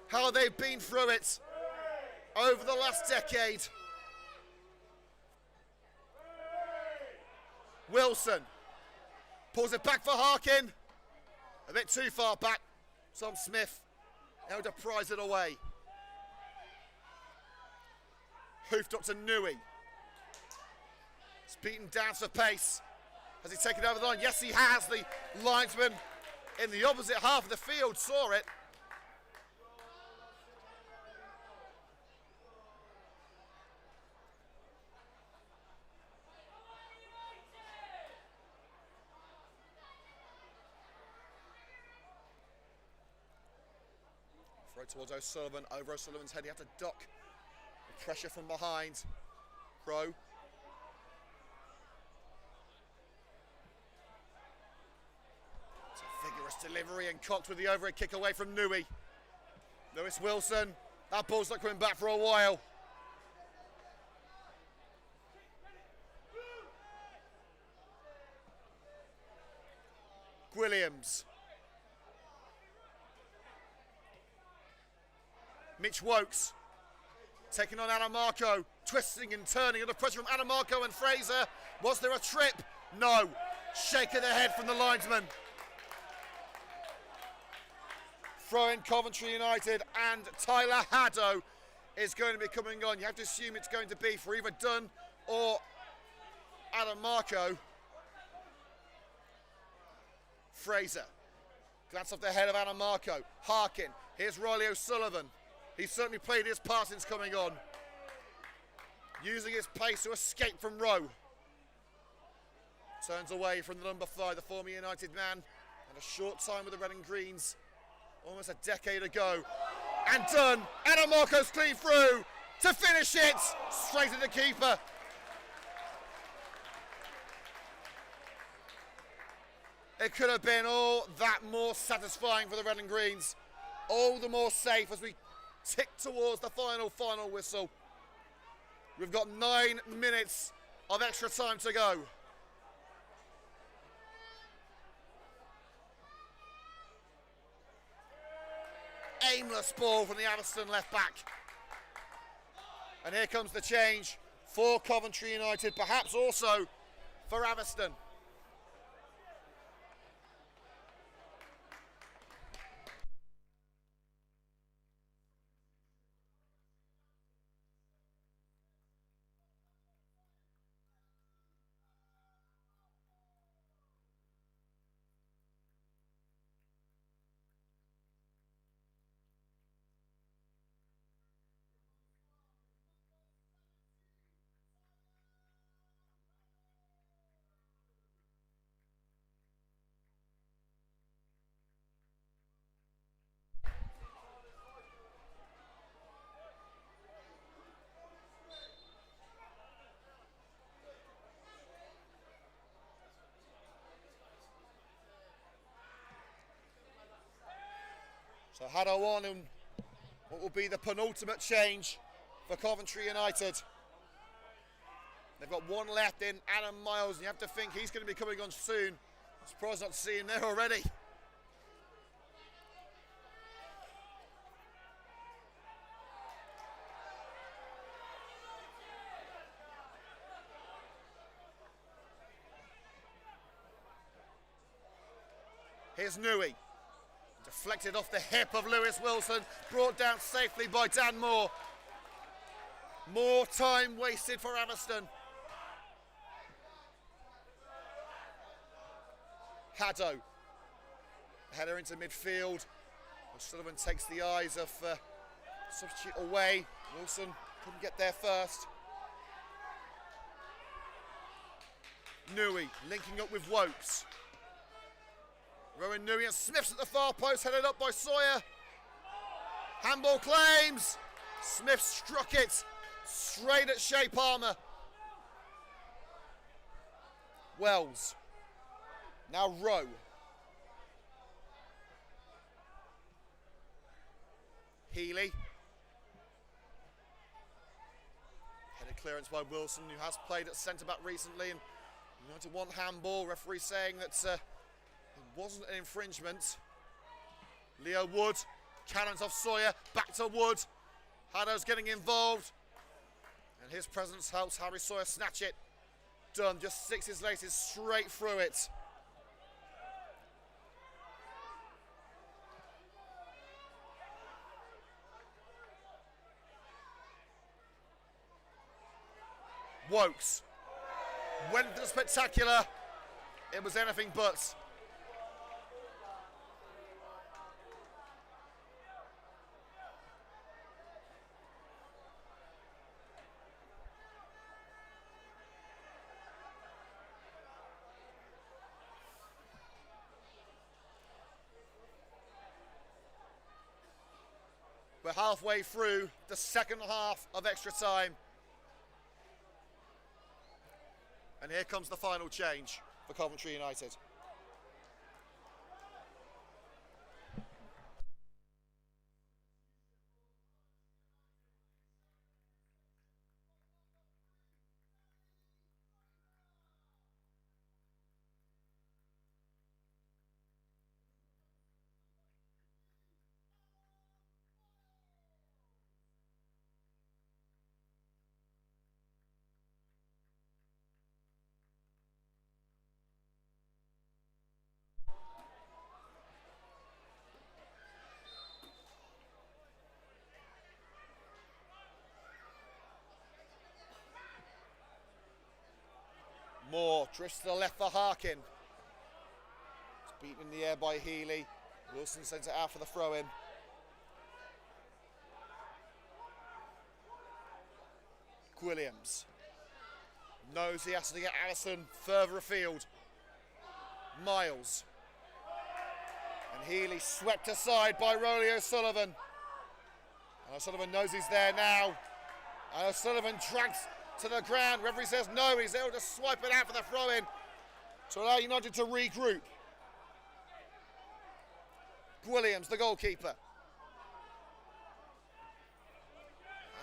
How they've been through it over the last decade. Wilson pulls it back for Harkin. A bit too far back. Tom Smith able to prize it away. Hoofed up to Newey. Beaten down for pace. Has he taken over the line? Yes, he has. The linesman in the opposite half of the field saw it. Throw towards O'Sullivan. Over O'Sullivan's head. He had to duck. The pressure from behind. Crow. Vigorous delivery and cocked with the overhead kick away from Newey. Lewis Wilson, that ball's not coming back for a while. Williams. Mitch Wokes taking on Adamarco, twisting and turning under pressure from Adamarco and Fraser. Was there a trip? No. Shake of the head from the linesman. Throw in Coventry United, and Tyler Haddow is going to be coming on. You have to assume it's going to be for either Dunn or Adamarco. Fraser. Glance off the head of Adamarco. Harkin. Here's Riley O'Sullivan. He's certainly played his part since coming on. Using his pace to escape from Rowe. Turns away from the number 5, the former United man. And a short time with the red and greens. Almost a decade ago. And done. Adamarco's clean through to finish it. Straight at the keeper. It could have been all that more satisfying for the red and greens. All the more safe as we tick towards the final whistle. We've got 9 minutes of extra time to go. Aimless ball from the Atherstone left back. And here comes the change for Coventry United, perhaps also for Atherstone. So Haddo on in what will be the penultimate change for Coventry United. They've got one left in Adam Miles, and you have to think he's going to be coming on soon. I'm surprised not to see him there already. Here's Newey. Deflected off the hip of Lewis Wilson, brought down safely by Dan Moore. More time wasted for Atherstone. Haddo. Header into midfield. O'Sullivan takes the eyes of substitute away. Wilson couldn't get there first. Newey linking up with Wokes. Rowan Newey and Smith's at the far post, headed up by Sawyer. Handball claims. Smith struck it straight at Shea Palmer. Wells. Now Rowe. Healy. Headed clearance by Wilson, who has played at centre-back recently, and United one handball. Referee saying that it wasn't an infringement. Leo Wood, cannons off Sawyer, back to Wood. Haddo's getting involved, and his presence helps Harry Sawyer snatch it. Dunn just sticks his laces straight through it. Wokes went for the spectacular. It was anything but. We're halfway through the second half of extra time. And here comes the final change for Coventry United. Moore drifts to the left for Harkin. It's beaten in the air by Healy. Wilson sends it out for the throw-in. Williams knows he has to get Allison further afield. Miles. And Healy swept aside by Rolly O'Sullivan. And O'Sullivan knows he's there now. And O'Sullivan drags to the ground. Referee says no, he's able to swipe it out for the throw-in to allow United to regroup. Williams, the goalkeeper.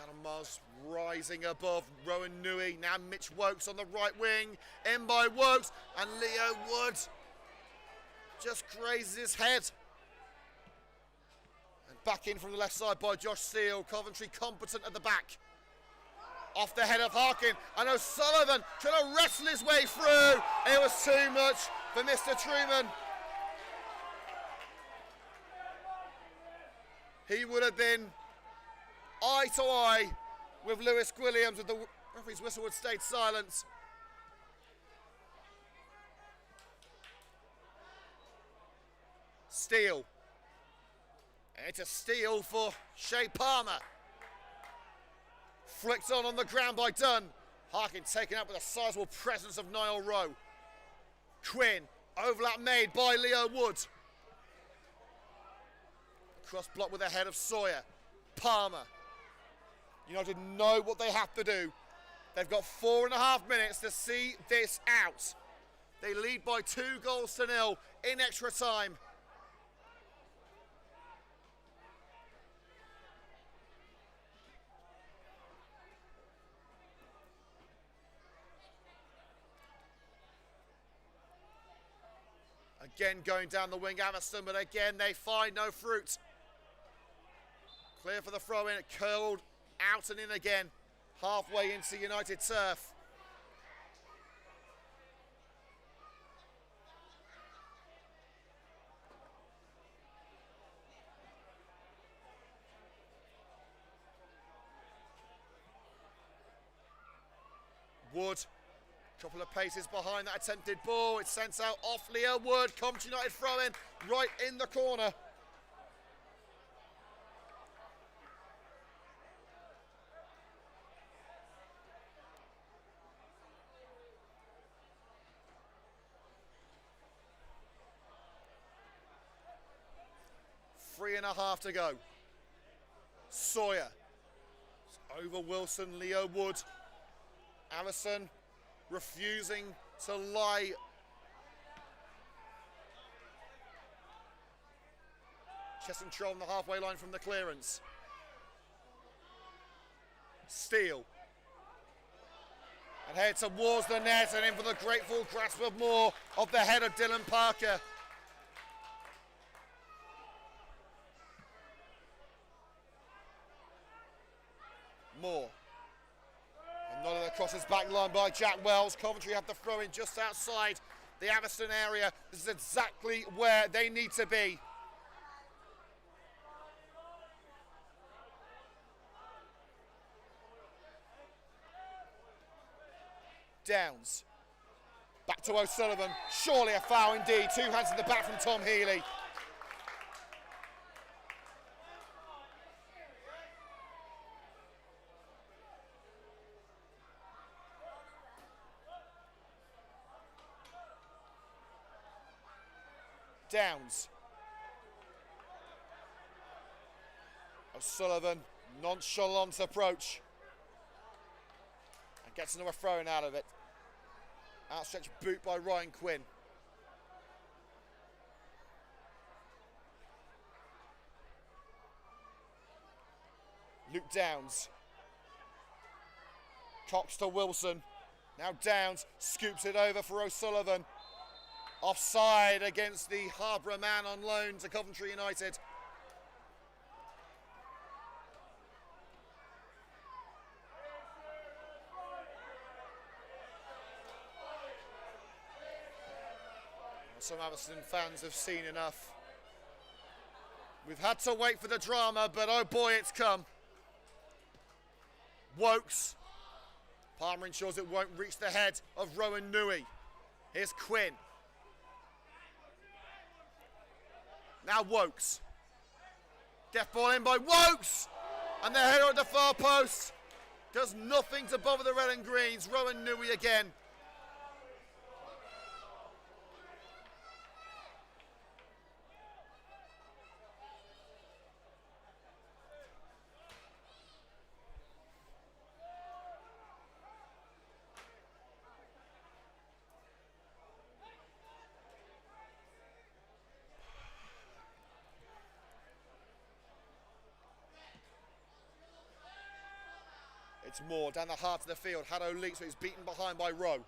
Adam Miles rising above Rowan Newey. Now Mitch Wokes on the right wing. In by Wokes, and Leo Wood just grazes his head. And back in from the left side by Josh Steele. Coventry competent at the back. Off the head of Harkin, and O'Sullivan trying to wrestle his way through. It was too much for Mr. Truman. He would have been eye to eye with Lewis Williams, with the referee's whistle would stayed silent. Steele. And it's a steal for Shea Palmer. Flicked on the ground by Dunn. Harkin taken up with a sizable presence of Niall Rowe. Quinn, overlap made by Leo Wood. Cross block with the head of Sawyer. Palmer. United know what they have to do. They've got 4.5 minutes to see this out. They lead by 2-0 in extra time. Again going down the wing, Atherstone, but again they find no fruit. Clear for the throw-in, curled out and in again, halfway into United turf. Wood, couple of paces behind that attempted ball. It's sent out off Leo Wood. Coventry United throw in right in the corner. Three and a half to go. Sawyer. It's over Wilson, Leo Wood. Atherstone refusing to lie. Chest control on the halfway line from the clearance. Steele. And head towards the net and in for the grateful grasp of Moore of the head of Dylan Parker. Moore. Another across his back line by Jack Wells. Coventry have the throw in just outside the Atherstone area. This is exactly where they need to be. Downs. Back to O'Sullivan. Surely a foul indeed. Two hands in the back from Tom Healy. Downs. O'Sullivan, nonchalant approach. And gets another throw-in out of it. Outstretched boot by Ryan Quinn. Luke Downs. Cox to Wilson. Now Downs scoops it over for O'Sullivan. Offside against the Harborough man on loan to Coventry United. Some Atherstone fans have seen enough. We've had to wait for the drama, but oh boy, it's come. Wokes. Palmer ensures it won't reach the head of Rowan Nui. Here's Quinn. Now Wokes. Death ball in by Wokes! And the header at the far post does nothing to bother the red and greens. Rowan Nui again. It's Moore down the heart of the field. Haddo leaps, but he's beaten behind by Rowe.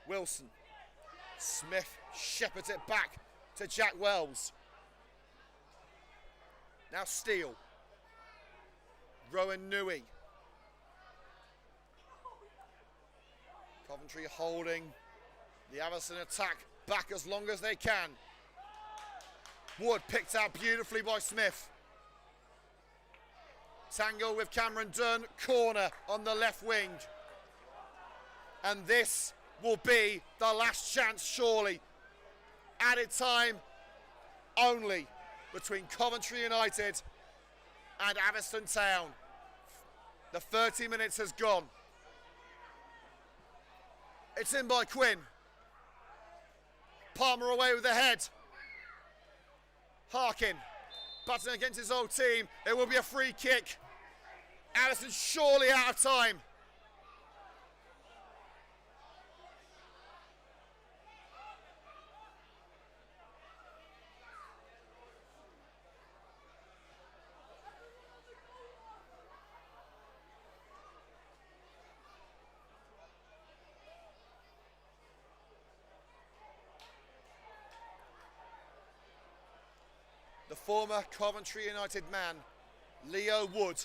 Wilson. Smith shepherds it back to Jack Wells. Now Steele. Rowan Nui. Coventry holding the Atherstone attack back as long as they can. Wood picked out beautifully by Smith. Tangle with Cameron Dunn, corner on the left wing. And this will be the last chance, surely. Added time only between Coventry United and Atherstone Town. The 30 minutes has gone. It's in by Quinn. Palmer away with the head. Harkin. Button against his old team. It will be a free kick. Atherstone surely out of time. the former Coventry United man, Leo Wood,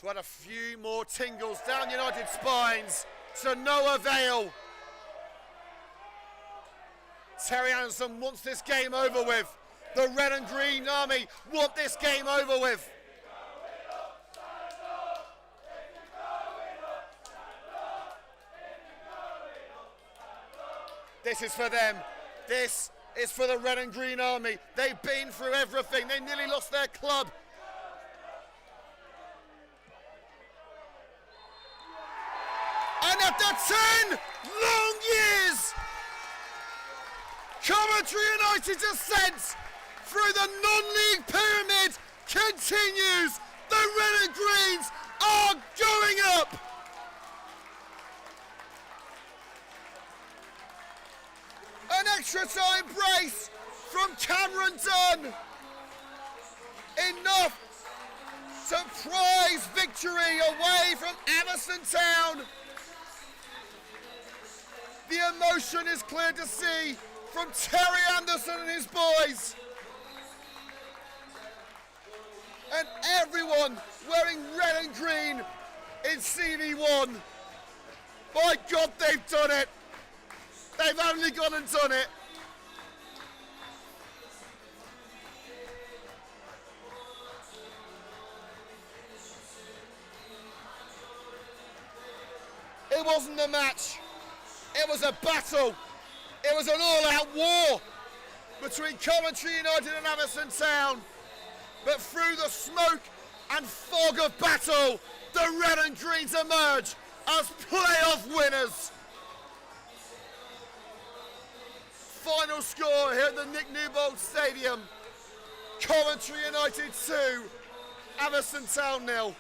to add a few more tingles down United spines, to no avail. Terry Atherstone wants this game over with. The Red and Green Army want this game over with. This is for them. This is for the Red and Green Army. They've been through everything. They nearly lost their club. And after 10 long years, Coventry United's ascent through the non-league pyramid continues. The Red and Greens are going up. An extra time brace from Cameron Dunn. Enough to prize victory away from Atherstone Town. The emotion is clear to see from Terry Atherstone and his boys. And everyone wearing red and green in CV1. My God, they've done it. They've only gone and done it. It wasn't a match. It was a battle. It was an all-out war between Coventry United and Atherstone Town. But through the smoke and fog of battle, the Red and Greens emerge as playoff winners. Final score here at the Nick Newbold Stadium. Coventry United 2, Atherstone Town 0.